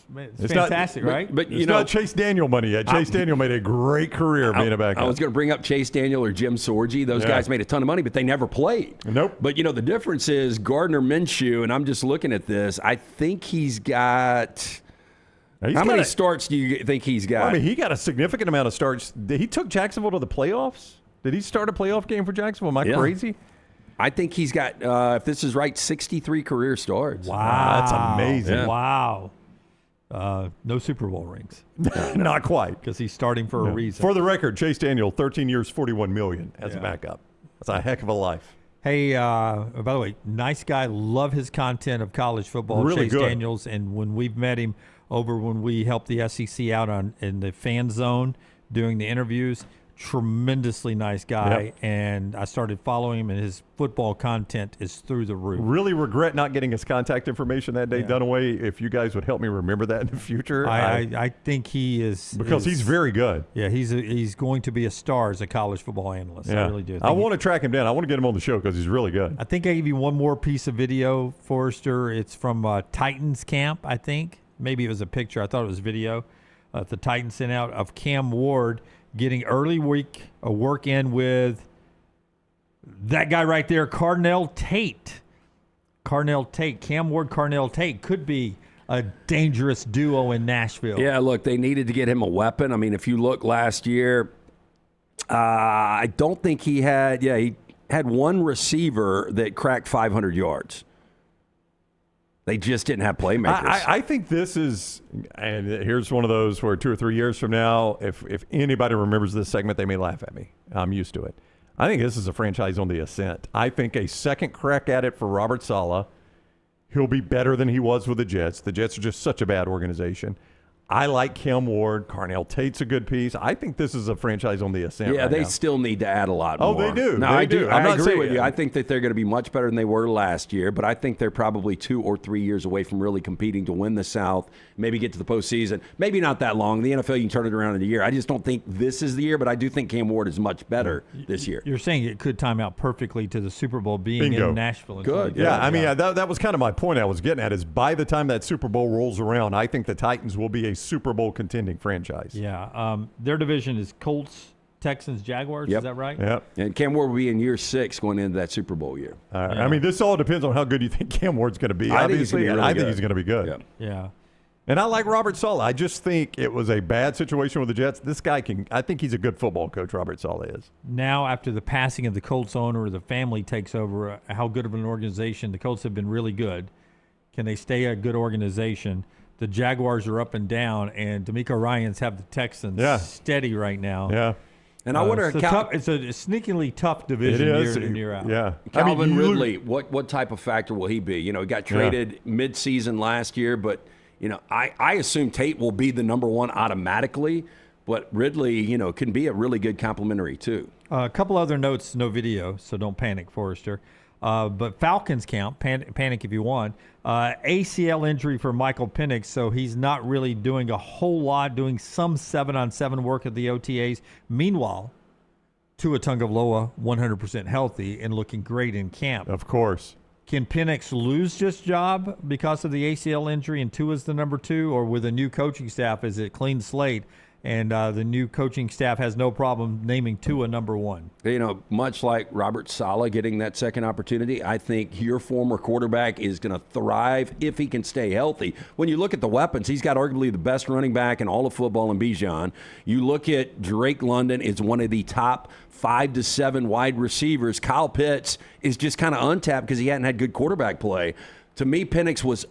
fantastic, right? But it's not Chase Daniel money yet. Chase Daniel made a great career being a backup. I was going to bring up Chase Daniel or Jim Sorgi. Those guys made a ton of money, but they never played. Nope. But, the difference is Gardner Minshew, and I'm just looking at this, I think he's got – how many starts do you think he's got? Well, I mean, he got a significant amount of starts. He took Jacksonville to the playoffs. Did he start a playoff game for Jacksonville? Am I crazy? I think he's got, if this is right, 63 career starts. Wow. That's amazing. Yeah. Wow. No Super Bowl rings. Not quite. Because he's starting for a reason. For the record, Chase Daniel, 13 years, $41 million as a backup. That's a heck of a life. Hey, by the way, nice guy. Love his content of college football. Really Chase good. Daniels. And when we've met him over when we helped the SEC out in the fan zone doing the interviews, tremendously nice guy, and I started following him, and his football content is through the roof. Really regret not getting his contact information that day, Dunaway. If you guys would help me remember that in the future. I think he is. Because he's very good. Yeah, he's going to be a star as a college football analyst. Yeah. I really do. I want to track him down. I want to get him on the show because he's really good. I think I gave you one more piece of video, Forrester. It's from Titans camp, I think. Maybe it was a picture. I thought it was video. The Titans sent out of Cam Ward getting early week work in with that guy right there, Carnell Tate. Cam Ward, Carnell Tate could be a dangerous duo in Nashville. Yeah, look, they needed to get him a weapon. I mean, if you look last year, I don't think he had one receiver that cracked 500 yards. They just didn't have playmakers. I think this is, and here's one of those where 2 or 3 years from now, if anybody remembers this segment, they may laugh at me. I'm used to it. I think this is a franchise on the ascent. I think a second crack at it for Robert Saleh. He'll be better than he was with the Jets. The Jets are just such a bad organization. I like Cam Ward. Carnell Tate's a good piece. I think this is a franchise on the ascent. Yeah, right they now. still need to add a lot more. Oh, they do. No, They I do. do. I'm I not agree saying with you. it. I think that they're going to be much better than they were last year, but I think they're probably 2 or 3 years away from really competing to win the South, maybe get to the postseason. Maybe not that long. The NFL, you can turn it around in a year. I just don't think this is the year, but I do think Cam Ward is much better this year. You're saying it could time out perfectly to the Super Bowl being Bingo. in Nashville. Good. Yeah, I mean, that was kind of my point I was getting at is by the time that Super Bowl rolls around, I think the Titans will be a Super Bowl contending franchise. Yeah. Their division is Colts, Texans, Jaguars. Yep. Is that right? Yep. And Cam Ward will be in year 6 going into that Super Bowl year. I mean, this all depends on how good you think Cam Ward's going to be. I think he's Obviously, gonna be and really I think good. he's going to be good. Yep. Yeah. And I like Robert Saleh. I just think it was a bad situation with the Jets. This guy I think he's a good football coach, Robert Saleh is. Now, after the passing of the Colts owner, the family takes over. How good of an organization? The Colts have been really good. Can they stay a good organization? The Jaguars are up and down, and D'Amico Ryans have the Texans steady right now. Yeah. And I wonder, it's a sneakily tough division year in and year out. Yeah. Calvin Ridley, what type of factor will he be? He got traded mid-season last year, but I assume Tate will be the number one automatically, but Ridley, can be a really good complimentary too. A couple other notes, no video, so don't panic, Forrester. But Falcons count, panic if you want. ACL injury for Michael Penix, so he's not really doing a whole lot, doing some 7-on-7 work at the OTAs. Meanwhile, Tua Tagovailoa 100% healthy and looking great in camp. Of course. Can Penix lose this job because of the ACL injury and Tua's the number 2, or with a new coaching staff, is it clean slate? And the new coaching staff has no problem naming Tua number 1. You know, much like Robert Saleh getting that second opportunity, I think your former quarterback is going to thrive if he can stay healthy. When you look at the weapons, he's got arguably the best running back in all of football in Bijan. You look at Drake London is one of the top 5 to 7 wide receivers. Kyle Pitts is just kind of untapped because he hadn't had good quarterback play. To me, Penix was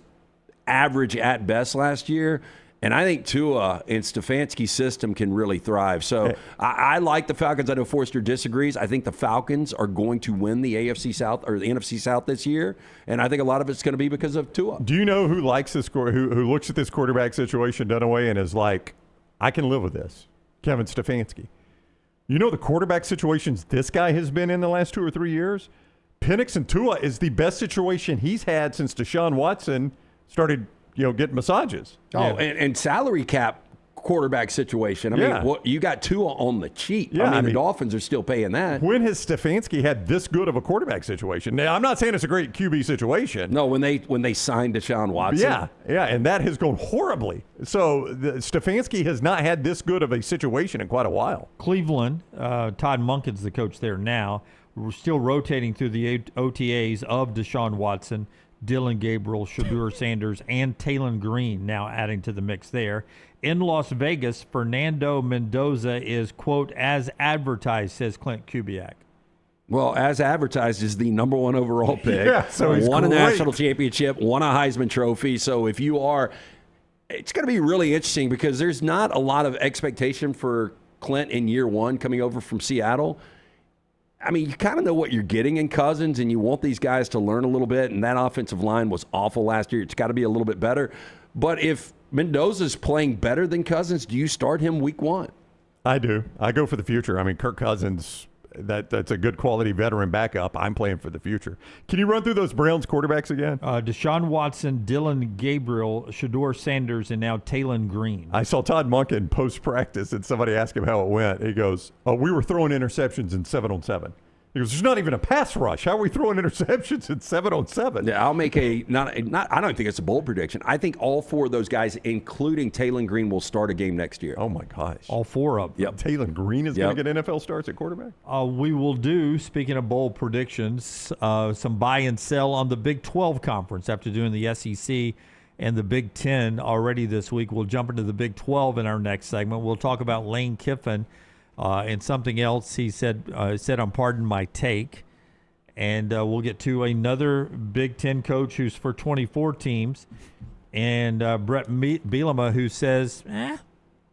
average at best last year. And I think Tua and Stefanski's system can really thrive. So I like the Falcons. I know Forster disagrees. I think the Falcons are going to win the AFC South or the NFC South this year. And I think a lot of it's going to be because of Tua. Do you know who likes this who looks at this quarterback situation Dunaway and is like, I can live with this? Kevin Stefanski. You know the quarterback situations this guy has been in the last 2 or 3 years? Penix and Tua is the best situation he's had since Deshaun Watson started getting massages. And salary cap quarterback situation. I mean, you got Tua on the cheap. Yeah, I mean, the Dolphins are still paying that. When has Stefanski had this good of a quarterback situation? Now, I'm not saying it's a great QB situation. No, when they signed Deshaun Watson. Yeah, and that has gone horribly. So Stefanski has not had this good of a situation in quite a while. Cleveland, Todd Monken's the coach there now. We're still rotating through the OTAs of Deshaun Watson, Dylan Gabriel, Shadur Sanders, and Taylon Green now adding to the mix there. In Las Vegas, Fernando Mendoza is, quote, as advertised, says Clint Kubiak. Well, as advertised, is the number 1 overall pick. Yeah, so he's won great. a national championship, won a Heisman Trophy. So if you are, it's going to be really interesting because there's not a lot of expectation for Clint in year 1 coming over from Seattle. I mean, you kind of know what you're getting in Cousins, and you want these guys to learn a little bit, and that offensive line was awful last year. It's got to be a little bit better. But if Mendoza's playing better than Cousins, do you start him week 1? I do. I go for the future. I mean, Kirk Cousins, that's a good quality veteran backup. I'm playing for the future. Can you run through those Browns quarterbacks again? Deshaun Watson, Dylan Gabriel, Shadur Sanders, and now Taylon Green. I saw Todd Monken post-practice, and somebody asked him how it went. He goes, we were throwing interceptions in 7-on-7. He goes, there's not even a pass rush. How are we throwing interceptions in 7-on-7? Yeah, I'll make I don't think it's a bold prediction. I think all 4 of those guys, including Taylon Green, will start a game next year. Oh, my gosh. All 4 of them. Yep. Taylon Green is going to get NFL starts at quarterback? We will do, speaking of bold predictions, some buy and sell on the Big 12 conference after doing the SEC and the Big 10 already this week. We'll jump into the Big 12 in our next segment. We'll talk about Lane Kiffin. And something else he said on Pardon My Take. And we'll get to another Big Ten coach who's for 24 teams. And Brett Bielema, who says,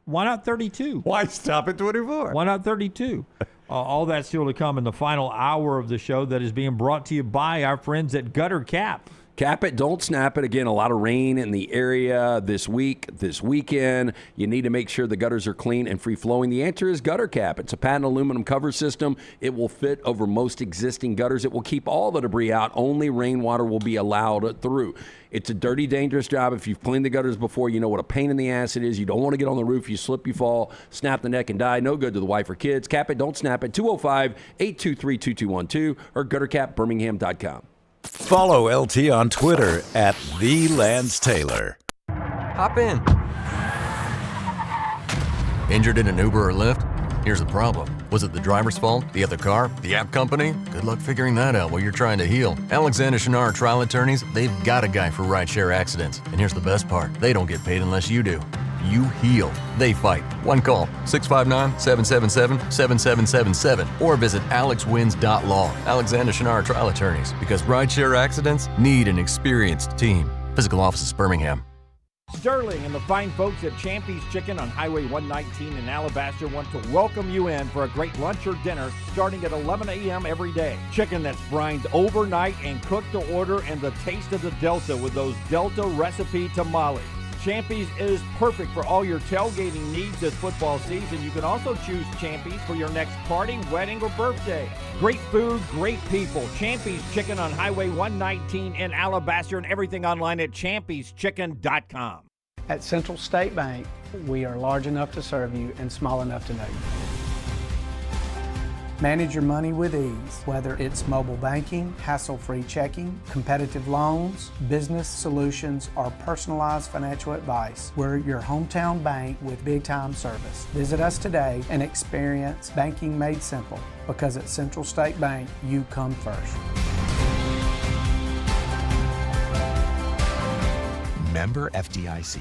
why not 32? Why stop at 24? Why not 32? All that's still to come in the final hour of the show that is being brought to you by our friends at Gutter Cap. Cap it, don't snap it. Again, a lot of rain in the area this weekend. You need to make sure the gutters are clean and free-flowing. The answer is Gutter Cap. It's a patent aluminum cover system. It will fit over most existing gutters. It will keep all the debris out. Only rainwater will be allowed through. It's a dirty, dangerous job. If you've cleaned the gutters before, you know what a pain in the ass it is. You don't want to get on the roof. You slip, you fall, snap the neck, and die. No good to the wife or kids. Cap it, don't snap it. 205-823-2212 or guttercapbirmingham.com. Follow LT on Twitter at @TheLanceTaylor. Hop in. Injured in an Uber or Lyft? Here's the problem. Was it the driver's fault? The other car? The app company? Good luck figuring that out while you're trying to heal. Alexander Shinar Trial Attorneys, they've got a guy for rideshare accidents. And here's the best part. They don't get paid unless you do. You heal. They fight. One call, 659-777-7777. Or visit alexwins.law. Alexander Shinar Trial Attorneys. Because rideshare accidents need an experienced team. Physical offices, Birmingham. Sterling and the fine folks at Champy's Chicken on Highway 119 in Alabaster want to welcome you in for a great lunch or dinner starting at 11 a.m. every day. Chicken that's brined overnight and cooked to order, and the taste of the Delta with those Delta recipe tamales. Champy's is perfect for all your tailgating needs this football season. You can also choose Champy's for your next party, wedding, or birthday. Great food, great people. Champy's Chicken on Highway 119 in Alabaster, and everything online at champyschicken.com. At Central State Bank, we are large enough to serve you and small enough to know you. Manage your money with ease, whether it's mobile banking, hassle-free checking, competitive loans, business solutions, or personalized financial advice. We're your hometown bank with big-time service. Visit us today and experience banking made simple, because at Central State Bank, you come first. Member FDIC.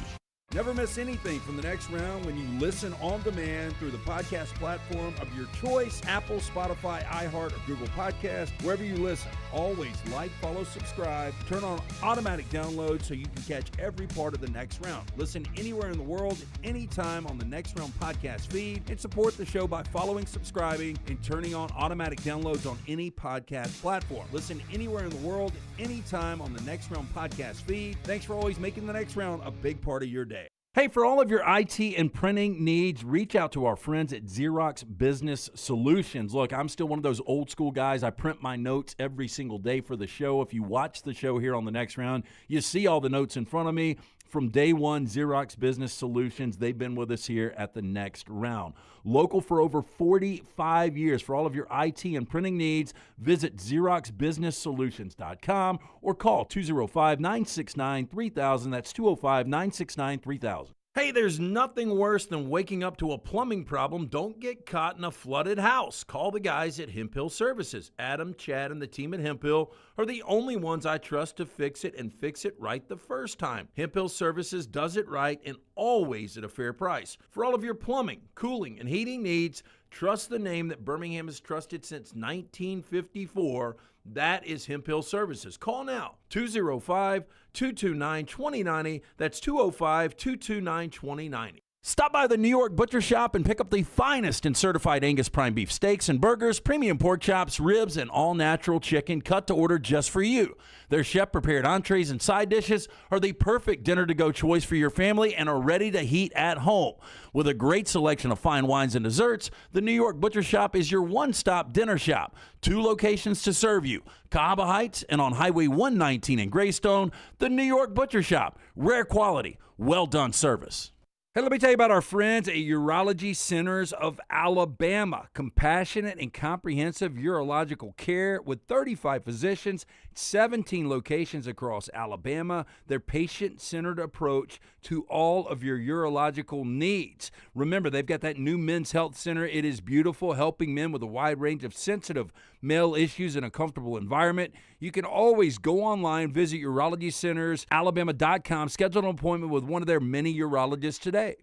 Never miss anything from the next round when you listen on demand through the podcast platform of your choice, Apple, Spotify, iHeart, or Google Podcast, wherever you listen. Always like, follow, subscribe, turn on automatic download so you can catch every part of the next round. Listen anywhere in the world, anytime on the Next Round podcast feed, and support the show by following, subscribing, and turning on automatic downloads on any podcast platform. Listen anywhere in the world, anytime on the Next Round podcast feed. Thanks for always making the next round a big part of your day. Hey, for all of your IT and printing needs, reach out to our friends at Xerox Business Solutions. Look, I'm still one of those old school guys. I print my notes every single day for the show. If you watch the show here on the next round, you see all the notes in front of me. From day one, Xerox Business Solutions, they've been with us here at the next round. Local for over 45 years. For all of your IT and printing needs, visit XeroxBusinessSolutions.com or call 205-969-3000. That's 205-969-3000. Hey, there's nothing worse than waking up to a plumbing problem. Don't get caught in a flooded house. Call the guys at Hemp Hill Services. Adam, Chad, and the team at Hemp Hill are the only ones I trust to fix it and fix it right the first time. Hemp Hill Services does it right and always at a fair price. For all of your plumbing, cooling, and heating needs, trust the name that Birmingham has trusted since 1954. That is Hemp Hill Services. Call now, 205-229-2090. That's 205-229-2090. Stop by the New York Butcher Shop and pick up the finest in certified Angus prime beef steaks and burgers, premium pork chops, ribs, and all-natural chicken cut to order just for you. Their chef-prepared entrees and side dishes are the perfect dinner-to-go choice for your family and are ready to heat at home. With a great selection of fine wines and desserts, the New York Butcher Shop is your one-stop dinner shop. 2 locations to serve you, Cahaba Heights and on Highway 119 in Greystone. The New York Butcher Shop, rare quality, well-done service. Hey, let me tell you about our friends at Urology Centers of Alabama. Compassionate and comprehensive urological care with 35 physicians, 17 locations across Alabama. Their patient-centered approach to all of your urological needs. Remember, they've got that new men's health center. It is beautiful, helping men with a wide range of sensitive male issues in a comfortable environment. You can always go online, visit urologycentersalabama.com, schedule an appointment with one of their many urologists today.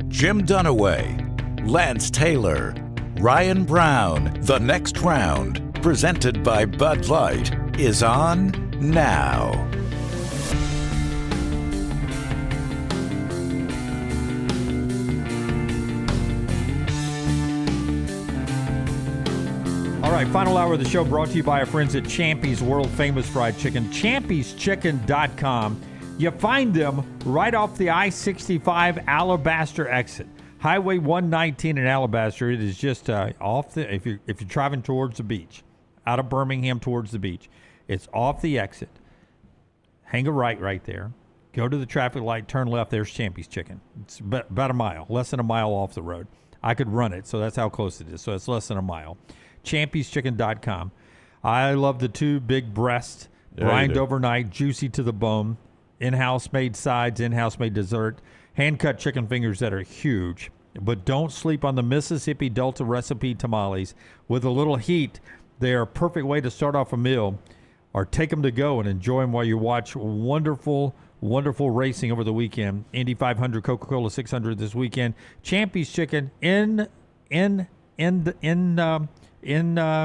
Jim Dunaway, Lance Taylor, Ryan Brown. The Next Round, presented by Bud Light, is on now. All right, final hour of the show brought to you by our friends at Champy's World Famous Fried Chicken, champyschicken.com. You find them right off the I-65 Alabaster exit. Highway 119 in Alabaster. It is just off the, if you're driving towards the beach, out of Birmingham towards the beach, it's off the exit. Hang a right there. Go to the traffic light, turn left, there's Champy's Chicken. It's about a mile, less than a mile off the road. I could run it, so that's how close it is. So it's less than a mile. champyschicken.com. I love the 2 big breasts, brined overnight, juicy to the bone, in-house made sides, in-house made dessert, hand-cut chicken fingers that are huge. But don't sleep on the Mississippi Delta recipe tamales. With a little heat, they are a perfect way to start off a meal, or take them to go and enjoy them while you watch wonderful racing over the weekend. Indy 500, Coca-Cola 600 this weekend. Champy's Chicken in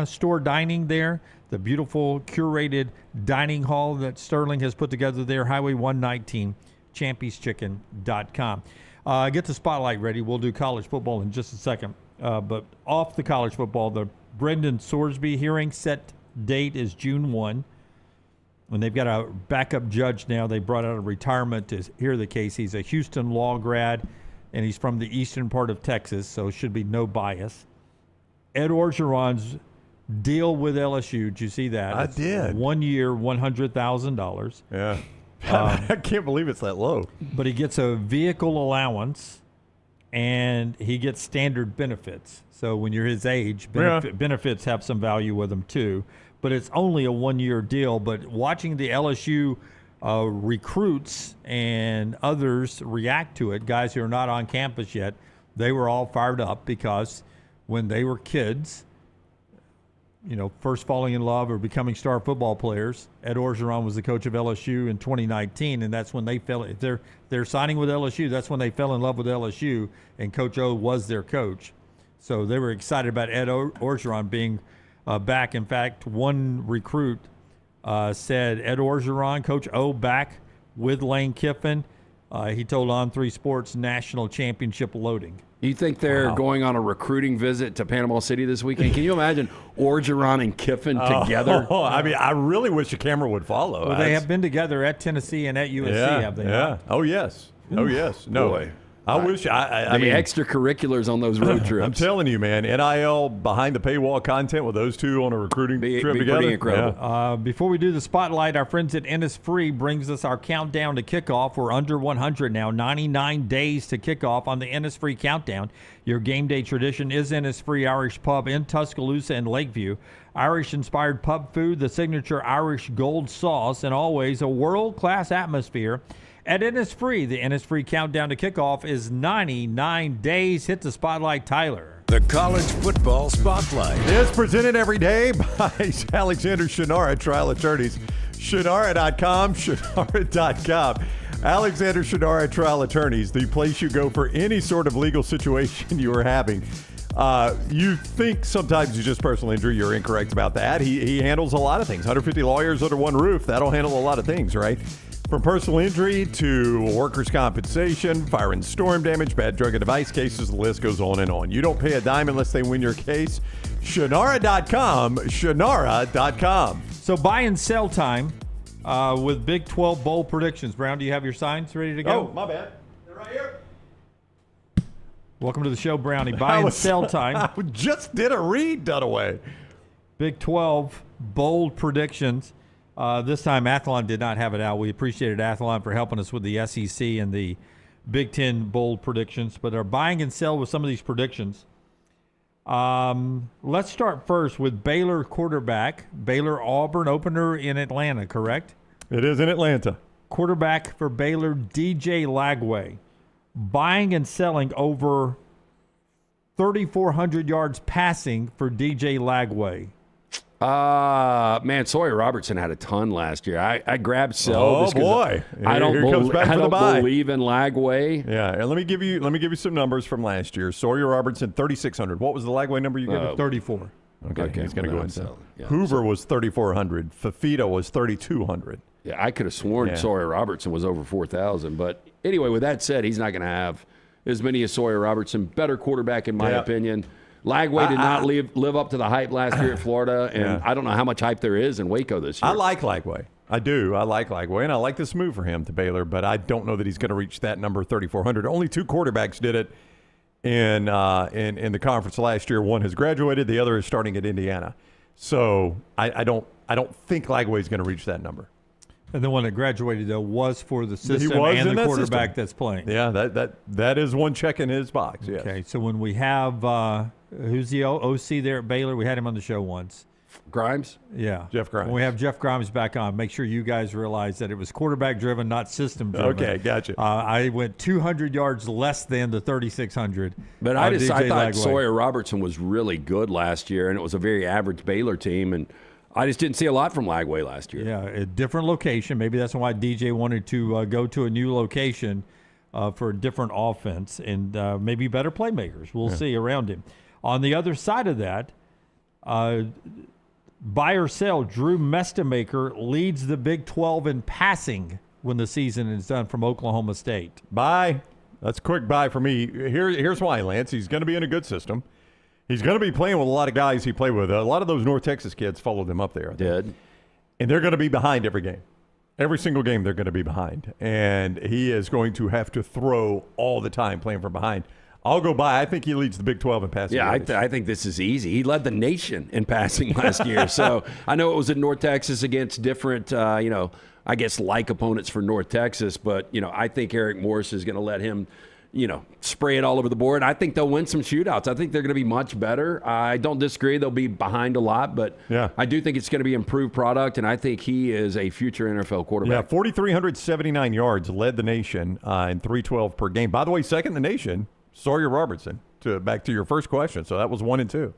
store dining there. The beautiful curated dining hall that Sterling has put together there. Highway 119, champyschicken.com. Get the spotlight ready. We'll do college football in just a second. But off the college football, the Brendan Sorsby hearing set date is June 1. And they've got a backup judge now. They brought out of retirement to hear the case. He's a Houston law grad, and he's from the eastern part of Texas, so should be no bias. Ed Orgeron's deal with LSU, did you see that? I did. 1 year, $100,000. Yeah. I can't believe it's that low. But he gets a vehicle allowance, and he gets standard benefits. So when you're his age, benefits have some value with them too. But it's only a 1 year deal. But watching the LSU recruits and others react to it, guys who are not on campus yet, they were all fired up because when they were kids, first falling in love or becoming star football players, Ed Orgeron was the coach of LSU in 2019, and that's when they fell. If they're signing with LSU, that's when they fell in love with LSU, and Coach O was their coach. So they were excited about Ed Orgeron being back. In fact, one recruit said Ed Orgeron, Coach O, back with Lane Kiffin. He told On3 Sports national championship loading. You think they're going on a recruiting visit to Panama City this weekend? Can you imagine Orgeron and Kiffin together? I mean, I really wish the camera would follow. Well, they have been together at Tennessee and at USC, have they not? Oh, yes. Oh, yes. No. Boy. I wish I mean, extracurriculars on those road trips. I'm telling you, man, NIL behind the paywall content with those two on a recruiting trip together. Pretty incredible. Yeah. Before we do the spotlight, our friends at Innisfree brings us our countdown to kickoff. We're under 100 now, 99 days to kickoff on the Innisfree countdown. Your game day tradition is Innisfree Irish Pub in Tuscaloosa and Lakeview. Irish-inspired pub food, the signature Irish gold sauce, and always a world-class atmosphere. At Innisfree, the Innisfree countdown to kickoff is 99 days. Hit the spotlight, Tyler. The College Football Spotlight is presented every day by Alexander Shinara Trial Attorneys. Shinara.com, Shinara.com. Alexander Shinara Trial Attorneys, the place you go for any sort of legal situation you are having. You think sometimes you just personal injury. You're incorrect about that. He handles a lot of things. 150 lawyers under one roof. That'll handle a lot of things, right? From personal injury to workers' compensation, fire and storm damage, bad drug and device cases, the list goes on and on. You don't pay a dime unless they win your case. Shinara.com, Shinara.com. So buy and sell time with Big 12 bowl predictions. Brown, do you have your signs ready to go? Oh, my bad. They're right here. Welcome to the show, Brownie. Buy and sell time. I just did a read, Dunaway. Big 12 bold predictions. This time, Athlon did not have it out. We appreciated Athlon for helping us with the SEC and the Big 10 bold predictions, but are buying and sell with some of these predictions. Let's start first with Baylor quarterback. Baylor-Auburn opener in Atlanta, correct? It is in Atlanta. Quarterback for Baylor, DJ Lagway. Buying and selling over 3,400 yards passing for DJ Lagway. Man, Sawyer Robertson had a ton last year. I grabbed sell. Oh boy! I don't believe in Lagway. Yeah, and let me give you some numbers from last year. Sawyer Robertson 3,600. What was the Lagway number you gave? 34. Okay, he's going to go and sell. Yeah, Hoover was 3,400. Fafita was 3,200. Yeah, I could have sworn Sawyer Robertson was over 4,000. But anyway, with that said, he's not going to have as many as Sawyer Robertson. Better quarterback in my opinion. Lagway did not live up to the hype last year at Florida, and I don't know how much hype there is in Waco this year. I like Lagway. I do. I like Lagway, and I like this move for him to Baylor, but I don't know that he's going to reach that number 3,400. Only two quarterbacks did it in the conference last year. One has graduated. The other is starting at Indiana. So I don't think Lagway is going to reach that number. And the one that graduated, though, was for the system and the quarterback that's playing. Yeah, that is one check in his box, yes. Okay, so when we have who's the OC there at Baylor? We had him on the show once. Grimes? Yeah. Jeff Grimes. When we have Jeff Grimes back on, make sure you guys realize that it was quarterback-driven, not system-driven. Okay, gotcha. I went 200 yards less than the 3,600. But I thought Sawyer Robertson was really good last year, and it was a very average Baylor team, and I just didn't see a lot from Lagway last year. Yeah, a different location. Maybe that's why DJ wanted to go to a new location for a different offense and maybe better playmakers. We'll see around him. On the other side of that, buy or sell, Drew Mestemaker leads the Big 12 in passing when the season is done from Oklahoma State. Buy. That's a quick buy for me. Here's why, Lance. He's going to be in a good system. He's going to be playing with a lot of guys he played with. A lot of those North Texas kids followed him up there. Did. And they're going to be behind every game. Every single game they're going to be behind. And he is going to have to throw all the time playing from behind. I'll go by. I think he leads the Big 12 in passing. Yeah, I think this is easy. He led the nation in passing last year. So I know it was in North Texas against different, I guess like opponents for North Texas. But, I think Eric Morris is going to let him, spray it all over the board. I think they'll win some shootouts. I think they're going to be much better. I don't disagree. They'll be behind a lot, but I do think it's going to be improved product, and I think he is a future NFL quarterback. Yeah, 4,379 yards, led the nation in 312 per game. By the way, second in the nation, Sawyer Robertson, back to your first question. So that was 1 and 2.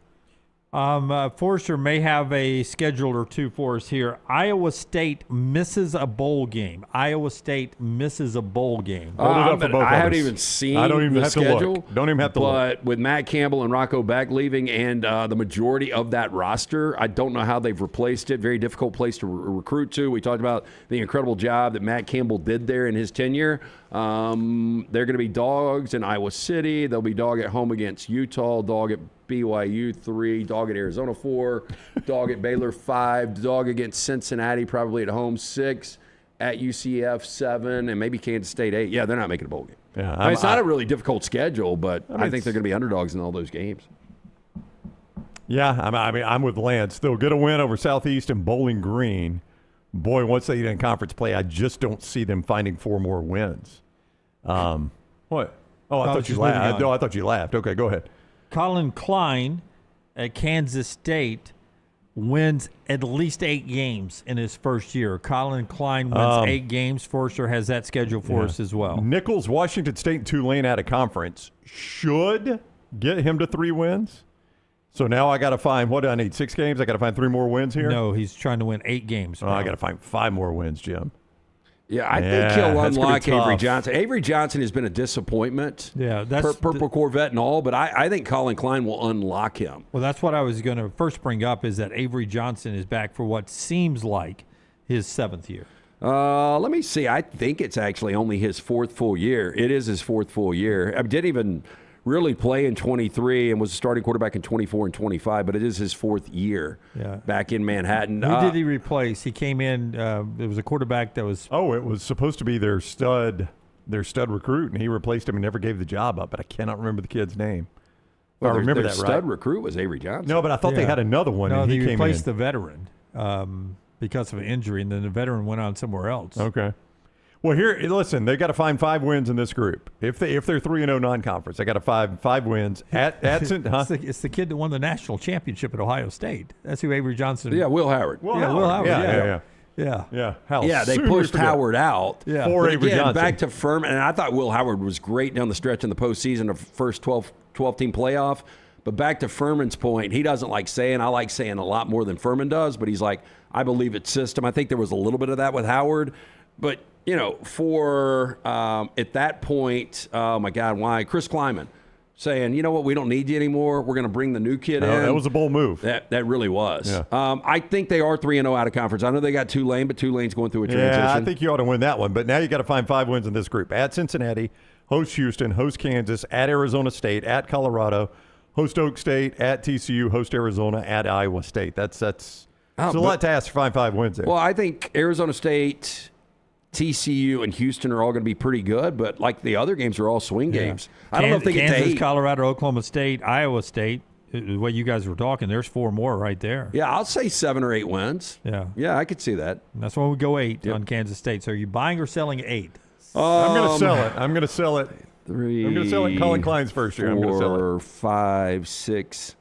Forrester may have a schedule or two for us here. Iowa State misses a bowl game. Iowa State misses a bowl game. Hold it up for both I of haven't us. even seen I don't even the have schedule. to look. Don't even have to look. But with Matt Campbell and Rocco Beck leaving and the majority of that roster, I don't know how they've replaced it. Very difficult place to recruit to. We talked about the incredible job that Matt Campbell did there in his tenure. They're going to be dogs in Iowa City. They'll be dog at home against Utah, dog at BYU 3, dog at Arizona 4, dog at Baylor 5, dog against Cincinnati probably at home 6, at UCF 7, and maybe Kansas State 8. Yeah, they're not making a bowl game. Yeah, it's not a really difficult schedule, but I think they're going to be underdogs in all those games. Yeah, I'm with Lance. They'll get a win over Southeast and Bowling Green. Boy, once they get in conference play, I just don't see them finding 4 more wins. What? Oh, I thought you laughed. No, I thought you laughed. Okay, go ahead. Colin Klein at Kansas State wins at least 8 games in his first year. Colin Klein wins 8 games. Forrester has that schedule for us as well. Nichols, Washington State, and Tulane out of conference should get him to 3 wins. So now I got to find, what do I need, 6 games? I got to find 3 more wins here? No, he's trying to win 8 games. Oh, I got to find 5 more wins, Jim. Yeah, I think he'll unlock Avery Johnson. Avery Johnson has been a disappointment. Yeah, that's Purple Corvette and all, but I think Colin Klein will unlock him. Well, that's what I was going to first bring up is that Avery Johnson is back for what seems like his 7th year. Let me see. I think it's actually only his 4th full year. It is his 4th full year. I didn't even really play in 23 and was a starting quarterback in 24 and 25, but it is his 4th year back in Manhattan. Who did he replace? He came in, there was a quarterback that was... Oh, it was supposed to be their stud recruit, and he replaced him and never gave the job up, but I cannot remember the kid's name. Well, I remember that right. Stud recruit was Avery Johnson. No, but I thought they had another one, and he replaced came in. the veteran because of an injury, and then the veteran went on somewhere else. Okay. Well, here, listen, they got to find 5 wins in this group. If they're 3-0 non-conference, they got to five wins at It's the kid that won the national championship at Ohio State. That's who Avery Johnson. Yeah, Will Howard. Will Howard. Yeah. They pushed Howard out. Yeah. For but Avery again, Johnson. back to Fuhrman, and I thought Will Howard was great down the stretch in the postseason of first 12-team playoff. But back to Fuhrman's point, he doesn't like saying, I like saying a lot more than Fuhrman does, but he's like, I believe it's system. I think there was a little bit of that with Howard. But, for at that point, oh, my God, why? Chris Kleiman saying, you know what, we don't need you anymore. We're going to bring the new kid in. That was a bold move. That really was. Yeah. I think they are 3-0 out of conference. I know they got Tulane, but Tulane's going through a transition. Yeah, I think you ought to win that one. But now you got to find 5 wins in this group. At Cincinnati, host Houston, host Kansas, at Arizona State, at Colorado, host Oak State, at TCU, host Arizona, at Iowa State. That's a lot to ask to find 5 wins there. Well, I think Arizona State, TCU, and Houston are all going to be pretty good, but like the other games are all swing games. I don't know if they get to 8. Colorado, Oklahoma State, Iowa State. The way you guys were talking, there's 4 more right there. Yeah, I'll say 7 or 8 wins. Yeah, I could see that. And that's why we go 8 on Kansas State. So are you buying or selling 8? I'm going to sell it. I'm going to sell it. 3. I'm going to sell it. Colin Klein's first year. 4, I'm going to sell it. 5, 6.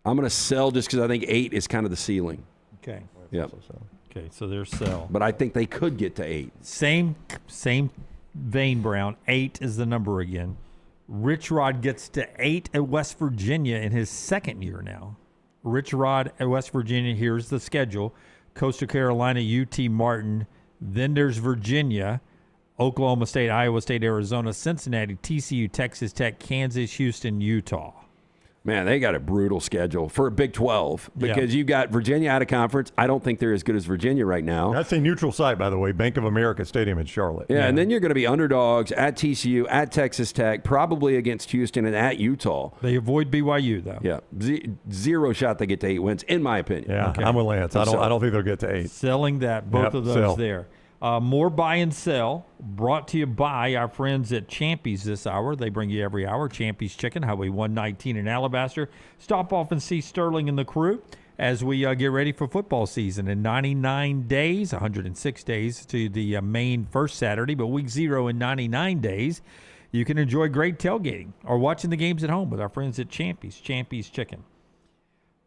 I'm going to sell just because I think 8 is kind of the ceiling. Okay. Yep. Okay, so there's sell. But I think they could get to 8. Same vein, Brown. 8 is the number again. Rich Rod gets to 8 at West Virginia in his 2nd year now. Rich Rod at West Virginia. Here's the schedule. Coastal Carolina, UT Martin. Then there's Virginia, Oklahoma State, Iowa State, Arizona, Cincinnati, TCU, Texas Tech, Kansas, Houston, Utah. Man, they got a brutal schedule for a Big 12 because you got Virginia out of conference. I don't think they're as good as Virginia right now. That's a neutral site, by the way, Bank of America Stadium in Charlotte. Yeah, and then you're going to be underdogs at TCU, at Texas Tech, probably against Houston, and at Utah. They avoid BYU, though. Yeah, zero shot they get to 8 wins, in my opinion. Yeah, I'm with Lance. I don't think they'll get to 8. Selling that, both of those there. More buy and sell brought to you by our friends at Champy's this hour. They bring you every hour. Champy's Chicken, Highway 119 in Alabaster. Stop off and see Sterling and the crew as we get ready for football season. In 99 days, 106 days to the main first Saturday, but week 0 in 99 days, you can enjoy great tailgating or watching the games at home with our friends at Champy's. Champy's Chicken.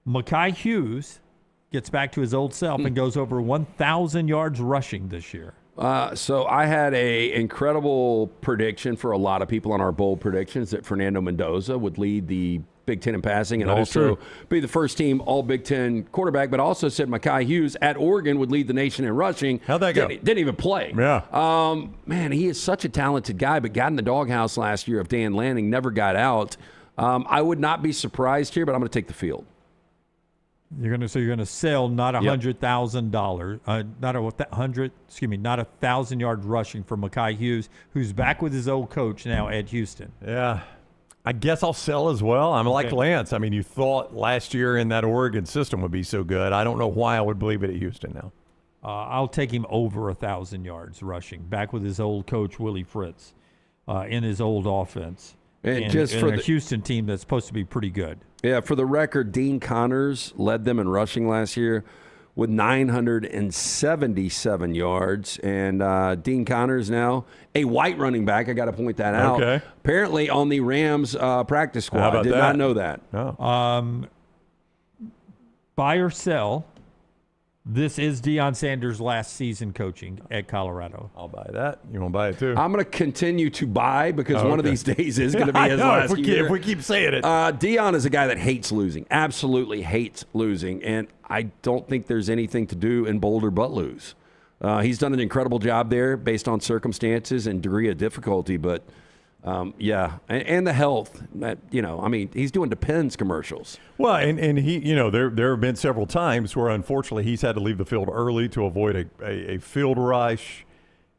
Mekhi Hughes gets back to his old self and goes over 1,000 yards rushing this year. So I had a incredible prediction for a lot of people on our bold predictions that Fernando Mendoza would lead the Big Ten in passing and also be the first team all Big Ten quarterback, but also said Mekhi Hughes at Oregon would lead the nation in rushing. How'd that go? Didn't even play. Yeah. Man, he is such a talented guy, but got in the doghouse last year of Dan Lanning, never got out. I would not be surprised here, but I'm going to take the field. You're gonna sell not $100,000, not 1,000 yards rushing for Mekhi Hughes, who's back with his old coach now at Houston. Yeah, I guess I'll sell as well. I'm like Lance. I mean, you thought last year in that Oregon system would be so good. I don't know why I would believe it at Houston now. I'll take him over 1,000 yards rushing, back with his old coach Willie Fritz, in his old offense. And just for the Houston team that's supposed to be pretty good. Yeah, for the record, Dean Connors led them in rushing last year with 977 yards. And Dean Connors now a white running back. I got to point that out. Okay. Apparently on the Rams practice squad. How about Did that? not know that. Oh. Buy or sell. This is Deion Sanders' last season coaching at Colorado. I'll buy that. You want to buy it too? I'm going to continue to buy because one of these days is going to be his last year. If we keep saying it. Deion is a guy that hates losing, absolutely hates losing, and I don't think there's anything to do in Boulder but lose. He's done an incredible job there based on circumstances and degree of difficulty, but and the health. He's doing Depends commercials. Well, and he, there have been several times where unfortunately he's had to leave the field early to avoid a field rush.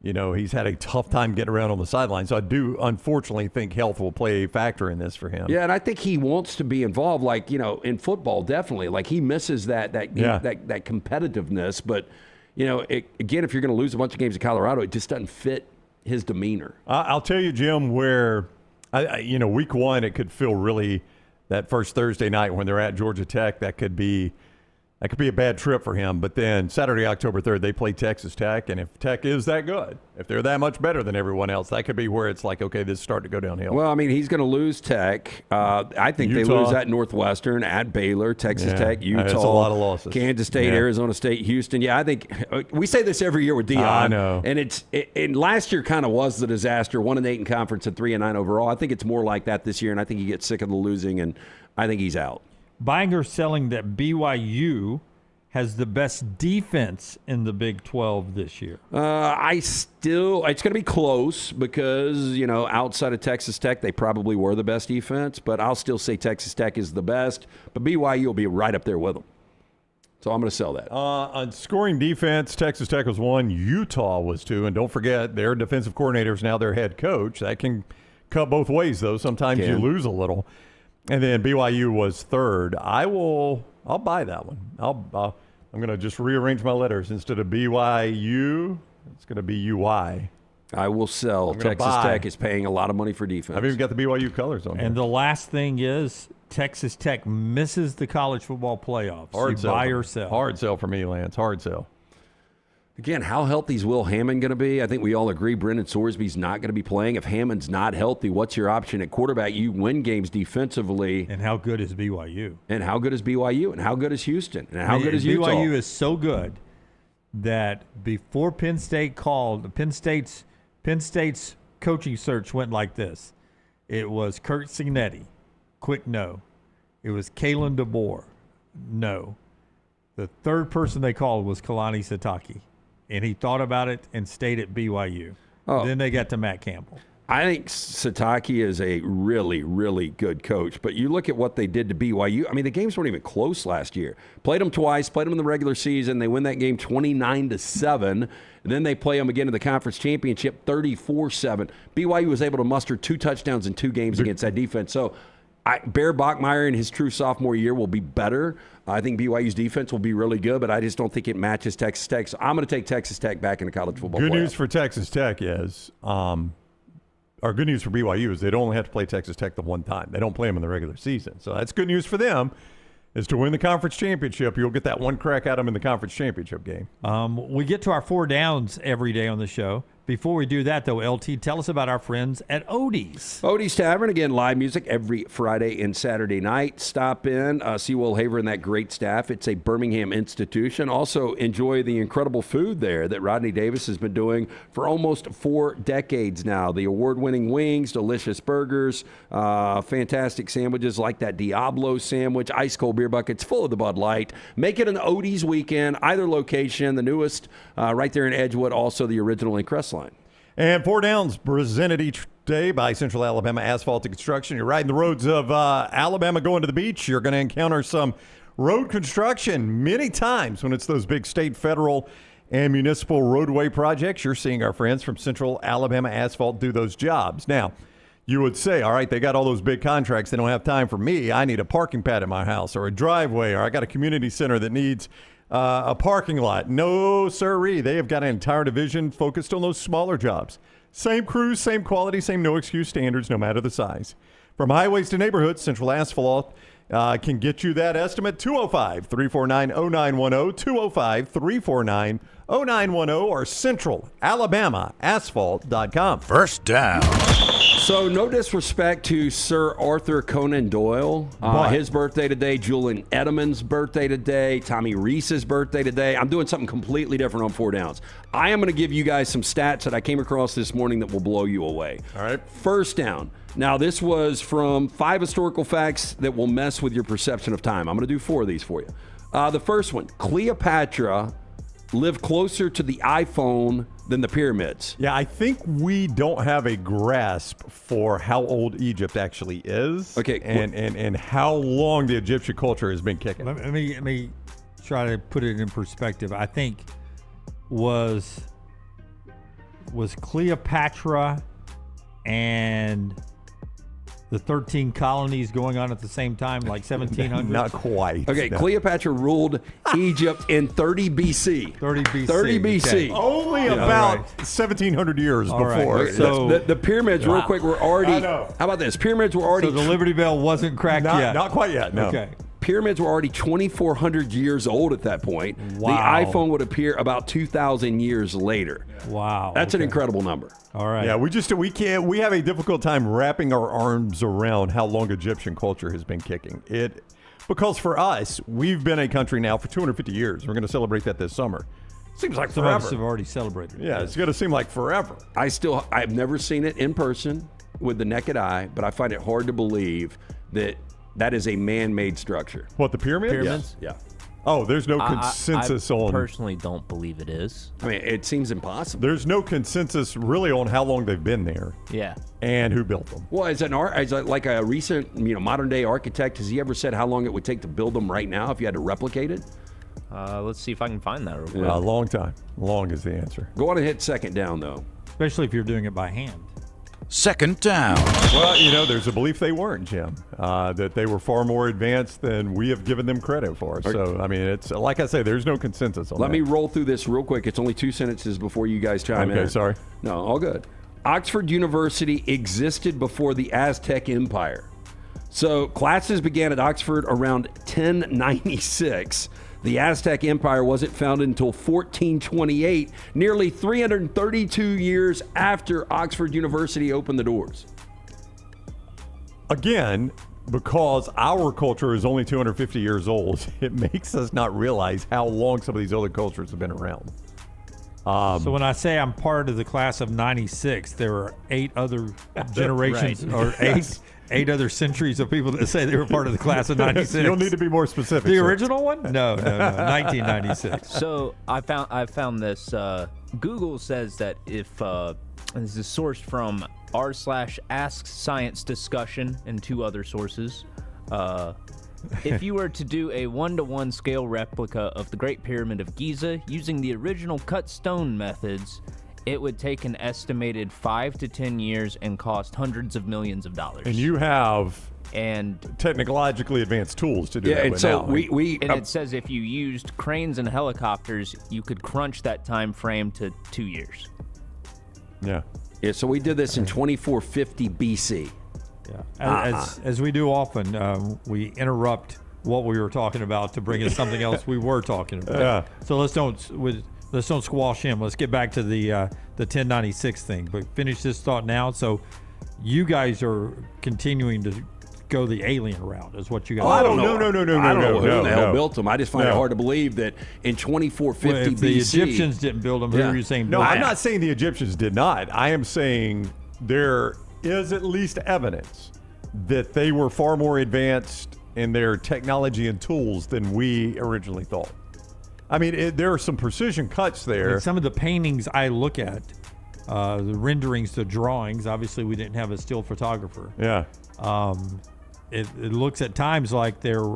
He's had a tough time getting around on the sideline. So I do unfortunately think health will play a factor in this for him. Yeah, and I think he wants to be involved, in football, definitely. Like he misses that competitiveness. But, again, if you're going to lose a bunch of games in Colorado, it just doesn't fit his demeanor. I'll tell you, Jim, where, week 1, it could feel really that first Thursday night when they're at Georgia Tech, that could be a bad trip for him. But then Saturday, October 3rd, they play Texas Tech. And if Tech is that good, if they're that much better than everyone else, that could be where it's like, okay, this is starting to go downhill. Well, he's going to lose Tech. I think Utah. they lose at Northwestern, at Baylor, Texas Tech, Utah. That's a lot of losses. Kansas State, Arizona State, Houston. Yeah, I think we say this every year with Deion. I know. And last year kind of was the disaster. 1-8 in conference and 3-9 overall. I think it's more like that this year, and I think he gets sick of the losing, and I think he's out. Buying or selling that BYU has the best defense in the Big 12 this year? It's going to be close because, outside of Texas Tech, they probably were the best defense, but I'll still say Texas Tech is the best, but BYU will be right up there with them. So I'm going to sell that. On scoring defense, Texas Tech was 1, Utah was 2, and don't forget, their defensive coordinator is now their head coach. That can cut both ways, though. Sometimes you lose a little. And then BYU was 3rd. I'll buy that one. I'm going to just rearrange my letters. Instead of BYU, it's going to be UI. I will sell. Texas Tech is paying a lot of money for defense. I've even got the BYU colors on. And the last thing is Texas Tech misses the college football playoffs. Hard sell. Buy or sell. Hard sell for me, Lance. Hard sell. Again, how healthy is Will Hammond going to be? I think we all agree Brendan Sorsby's not going to be playing. If Hammond's not healthy, what's your option at quarterback? You win games defensively. And how good is BYU? And how good is BYU? And how good is Houston? And how good is Utah? BYU is so good that before Penn State called, Penn State's coaching search went like this. It was Kurt Signetti. Quick no. It was Kalen DeBoer. No. The third person they called was Kalani Sitake. And he thought about it and stayed at BYU. Then they got to Matt Campbell. I think Satake is a really, really good coach. But you look at what they did to BYU. I mean, the games weren't even close last year. Played them twice, played them in the regular season. They win that game 29-7. Then they play them again in the conference championship 34-7. BYU was able to muster 2 touchdowns in 2 games against that defense. So Bear Bachmeier in his true sophomore year will be better. I think BYU's defense will be really good, but I just don't think it matches Texas Tech. So I'm going to take Texas Tech back in the college football Good playoff. news for Texas Tech is, or good news for BYU is they don't only have to play Texas Tech the one time. They don't play them in the regular season. So that's good news for them. Is to win the conference championship, you'll get that one crack at them in the conference championship game. We get to our 4 downs every day on the show. Before we do that, though, LT, tell us about our friends at Odie's. Odie's Tavern, again, live music every Friday and Saturday night. Stop in, see Will Haver and that great staff. It's a Birmingham institution. Also, enjoy the incredible food there that Rodney Davis has been doing for almost 4 decades now. The award-winning wings, delicious burgers, fantastic sandwiches like that Diablo sandwich, ice-cold beer buckets full of the Bud Light. Make it an Odie's weekend, either location, the newest right there in Edgewood, also the original in Crestline. And 4 downs presented each day by Central Alabama Asphalt and Construction. You're riding the roads of Alabama going to the beach. You're going to encounter some road construction many times when it's those big state, federal, and municipal roadway projects. You're seeing our friends from Central Alabama Asphalt do those jobs. Now, you would say, all right, they got all those big contracts. They don't have time for me. I need a parking pad at my house or a driveway, or I got a community center that needs a parking lot. No, sirree. They have got an entire division focused on those smaller jobs. Same crews, same quality, same no-excuse standards, no matter the size. From highways to neighborhoods, Central Asphalt can get you that estimate. 205-349-0910, 205-349-0910, or centralalabamaasphalt.com. First down. So, no disrespect to Sir Arthur Conan Doyle. His birthday today, Julian Edelman's birthday today, Tommy Reese's birthday today. I'm doing something completely different on 4 downs. I am going to give you guys some stats that I came across this morning that will blow you away. All right. First down. Now, this was from 5 historical facts that will mess with your perception of time. I'm going to do 4 of these for you. The first one, Cleopatra lived closer to the iPhone than the pyramids. Yeah, I think we don't have a grasp for how old Egypt actually is. Okay. And how long the Egyptian culture has been kicking. Let me try to put it in perspective. I think was Cleopatra and the 13 colonies going on at the same time, like 1700? Not quite. Okay, no. Cleopatra ruled Egypt in 30 BC. 30 BC. 30 BC. Okay. Only about 1,700 years All right. before. So the pyramids, real quick, were already. I know. How about this? Pyramids were already. So the Liberty Bell wasn't cracked yet. Not quite yet, no. Okay. Pyramids were already 2,400 years old at that point. Wow. The iPhone would appear about 2,000 years later. Wow. That's an incredible number. All right. Yeah, we have a difficult time wrapping our arms around how long Egyptian culture has been kicking. Because for us, we've been a country now for 250 years. We're going to celebrate that this summer. Seems like Some forever. of us have already celebrated. Yeah, it's going to seem like forever. I've never seen it in person with the naked eye, but I find it hard to believe that is a man-made structure. What, the pyramids? Pyramids? Yeah. Oh, there's no consensus I on. personally don't believe it is. I mean, it seems impossible. There's no consensus really on how long they've been there Yeah. and who built them. Well, as like a recent, modern-day architect, has he ever said how long it would take to build them right now if you had to replicate it? Let's see if I can find that real quick. A long time. Long is the answer. Go on and hit second down, though. Especially if you're doing it by hand. Second down. Well, there's a belief they weren't, Jim, that they were far more advanced than we have given them credit for. So, I mean, it's like I say, there's no consensus on that. Let me roll through this real quick. It's only 2 sentences before you guys chime in. Okay, sorry. No, all good. Oxford University existed before the Aztec Empire. So classes began at Oxford around 1096. The Aztec Empire wasn't founded until 1428, nearly 332 years after Oxford University opened the doors. Again, because our culture is only 250 years old, it makes us not realize how long some of these other cultures have been around. So when I say I'm part of the class of 96, there are 8 other generations or 8 other centuries of people that say they were part of the class of 96. You'll need to be more specific. The sir. original one? No, 1996. So I found this. Google says that if this is sourced from r/Ask Science Discussion and 2 other sources. If you were to do a 1-to-1 scale replica of the Great Pyramid of Giza using the original cut stone methods, it would take an estimated 5 to 10 years and cost hundreds of millions of dollars. And you have technologically advanced tools to do that. And with so now. it says if you used cranes and helicopters, you could crunch that time frame to 2 years. Yeah. Yeah. So we did this in 2450 BC. Yeah. As we do often, we interrupt what we were talking about to bring us something else we were talking about. Yeah. So let's don't squash him. Let's get back to the 1096 thing. But finish this thought now. So you guys are continuing to go the alien route, is what you guys. I don't know. No. I don't know who the hell built them. I just find it hard to believe that in 2450 well, if BC, the Egyptians didn't build them, who are you saying? No, I'm not saying the Egyptians did not. I am saying there is at least evidence that they were far more advanced in their technology and tools than we originally thought. I mean, there are some precision cuts there. And some of the paintings I look at, the renderings, the drawings. Obviously, we didn't have a still photographer. Yeah. It looks at times like they're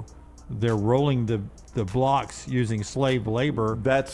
rolling the blocks using slave labor.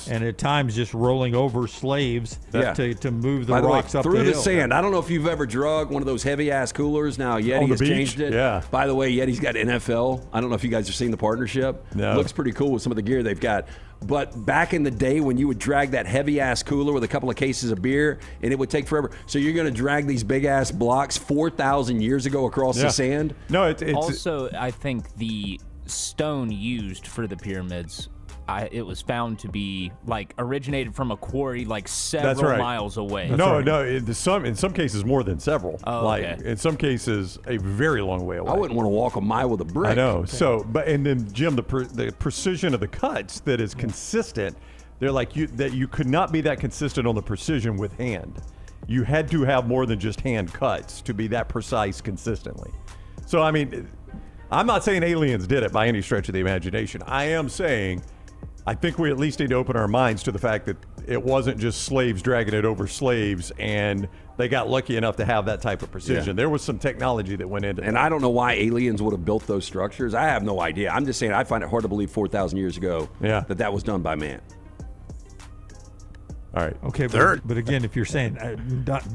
And at times just rolling over slaves to move the rocks up through the the hill. sand. I don't know if you've ever drug one of those heavy ass coolers. Now Yeti has changed it. Yeah. By the way, Yeti's got NFL. I don't know if you guys have seen the partnership. No. Looks pretty cool with some of the gear they've got. But back in the day when you would drag that heavy ass cooler with a couple of cases of beer, and it would take forever. So you're going to drag these big ass blocks 4,000 years ago across the sand? No, it's also, I think the stone used for the pyramids, it was found to be originated from a quarry several miles away. In some cases more than several. Okay. In some cases a very long way away. I wouldn't want to walk a mile with a brick. I know. Okay. So, and then Jim, the precision of the cuts that is consistent. They're that you could not be that consistent on the precision with hand. You had to have more than just hand cuts to be that precise consistently. So, I mean, I'm not saying aliens did it by any stretch of the imagination. I am saying I think we at least need to open our minds to the fact that it wasn't just slaves dragging it over slaves and they got lucky enough to have that type of precision. Yeah. There was some technology that went into it. And I don't know why aliens would have built those structures. I have no idea. I'm just saying I find it hard to believe 4,000 years ago that was done by man. All right. Okay, but again, if you're saying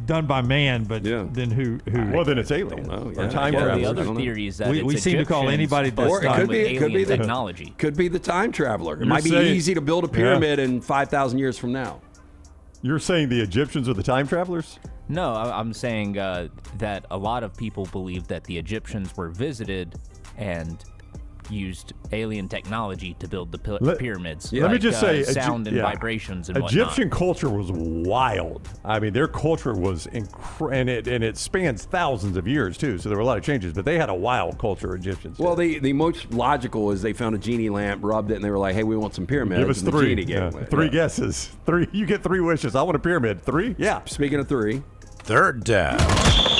done by man, but then who? Well, then it's aliens. Or time well, travelers. the other theory is that we seem to call anybody that's or it done could with be the technology. Could be the time traveler. It You're might be saying- easy to build a pyramid in 5,000 years from now. You're saying the Egyptians are the time travelers? No, I'm saying that a lot of people believe that the Egyptians were visited and used alien technology to build the pyramids. Let me just say, sound and vibrations and Egyptian culture was wild. I mean, their culture was and it spans thousands of years too. So there were a lot of changes, but they had a wild culture. Egyptians. Well, the most logical is they found a genie lamp, rubbed it, and they were like, "Hey, we want some pyramids." Give us and the three. genie gave it. Three guesses. Three. You get 3 wishes. I want a pyramid. 3. Yeah. Speaking of 3. Third down.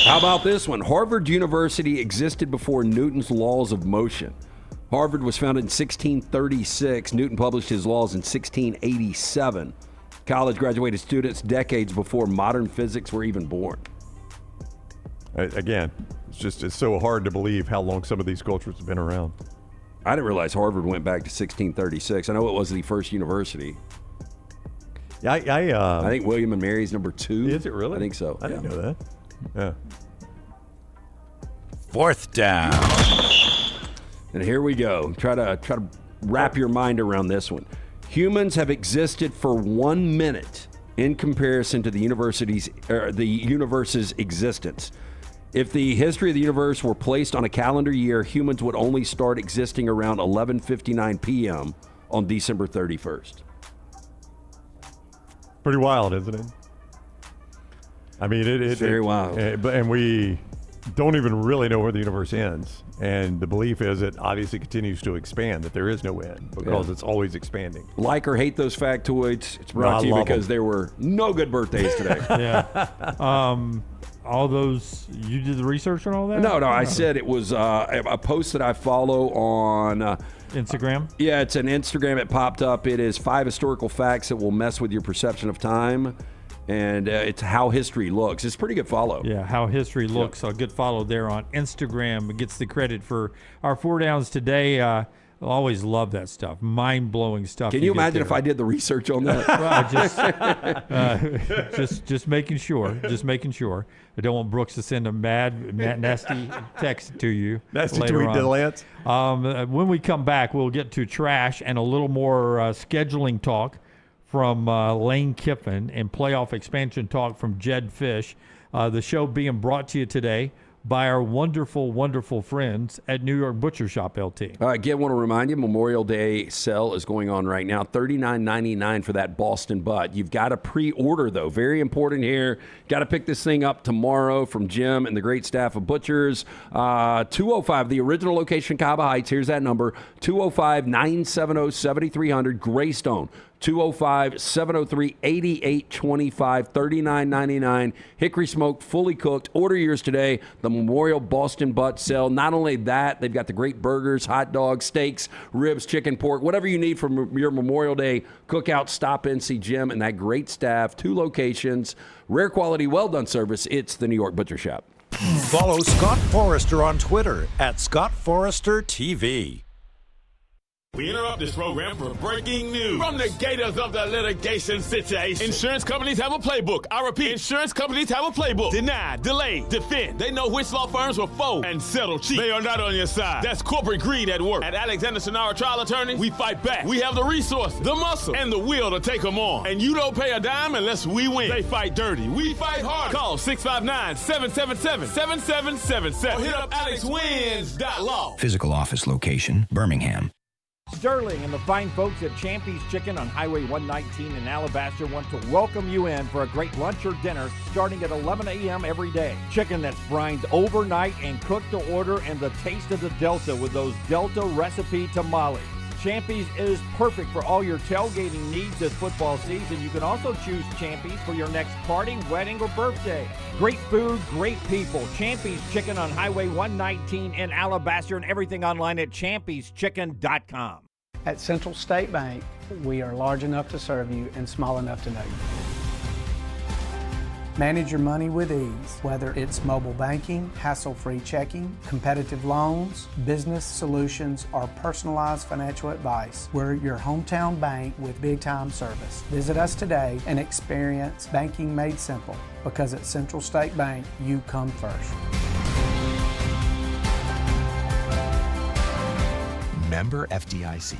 How about this one? Harvard University existed before Newton's laws of motion. Harvard was founded in 1636. Newton published his laws in 1687. College graduated students decades before modern physics were even born. Again, it's so hard to believe how long some of these cultures have been around. I didn't realize Harvard went back to 1636. I know it was the first university. Yeah, I think William and Mary's number 2. Is it really? I think so. I didn't know that. Yeah. Fourth down. And here we go. Try to wrap your mind around this one. Humans have existed for 1 minute in comparison to the universe's existence. If the history of the universe were placed on a calendar year, humans would only start existing around 11:59 p.m. on December 31st. Pretty wild, isn't it? I mean, It's very wild. And we don't even really know where the universe ends. And the belief is it obviously continues to expand, that there is no end because it's always expanding. Like or hate those factoids, it's brought to you because there were no good birthdays today. All those, you did the research on all that? No, I said it was a post that I follow on Instagram? Yeah, it's an Instagram. It popped up. It is 5 historical facts that will mess with your perception of time. and it's How History Looks. It's a pretty good follow. Yeah, How History Looks. A good follow there on Instagram. It gets the credit for our 4 downs today. I always love that stuff. Mind-blowing stuff. Can you imagine if I did the research on that? Well, just making sure. Just making sure. I don't want Brooks to send a nasty text to you. Nasty later tweet on. to Lance. When we come back, we'll get to trash and a little more scheduling talk from Lane Kiffin and playoff expansion talk from Jed Fish. The show being brought to you today by our wonderful, wonderful friends at New York Butcher Shop, LT. All right, again, want to remind you, Memorial Day sale is going on right now. $39.99 for that Boston butt. You've got to pre-order, though. Very important here. Got to pick this thing up tomorrow from Jim and the great staff of Butchers. 205, the original location, Caba Heights. Here's that number, 205-970-7300, Greystone. 205-703-8825, $39.99. Hickory smoked, fully cooked. Order yours today. The Memorial Boston Butt Sale. Not only that, they've got the great burgers, hot dogs, steaks, ribs, chicken, pork, whatever you need for your Memorial Day cookout. Stop in, see Jim and that great staff. 2 locations, rare quality, well done service. It's the New York Butcher Shop. Follow Scott Forrester on Twitter at Scott Forrester TV. We interrupt this program for breaking news. From the gators of the litigation situation. Insurance companies have a playbook. I repeat, insurance companies have a playbook. Deny, delay, defend. They know which law firms will fold and settle cheap. They are not on your side. That's corporate greed at work. At Alexander Sonara Trial Attorneys, we fight back. We have the resources, the muscle, and the will to take them on. And you don't pay a dime unless we win. They fight dirty. We fight hard. Call 659-777-7777 or hit up alexwins.law. Physical office location, Birmingham. Sterling and the fine folks at Champy's Chicken on Highway 119 in Alabaster want to welcome you in for a great lunch or dinner starting at 11 a.m. every day. Chicken that's brined overnight and cooked to order, and the taste of the Delta with those Delta recipe tamales. Champy's is perfect for all your tailgating needs this football season. You can also choose Champy's for your next party, wedding, or birthday. Great food, great people. Champy's Chicken on Highway 119 in Alabaster, and everything online at champyschicken.com. At Central State Bank, we are large enough to serve you and small enough to know you. Manage your money with ease, whether it's mobile banking, hassle-free checking, competitive loans, business solutions, or personalized financial advice. We're your hometown bank with big-time service. Visit us today and experience banking made simple, because at Central State Bank, you come first. Member FDIC.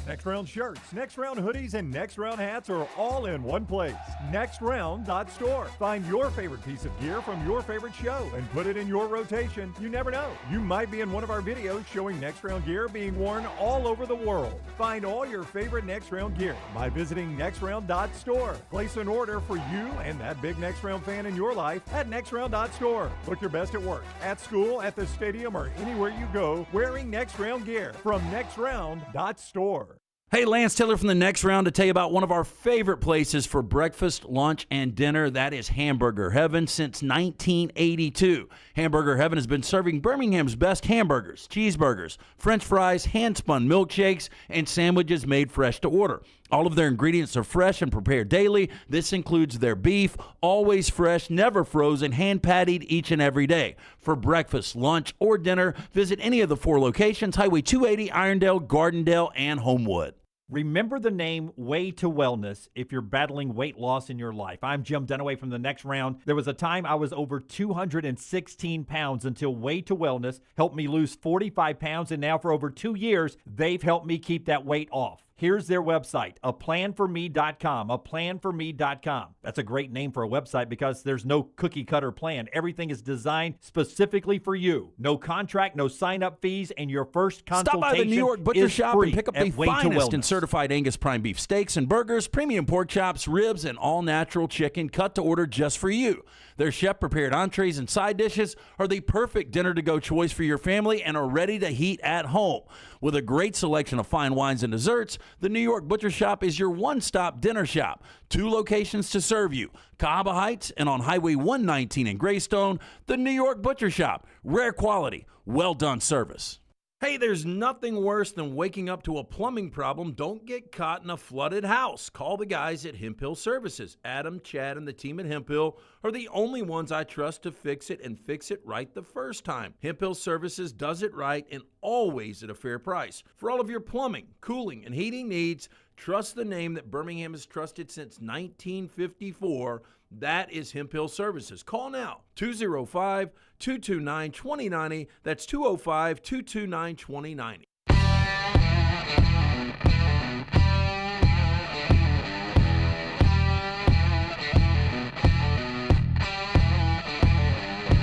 Next Round shirts, Next Round hoodies, and Next Round hats are all in one place. NextRound.store. Find your favorite piece of gear from your favorite show and put it in your rotation. You never know. You might be in one of our videos showing Next Round gear being worn all over the world. Find all your favorite Next Round gear by visiting NextRound.store. Place an order for you and that big Next Round fan in your life at NextRound.store. Look your best at work, at school, at the stadium, or anywhere you go wearing Next Round gear from NextRound.store. Hey, Lance Taylor from the Next Round to tell you about one of our favorite places for breakfast, lunch, and dinner. That is Hamburger Heaven since 1982. Hamburger Heaven has been serving Birmingham's best hamburgers, cheeseburgers, French fries, hand-spun milkshakes, and sandwiches made fresh to order. All of their ingredients are fresh and prepared daily. This includes their beef, always fresh, never frozen, hand-pattied each and every day. For breakfast, lunch, or dinner, visit any of the 4 locations, Highway 280, Irondale, Gardendale, and Homewood. Remember the name Way to Wellness if you're battling weight loss in your life. I'm Jim Dunaway from the Next Round. There was a time I was over 216 pounds until Way to Wellness helped me lose 45 pounds, and now for over 2 years, they've helped me keep that weight off. Here's their website, aplanforme.com, aplanforme.com. That's a great name for a website because there's no cookie-cutter plan. Everything is designed specifically for you. No contract, no sign-up fees, and your first consultation Stop by the New York Butcher Shop and pick up the finest in Wellness. certified Angus prime beef steaks and burgers, premium pork chops, ribs, and all-natural chicken cut to order just for you. Their chef-prepared entrees and side dishes are the perfect dinner-to-go choice for your family and are ready to heat at home. With a great selection of fine wines and desserts, the New York Butcher Shop is your one-stop dinner shop. 2 locations to serve you, Cahaba Heights and on Highway 119 in Greystone. The New York Butcher Shop, rare quality, well-done service. Hey, there's nothing worse than waking up to a plumbing problem. Don't get caught in a flooded house. Call the guys at Hemp Hill Services. Adam, Chad, and the team at Hemp Hill are the only ones I trust to fix it and fix it right the first time. Hemp Hill Services does it right and always at a fair price. For all of your plumbing, cooling, and heating needs, trust the name that Birmingham has trusted since 1954. That is Hemp Hill Services. Call now, 205-229-2090. That's 205-229-2090.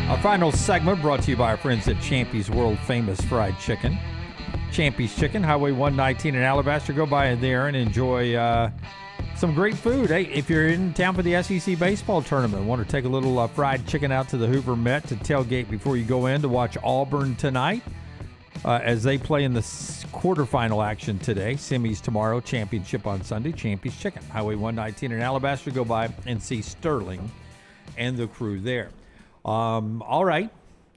Our final segment brought to you by our friends at Champy's World Famous Fried Chicken. Champy's Chicken, Highway 119 in Alabaster. Go by there and enjoy some great food. Hey, if you're in town for the SEC baseball tournament, want to take a little fried chicken out to the Hoover Met to tailgate before you go in to watch Auburn tonight as they play in the quarterfinal action today. Semis tomorrow, championship on Sunday. Champy's Chicken, Highway 119 in Alabaster. Go by and see Sterling and the crew there. All right.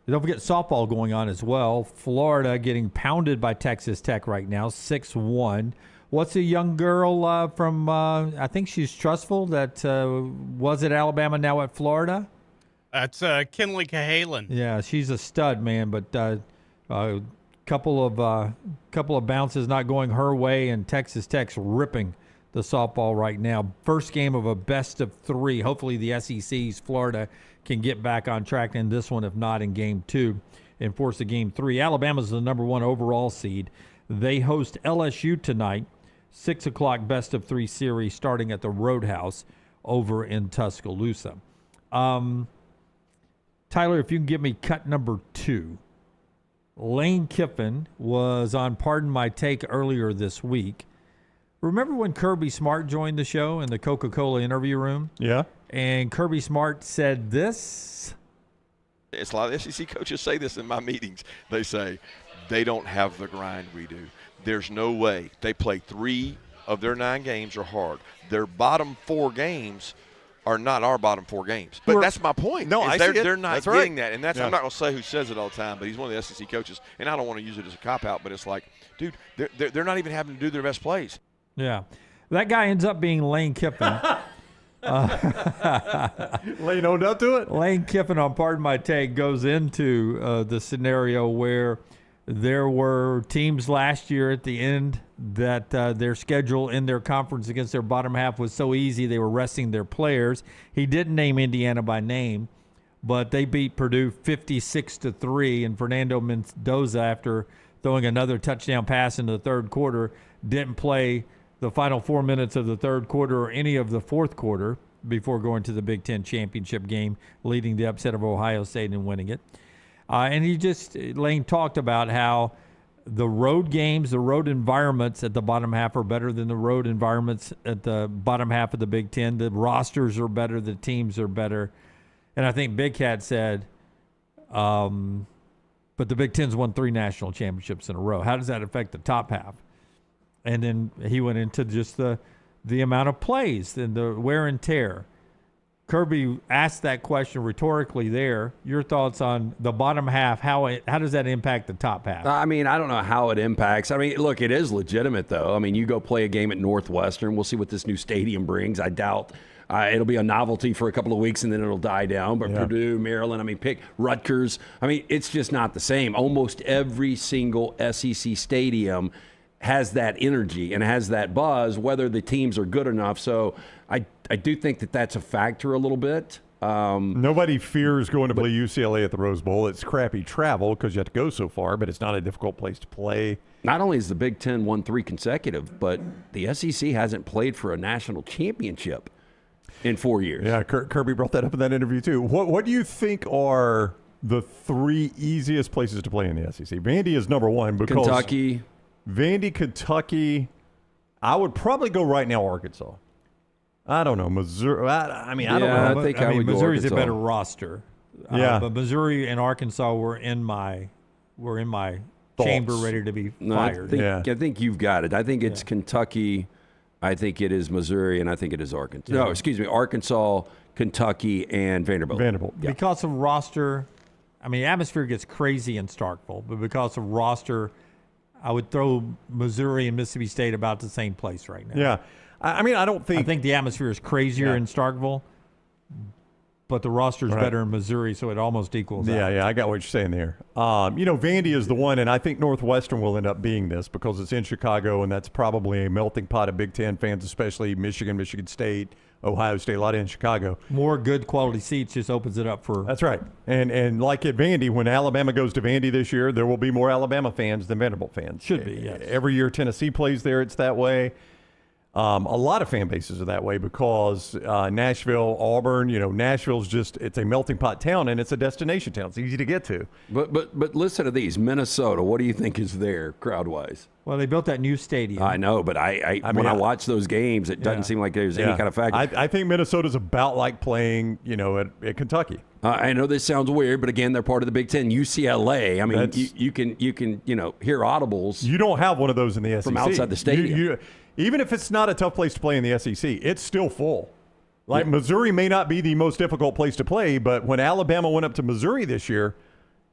Don't forget softball going on as well. Florida getting pounded by Texas Tech right now, 6-1. What's a young girl from, I think she's Trustful, that was at Alabama, now at Florida? That's Kinley Cahalan. Yeah, she's a stud, man, but couple of bounces not going her way, and Texas Tech's ripping the softball right now. First game of a best of three. Hopefully the SEC's Florida can get back on track in this one, if not in game two, and force a game three. Alabama's the number one overall seed. They host LSU tonight. 6 o'clock best of three series starting at the Roadhouse over in Tuscaloosa. Tyler, if you can give me cut number 2. Lane Kiffin was on Pardon My Take earlier this week. Remember when Kirby Smart joined the show in the Coca-Cola interview room? Yeah. And Kirby Smart said this. It's a lot of SEC coaches say this in my meetings. They say they don't have the grind we do. There's no way. They play 3 of their 9 games are hard. Their bottom 4 games are not our bottom 4 games. But that's my point. No, I see it. They're not That's getting right. that. And that's Yeah. I'm not going to say who says it all the time, but he's one of the SEC coaches. And I don't want to use it as a cop-out, but it's like, dude, they're not even having to do their best plays. Yeah. That guy ends up being Lane Kiffin. Lane owned up to it. Lane Kiffin on Pardon My Take goes into the scenario where there were teams last year at the end that their schedule in their conference against their bottom half was so easy they were resting their players. He didn't name Indiana by name, but they beat Purdue 56-3, and Fernando Mendoza, after throwing another touchdown pass in the third quarter, didn't play the final 4 minutes of the third quarter or any of the fourth quarter before going to the Big Ten championship game, leading the upset of Ohio State and winning it. And Lane talked about how the road games, the road environments at the bottom half are better than the road environments at the bottom half of the Big Ten. The rosters are better, the teams are better. And I think Big Cat said, but the Big Ten's won 3 national championships in a row. How does that affect the top half? And then he went into just the amount of plays and the wear and tear. Kirby asked that question rhetorically there. Your thoughts on the bottom half, how does that impact the top half? I mean, I don't know how it impacts. I mean, look, it is legitimate, though. I mean, you go play a game at Northwestern. We'll see what this new stadium brings. I doubt it'll be a novelty for a couple of weeks and then it'll die down. But Purdue, Maryland, I mean, pick Rutgers. I mean, it's just not the same. Almost every single SEC stadium has that energy and has that buzz, whether the teams are good enough. So I do think that that's a factor a little bit. Nobody fears going to play UCLA at the Rose Bowl. It's crappy travel because you have to go so far, but it's not a difficult place to play. Not only has the Big Ten won 3 consecutive, but the SEC hasn't played for a national championship in 4 years. Yeah, Kirby brought that up in that interview too. What do you think are the 3 easiest places to play in the SEC? Vandy is number 1 because Kentucky. Vandy, Kentucky. I would probably go right now Arkansas. I don't know. Missouri. I don't know. I think I would go Missouri's Arkansas. a better roster. Yeah. But Missouri and Arkansas were in my chamber ready to be fired. I think you've got it. I think it's Kentucky. I think it is Missouri, and I think it is Arkansas. Yeah. No, excuse me, Arkansas, Kentucky, and Vanderbilt. Yeah. Because of roster, I mean, atmosphere gets crazy in Starkville, but because of roster, I would throw Missouri and Mississippi State about the same place right now. Yeah. I mean, I think the atmosphere is crazier in Starkville, but the roster is better in Missouri, so it almost equals out. Yeah, I got what you're saying there. Vandy is the one, and I think Northwestern will end up being this because it's in Chicago, and that's probably a melting pot of Big Ten fans, especially Michigan, Michigan State, Ohio State, a lot in Chicago. More good quality seats just opens it up for. That's right. And like at Vandy, when Alabama goes to Vandy this year, there will be more Alabama fans than Vanderbilt fans. Should be, yes. Every year Tennessee plays there, it's that way. A lot of fan bases are that way because Nashville, Auburn, Nashville's it's a melting pot town and it's a destination town. It's easy to get to. But listen to these. Minnesota, what do you think is there crowd-wise? Well, they built that new stadium. I know, but when I watch those games, it doesn't seem like there's any kind of factor. I think Minnesota's about like playing, at Kentucky. I know this sounds weird, but again, they're part of the Big Ten. UCLA, I mean, you can hear audibles. You don't have one of those in the SEC. From outside the stadium. Even if it's not a tough place to play in the SEC, it's still full. Like Missouri may not be the most difficult place to play, but when Alabama went up to Missouri this year,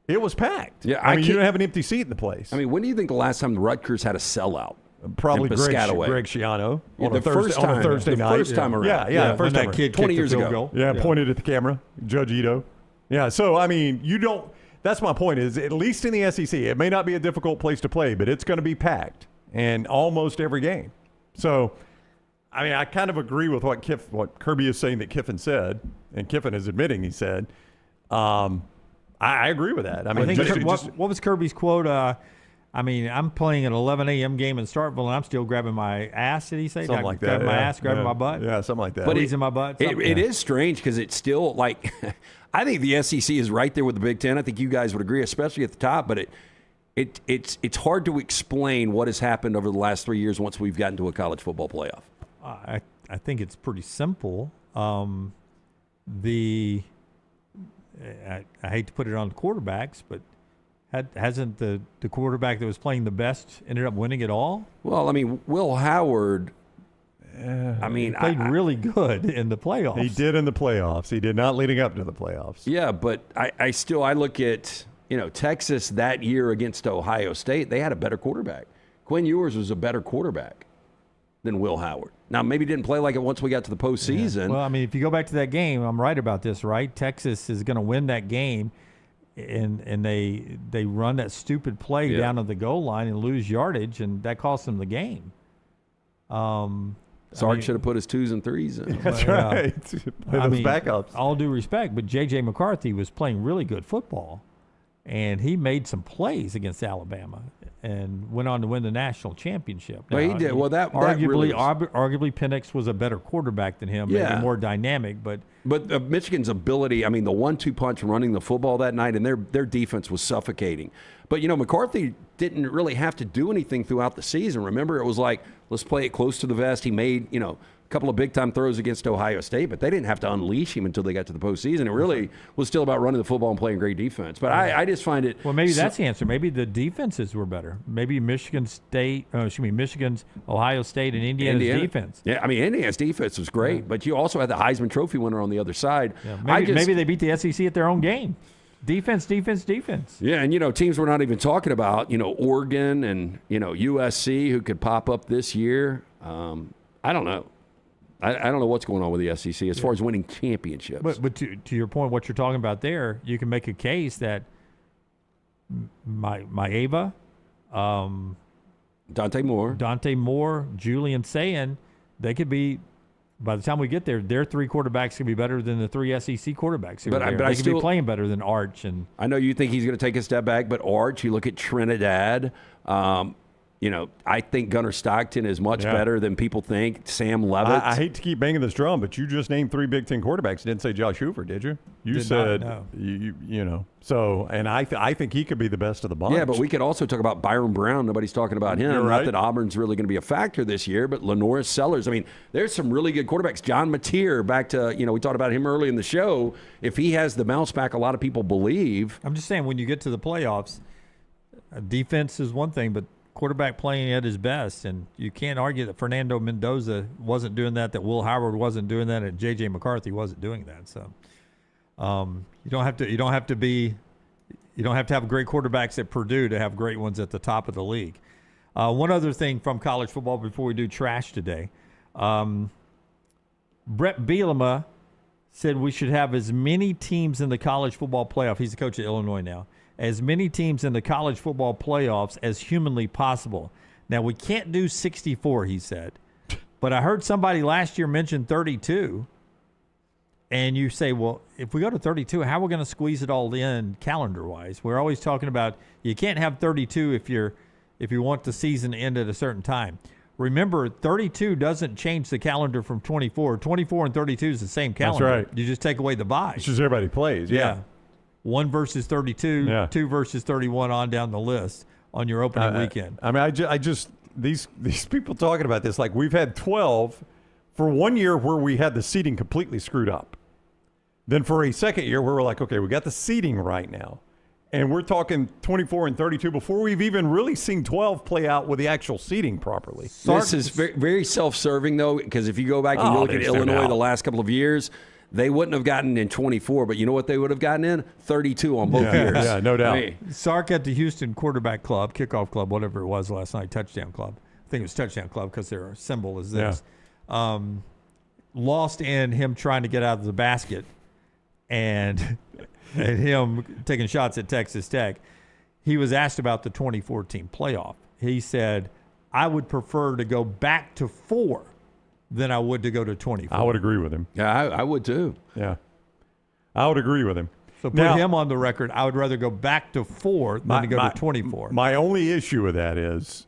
it was packed. Yeah, I mean, you don't have an empty seat in the place. I mean, when do you think the last time Rutgers had a sellout? Probably Greg Schiano on a Thursday night. The first time around. Yeah, first time that kid 20 years ago. Yeah, pointed at the camera, Judge Ito. Yeah, so, I mean, you don't – that's my point is at least in the SEC, it may not be a difficult place to play, but it's going to be packed and almost every game. So, I mean, I kind of agree with what Kirby is saying that Kiffin said, and Kiffin is admitting he said. I agree with that. I mean, what was Kirby's quote? I mean, I'm playing an 11 a.m. game in Starkville, and I'm still grabbing my ass, did he say? Something like that. Grabbing my ass, grabbing my butt? Yeah, something like that. But he's in my butt? It is strange because it's still like – I think the SEC is right there with the Big Ten. I think you guys would agree, especially at the top, but it's hard to explain what has happened over the last 3 years once we've gotten to a college football playoff. I think it's pretty simple. I hate to put it on the quarterbacks, but hasn't the quarterback that was playing the best ended up winning it all? Well, I mean, Will Howard. He played really good in the playoffs. He did in the playoffs. He did not leading up to the playoffs. Yeah, but I look at Texas that year against Ohio State. They had a better quarterback. Quinn Ewers was a better quarterback than Will Howard. Now, maybe didn't play like it once we got to the postseason. Yeah. Well, I mean, if you go back to that game, I'm right about this, right? Texas is going to win that game, and they run that stupid play down to the goal line and lose yardage, and that cost them the game. Sark should have put his 2s and 3s in. That's right. Play those backups. All due respect, but J.J. McCarthy was playing really good football, and he made some plays against Alabama and went on to win the national championship. Well, he did. Well, that arguably Penix was a better quarterback than him, maybe more dynamic, but Michigan's ability, I mean, the 1-2 punch running the football that night, and their defense was suffocating. But, McCarthy didn't really have to do anything throughout the season. Remember, it was like, let's play it close to the vest. He made, a couple of big-time throws against Ohio State, but they didn't have to unleash him until they got to the postseason. It really was still about running the football and playing great defense. But I just find it... Well, maybe that's the answer. Maybe the defenses were better. Maybe Michigan's, Ohio State, and Indiana's defense. Yeah, I mean, Indiana's defense was great, but you also had the Heisman Trophy winner on the other side. Yeah, maybe they beat the SEC at their own game. Defense. Yeah, and, teams we're not even talking about, Oregon and, USC who could pop up this year. I don't know. I don't know what's going on with the SEC as far as winning championships. But to your point, what you're talking about there, you can make a case that Maeva, Dante Moore, Julian Sayin, they could be. By the time we get there, their 3 quarterbacks could be better than the 3 SEC quarterbacks. They could be playing better than Arch. And I know you think he's going to take a step back, but Arch, you look at Trinidad. I think Gunnar Stockton is much better than people think. Sam Levitt. I hate to keep banging this drum, but you just named 3 Big Ten quarterbacks. You didn't say Josh Hoover, did you? You said, So, and I think he could be the best of the bunch. Yeah, but we could also talk about Byron Brown. Nobody's talking about him. You're right. Not that Auburn's really going to be a factor this year, but Lenoris Sellers. I mean, there's some really good quarterbacks. John Mateer, back to, we talked about him early in the show. If he has the bounce back, a lot of people believe. I'm just saying, when you get to the playoffs, defense is one thing, but quarterback playing at his best, and you can't argue that Fernando Mendoza wasn't doing that Will Howard wasn't doing that, and J.J. McCarthy wasn't doing that. So you don't have to be You don't have to have great quarterbacks at Purdue to have great ones at the top of the league. One other thing from college football before we do trash today. Brett Bielema said we should have as many teams in the college football playoff. He's the coach at Illinois now. As many teams in the college football playoffs as humanly possible. Now, we can't do 64, he said. But I heard somebody last year mention 32. And you say, well, if we go to 32, how are we going to squeeze it all in calendar-wise? We're always talking about you can't have 32 if you want the season to end at a certain time. Remember, 32 doesn't change the calendar from 24. 24 and 32 is the same calendar. That's right. You just take away the bye. It's just everybody plays. Yeah. 1 versus 32, 2 versus 31 on down the list on your opening weekend. I mean, I just these people talking about this, like we've had 12 for 1 year where we had the seating completely screwed up. Then for a second year where we're like, okay, we got the seating right now. And we're talking 24 and 32 before we've even really seen 12 play out with the actual seating properly. This is very, very self-serving, though, because if you go back and you look at Illinois the last couple of years, they wouldn't have gotten in 24, but you know what they would have gotten in? 32 on both years. Yeah, no doubt. Sark at the Houston quarterback club, kickoff club, whatever it was last night, touchdown club. I think it was touchdown club because their symbol is this. Lost in him trying to get out of the basket and him taking shots at Texas Tech. He was asked about the 2014 playoff. He said, I would prefer to go back to 4 than I would to go to 24. I would agree with him. Yeah, I would too. Yeah. I would agree with him. So put him on the record. I would rather go back to 4 than to go to 24. My only issue with that is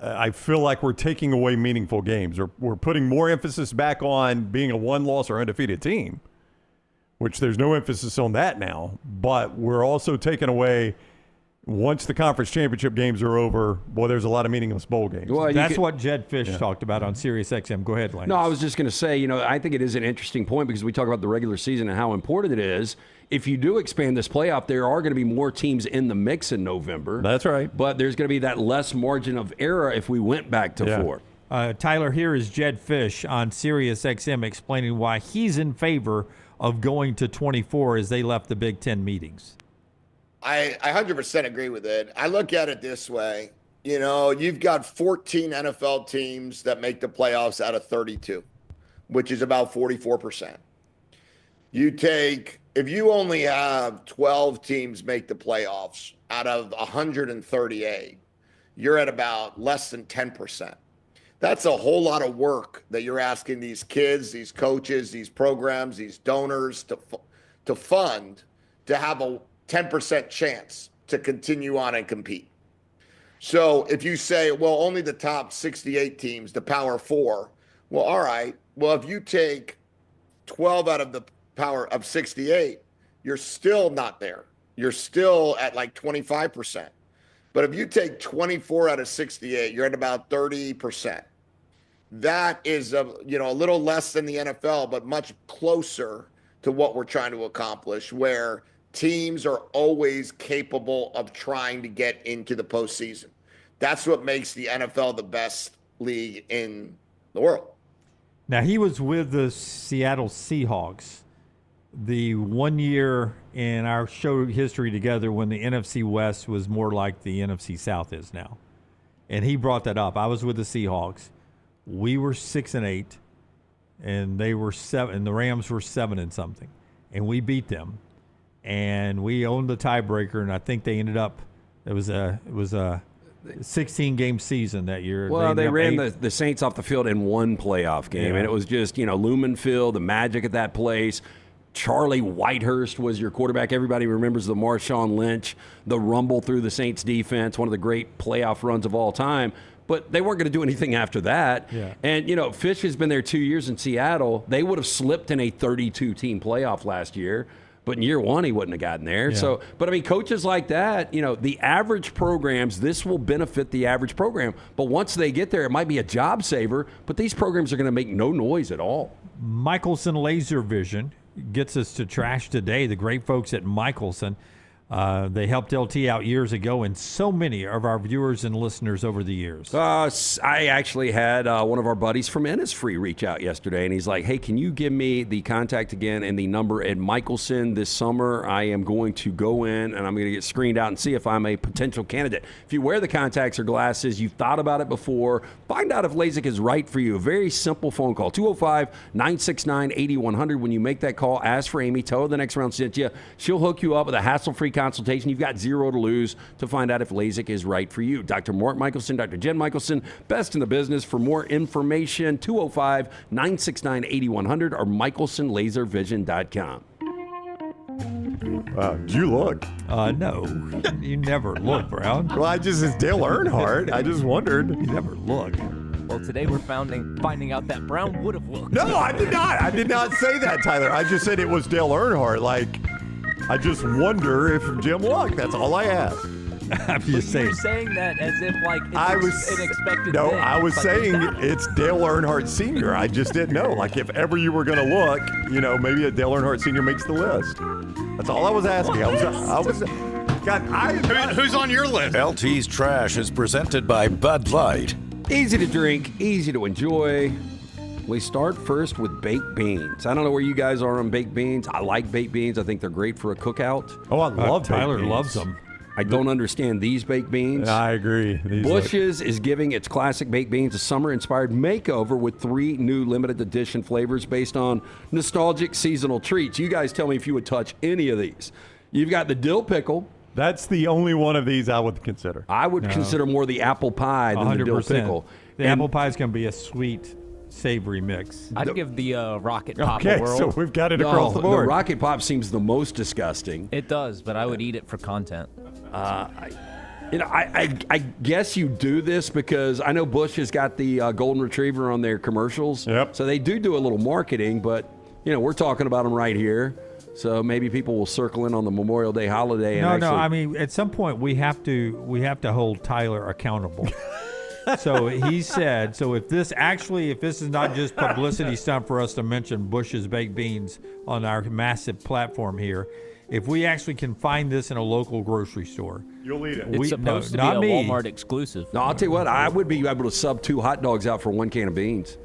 I feel like we're taking away meaningful games. We're putting more emphasis back on being a one-loss or undefeated team, which there's no emphasis on that now. But we're also taking away, once the conference championship games are over, boy, there's a lot of meaningless bowl games. Well, that's what Jed Fish talked about on Sirius XM. Go ahead, Lance. No, I was just going to say, I think it is an interesting point because we talk about the regular season and how important it is. If you do expand this playoff, there are going to be more teams in the mix in November. That's right. But there's going to be that less margin of error if we went back to 4. Tyler, here is Jed Fish on Sirius XM explaining why he's in favor of going to 24 as they left the Big Ten meetings. I 100% agree with it. I look at it this way. You've got 14 NFL teams that make the playoffs out of 32, which is about 44%. If you only have 12 teams make the playoffs out of 138, you're at about less than 10%. That's a whole lot of work that you're asking these kids, these coaches, these programs, these donors to fund to have a 10% chance to continue on and compete. So if you say, well, only the top 68 teams, the Power 4, well, all right. Well, if you take 12 out of the power of 68, you're still not there. You're still at like 25%. But if you take 24 out of 68, you're at about 30%. That is a little less than the NFL, but much closer to what we're trying to accomplish, where teams are always capable of trying to get into the postseason. That's what makes the NFL the best league in the world. Now, he was with the Seattle Seahawks the 1 year in our show history together when the NFC West was more like the NFC South is now. And he brought that up. I was with the Seahawks. We were 6-8, and they were 7, and the Rams were 7 and something. And we beat them. And we owned the tiebreaker, and I think they ended up it was a 16-game season that year. Well, they ran the Saints off the field in one playoff game, and it was just, Lumen Field, the magic at that place. Charlie Whitehurst was your quarterback. Everybody remembers the Marshawn Lynch, the rumble through the Saints defense, one of the great playoff runs of all time. But they weren't going to do anything after that. Yeah. And, Fish has been there 2 years in Seattle. They would have slipped in a 32-team playoff last year. But in year one, he wouldn't have gotten there. Yeah. So, but I mean, coaches like that, the average programs, this will benefit the average program. But once they get there, it might be a job saver. But these programs are going to make no noise at all. Michelson Laser Vision gets us to trash today. The great folks at Michelson. They helped LT out years ago, and so many of our viewers and listeners over the years. I actually had one of our buddies from Innisfree reach out yesterday, and he's like, hey, can you give me the contact again and the number at Michelson this summer? I am going to go in, and I'm going to get screened out and see if I'm a potential candidate. If you wear the contacts or glasses, you've thought about it before, find out if LASIK is right for you. A very simple phone call, 205-969-8100. When you make that call, ask for Amy. Tell her the next round sent you. She'll hook you up with a hassle-free consultation. You've got zero to lose to find out if LASIK is right for you. Dr. Mark Michelson, Dr. Jen Michelson, best in the business. For more information, 205-969-8100 or michelsonlaservision.com. Wow, did you look? No, you never look, Brown. Well, it's Dale Earnhardt. I just wondered. You never look. Well, today we're finding out that Brown would have looked. No, I did not. I did not say that, Tyler. I just said it was Dale Earnhardt. Like, I just wonder if Jim looked. That's all I asked. I'm just saying. You're saying that as if like it's an expected No, thing. I was Like, saying it's not. it's Dale Earnhardt Sr. I just didn't know. Like, if ever you were going to look, maybe a Dale Earnhardt Sr. makes the list. That's all I was asking. Who's on your list? LT's Trash is presented by Bud Light. Easy to drink, easy to enjoy. We start first with baked beans. I don't know where you guys are on baked beans. I like baked beans. I think they're great for a cookout. Oh, I love Tyler baked beans. loves them. I don't understand these baked beans. I agree. Bush's is giving its classic baked beans a summer-inspired makeover with 3 new limited edition flavors based on nostalgic seasonal treats. You guys tell me if you would touch any of these. You've got the dill pickle. That's the only one of these I would consider. I would consider more the apple pie than the dill 100%. pickle. The apple pie is going to be a sweet, savory mix. I'd give the Rocket Pop Okay, a whirl. so we've got it across the board. The Rocket Pop seems the most disgusting. It does, but I would eat it for content. I guess you do this because I know Busch has got the Golden Retriever on their commercials. Yep. So they do a little marketing, but we're talking about them right here. So maybe people will circle in on the Memorial Day holiday. No, I mean, at some point we have to hold Tyler accountable. So he said, if this is not just publicity stunt for us to mention Bush's baked beans on our massive platform here, if we actually can find this in a local grocery store, you'll eat it. It's supposed to be a Walmart exclusive. No, I'll tell you what, I would be able to sub 2 hot dogs out for 1 can of beans.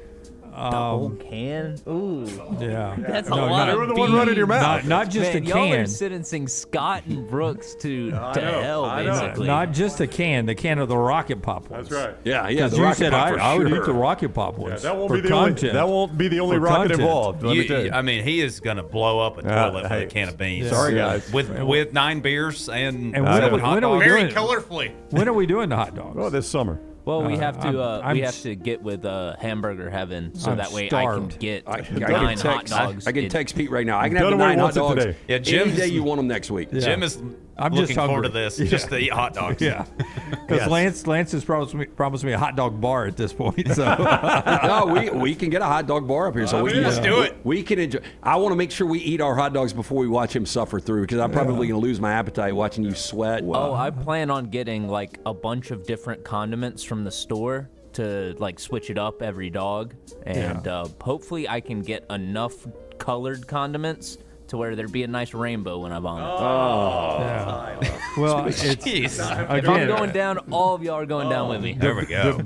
The whole can? Ooh. Yeah. That's a lot of the one running your mouth. Not just Man, a y'all are can. sentencing Scott and Brooks to hell, basically. Not just a can. The can of the Rocket Pop ones. That's right. Yeah. Because The you Rocket said Pop for I would sure. eat the Rocket Pop ones. That won't for be the content. only. That won't be the only For rocket content. involved. Let me tell you. I mean, he is going to blow up a toilet for a can of beans. Sorry, guys. With 9 beers and And when are 7 we- hot when are we dogs. Very doing- colorfully. When are we doing the hot dogs? Oh, this summer. Well, we have to I'm we have to get with Hamburger Heaven so I'm that way starved. I can get I 9 hot dogs. I can text Pete right now. I can Done have the away 9 hot once it dogs today. Yeah, any Jim's- day you want them next week. Jim is I'm just looking forward to hungry. this just to eat hot dogs. Yeah, because Lance has promised me a hot dog bar at this point. So No, we can get a hot dog bar up here. So let's do it. We can enjoy. I want to make sure we eat our hot dogs before we watch him suffer through because I'm probably going to lose my appetite watching you sweat. Oh, I plan on getting like a bunch of different condiments from the store to like switch it up every dog, and hopefully I can get enough colored condiments to where there'd be a nice rainbow when I'm on it. well, it's If I'm again. going down, all of y'all are going down with me. There we go. The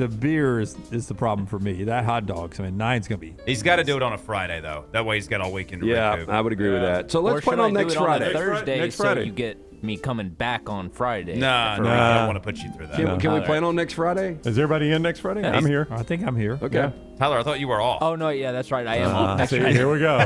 beer is the problem for me. That hot dogs, I mean, 9's gonna be. He's got to do it on a Friday, though. That way he's got all weekend to Yeah, recoup. I would agree with that. So Or let's put should it on I do next it on a Friday. Thursday Next so Friday. you get me coming back on Friday. No, For- no, I don't want to put you through that. Can we plan on next Friday? Is everybody in next Friday? I'm here. I think I'm here. Okay. Tyler, I thought you were off. Oh no, yeah, that's right. I am off next See, Friday. here we go.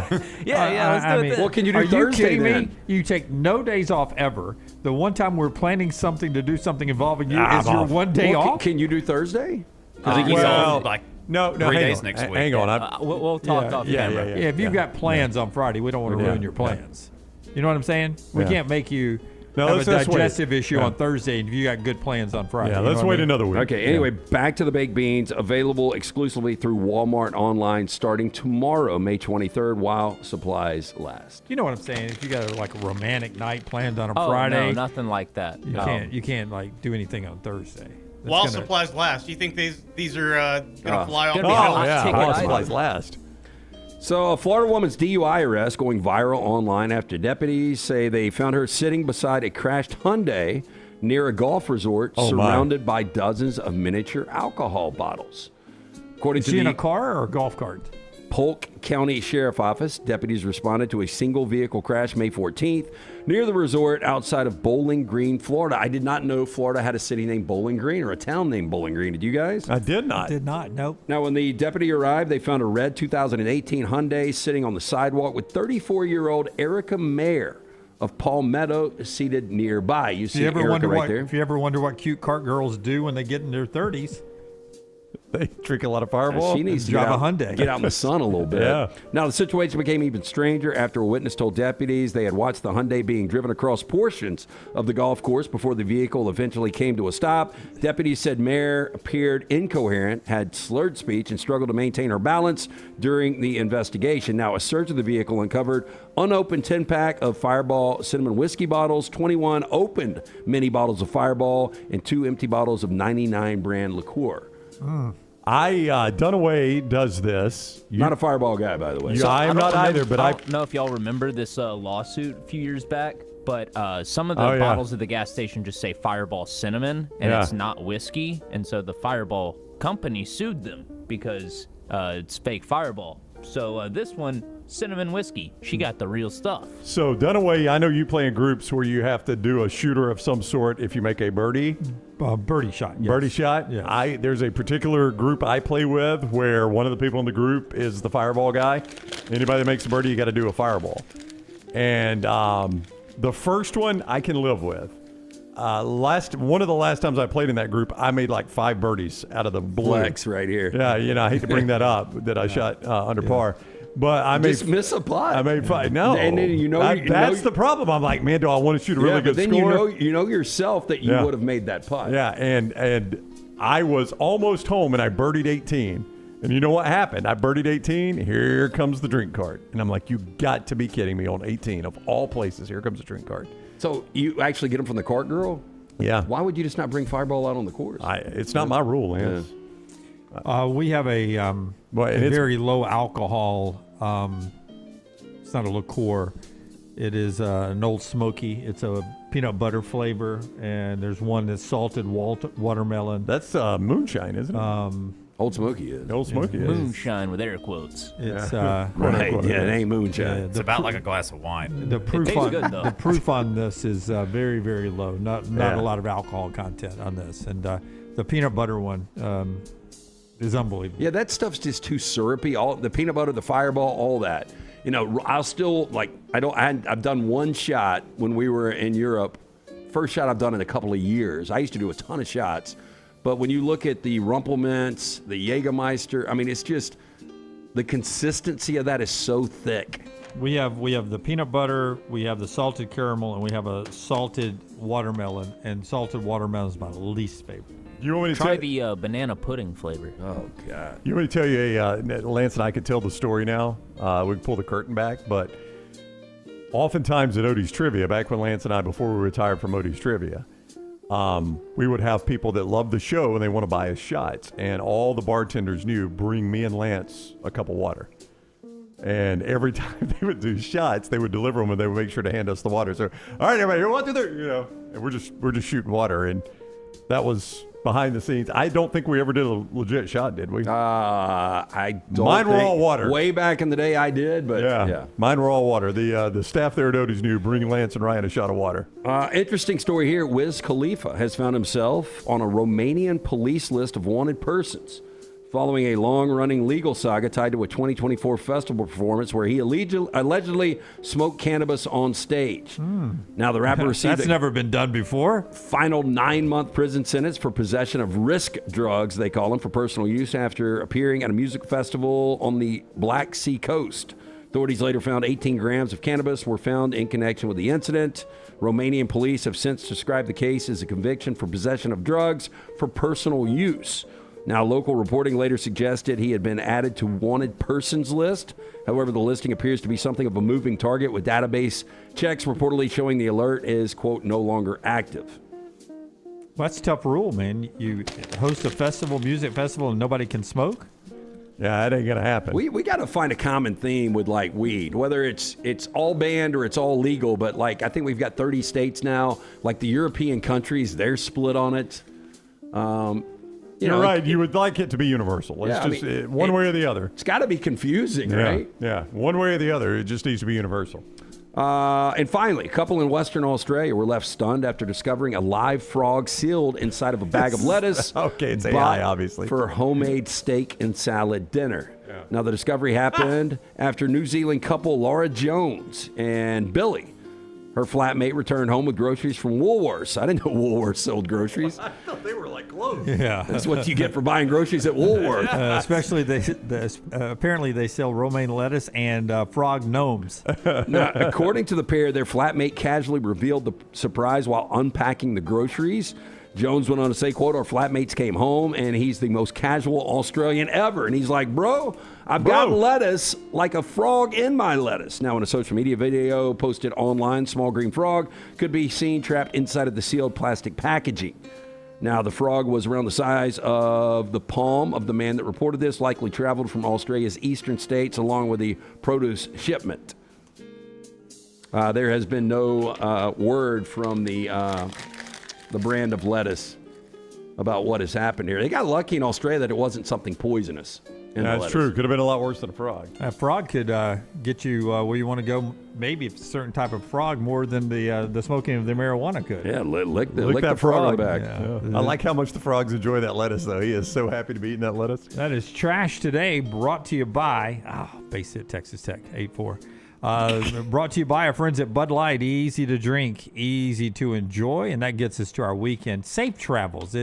Yeah, let's do it then. Well, can you do Are Thursday you kidding then? me? You take no days off ever. The one time we're planning something to do something involving you I'm is your off. one day Well, off. Can you do Thursday? I think he's well, off like No, 3 hang days on. next week. Hang on. We'll talk off camera. Yeah, if you've got plans on Friday, we don't want to ruin your plans. You know what I'm saying? We Yeah. can't make you No, have let's a just wait. digestive issue Yeah. on Thursday if you got good plans on Friday. Yeah, you know let's what I wait mean? another week. Okay, anyway, back to the baked beans, available exclusively through Walmart online starting tomorrow, May 23rd, while supplies last. You know what I'm saying? If you got like a romantic night planned on a Oh, Friday, no, nothing like that. you can't like do anything on Thursday. That's While gonna- supplies last, do you think these are going to fly off Gonna the be shelves? hot yeah, ticket while items. supplies last. So, a Florida woman's DUI arrest going viral online after deputies say they found her sitting beside a crashed Hyundai near a golf resort surrounded by dozens of miniature alcohol bottles. According to in a car or a golf cart? Polk County Sheriff Office, deputies responded to a single vehicle crash May 14th near the resort outside of Bowling Green, Florida. I did not know Florida had a city named Bowling Green or a town named Bowling Green. Did you guys? I did not. Did not, nope. Now, when the deputy arrived, they found a red 2018 Hyundai sitting on the sidewalk with 34-year-old Erica Mayer of Palmetto seated nearby. You see Erica right there. If you ever wonder what cute cart girls do when they get in their 30s, they drink a lot of Fireball. She needs to drive a Hyundai. Get out in the sun a little bit. Yeah. Now, the situation became even stranger after a witness told deputies they had watched the Hyundai being driven across portions of the golf course before the vehicle eventually came to a stop. Deputies said Mayer appeared incoherent, had slurred speech, and struggled to maintain her balance during the investigation. Now, a search of the vehicle uncovered unopened 10-pack of Fireball cinnamon whiskey bottles, 21 opened mini bottles of Fireball, and 2 empty bottles of 99 brand liqueur. Dunaway does this. Not a Fireball guy, by the way. I am not either, but I don't know if y'all remember this lawsuit a few years back, but some of the bottles at the gas station just say Fireball Cinnamon, and it's not whiskey, and so the Fireball company sued them because it's fake Fireball. So this one, cinnamon whiskey, she got the real stuff. So Dunaway, I know you play in groups where you have to do a shooter of some sort if you make a birdie. Birdie shot. Yes. Birdie shot. Yes. There's a particular group I play with where one of the people in the group is the Fireball guy. Anybody that makes a birdie, you got to do a Fireball. And the first one I can live with. One of the last times I played in that group, I made like 5 birdies out of the blue. Flex right here. Yeah, I hate to bring that up that I shot under par. But I made just miss a putt. I made 5. No, and then that's the problem. I'm like, man, do I want to shoot a really good then score? you know yourself that you would have made that putt. Yeah, and I was almost home, and I birdied 18. And you know what happened? I birdied 18. Here comes the drink cart, and I'm like, you got to be kidding me! On 18 of all places, here comes the drink cart. So you actually get them from the cart girl? Yeah. Why would you just not bring Fireball out on the course? It's not my rule, Lance. We have a very low alcohol. It's not a liqueur. It is an Old Smoky. It's a peanut butter flavor, and there's one that's salted watermelon. That's moonshine, isn't it? Old Smoky is. Old Smoky is. Moonshine with air quotes. It's right. Yeah, it ain't moonshine. It's about like a glass of wine. The proof tastes good, though. The proof on this is very, very low. Not a lot of alcohol content on this, and the peanut butter one is unbelievable. Yeah, that stuff's just too syrupy. All the peanut butter, the Fireball, all that. I'll still I've done one shot when we were in Europe. First shot I've done in a couple of years. I used to do a ton of shots. But when you look at the Rumpelmints, the Jägermeister, I mean, it's just the consistency of that is so thick. We have the peanut butter, we have the salted caramel, and we have a salted watermelon. And salted watermelon is my least favorite. You want me to try the banana pudding flavor? Oh God! You want me to tell you Lance and I could tell the story now. We can pull the curtain back, but oftentimes at Odie's Trivia, back when Lance and I, before we retired from Odie's Trivia, we would have people that love the show and they want to buy us shots. And all the bartenders knew, bring me and Lance a cup of water. And every time they would do shots, they would deliver them and they would make sure to hand us the water. So, all right, everybody, here, 1, 2, 3, and we're just shooting water. And that was behind the scenes. I don't think we ever did a legit shot, did we? I don't. Mine were all water. Way back in the day, I did, but yeah. Mine were all water. The staff there at Odie's knew, bring Lance and Ryan a shot of water. Interesting story here. Wiz Khalifa has found himself on a Romanian police list of wanted persons following a long-running legal saga tied to a 2024 festival performance where he allegedly smoked cannabis on stage. Now, the rapper received That's never been done before. Final 9-month prison sentence for possession of risk drugs, they call them, for personal use after appearing at a music festival on the Black Sea coast. Authorities later found 18 grams of cannabis were found in connection with the incident. Romanian police have since described the case as a conviction for possession of drugs for personal use. Now, local reporting later suggested he had been added to wanted persons list. However, the listing appears to be something of a moving target, with database checks reportedly showing the alert is, quote, no longer active. Well, that's a tough rule, man. You host a music festival, and nobody can smoke? Yeah, that ain't gonna happen. We got to find a common theme with like weed, whether it's all banned or it's all legal. But like I think we've got 30 states now. Like the European countries, they're split on it. You're right. You would like it to be universal. It's one way or the other. It's got to be confusing, right? Yeah, one way or the other. It just needs to be universal. And finally, a couple in Western Australia were left stunned after discovering a live frog sealed inside of a bag of lettuce. Okay, it's AI, obviously. For homemade steak and salad dinner. Yeah. Now, the discovery happened after New Zealand couple Laura Jones and Billy, her flatmate, returned home with groceries from Woolworths. I didn't know Woolworths sold groceries. I thought they were like clothes. Yeah. That's what you get for buying groceries at Woolworths. Especially, apparently they sell romaine lettuce and frog gnomes. Now, according to the pair, their flatmate casually revealed the surprise while unpacking the groceries. Jones went on to say, quote, our flatmates came home, and he's the most casual Australian ever. And he's like, bro, I've got lettuce like a frog in my lettuce. Now, in a social media video posted online, small green frog could be seen trapped inside of the sealed plastic packaging. Now, the frog was around the size of the palm of the man that reported this, likely traveled from Australia's eastern states along with the produce shipment. There has been no word from the brand of lettuce about what has happened here. They got lucky in Australia that it wasn't something poisonous. That's true. Could have been a lot worse than a frog. A frog could get you where you want to go. Maybe a certain type of frog more than the smoking of the marijuana could. Yeah, lick that frog on the back. Yeah. I like how much the frogs enjoy that lettuce, though. He is so happy to be eating that lettuce. That is Trash Today, brought to you by Base Hit Texas Tech 8-4. Brought to you by our friends at Bud Light. Easy to drink, easy to enjoy, and that gets us to our weekend. Safe travels.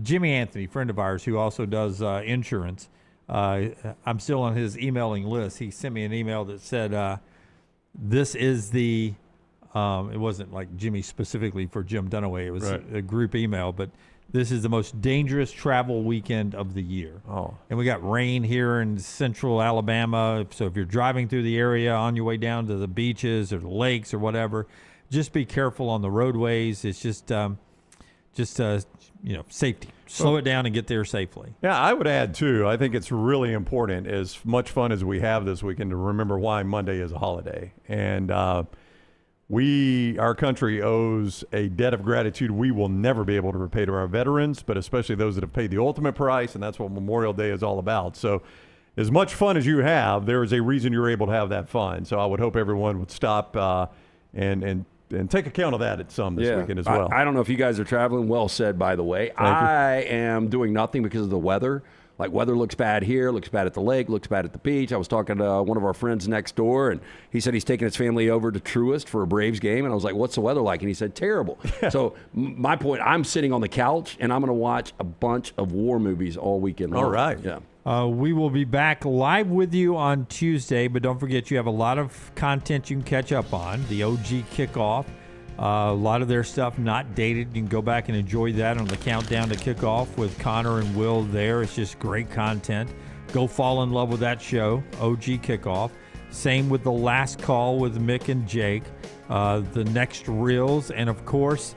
Jimmy Anthony, friend of ours who also does insurance. I'm still on his emailing list. He sent me an email that said, this is the, it wasn't like Jimmy specifically for Jim Dunaway. It was a group email, but this is the most dangerous travel weekend of the year. Oh. And we got rain here in central Alabama. So if you're driving through the area on your way down to the beaches or the lakes or whatever, just be careful on the roadways. It's just safety. Slow it down and get there safely. Yeah, I would add, too, I think it's really important, as much fun as we have this weekend, to remember why Monday is a holiday. And our country owes a debt of gratitude we will never be able to repay to our veterans, but especially those that have paid the ultimate price, and that's what Memorial Day is all about. So as much fun as you have, there is a reason you're able to have that fun. So I would hope everyone would stop and take account of that at some this weekend as well. I don't know if you guys are traveling. Well said, by the way. I am doing nothing because of the weather. Like, weather looks bad here, looks bad at the lake, looks bad at the beach. I was talking to one of our friends next door, and he said he's taking his family over to Truist for a Braves game. And I was like, what's the weather like? And he said, terrible. So my point, I'm sitting on the couch, and I'm going to watch a bunch of war movies all weekend long. All right. Yeah. We will be back live with you on Tuesday, but don't forget you have a lot of content you can catch up on. The OG Kickoff. A lot of their stuff not dated. You can go back and enjoy that on the countdown to kickoff with Connor and Will there. It's just great content. Go fall in love with that show, OG Kickoff. Same with The Last Call with Mick and Jake. The Next Reels. And, of course,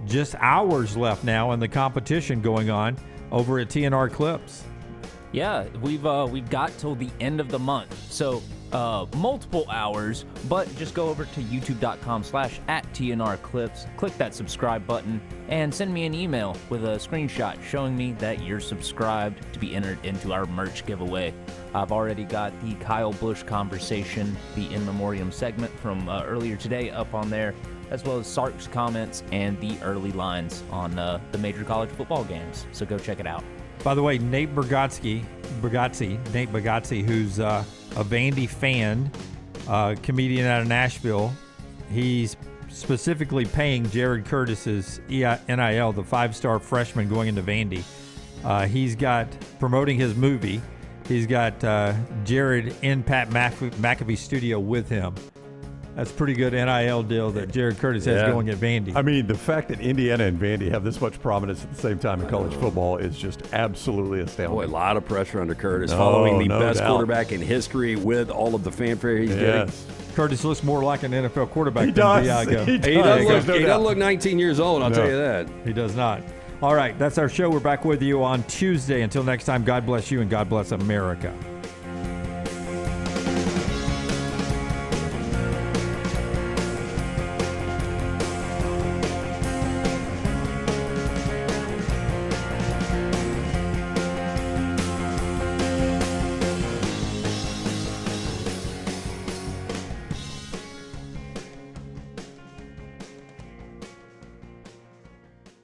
just hours left now in the competition going on over at TNR Clips. Yeah, we've got till the end of the month. So multiple hours, but just go over to youtube.com/@TNRClips, click that subscribe button, and send me an email with a screenshot showing me that you're subscribed to be entered into our merch giveaway. I've already got the Kyle Busch conversation, the in memoriam segment from earlier today up on there, as well as Sark's comments and the early lines on the major college football games. So go check it out. By the way, Nate Bargatze, who's a Vandy fan, comedian out of Nashville, he's specifically paying Jared Curtis's NIL, the 5-star freshman going into Vandy. He's got, promoting his movie, he's got Jared in Pat McAfee's studio with him. That's a pretty good NIL deal that Jared Curtis has going at Vandy. I mean, the fact that Indiana and Vandy have this much prominence at the same time in college football is just absolutely astounding. Boy, a lot of pressure under Curtis, following the best quarterback in history with all of the fanfare he's getting. Curtis looks more like an NFL quarterback than Diago. He does look 19 years old, I'll tell you that. He does not. All right, that's our show. We're back with you on Tuesday. Until next time, God bless you and God bless America.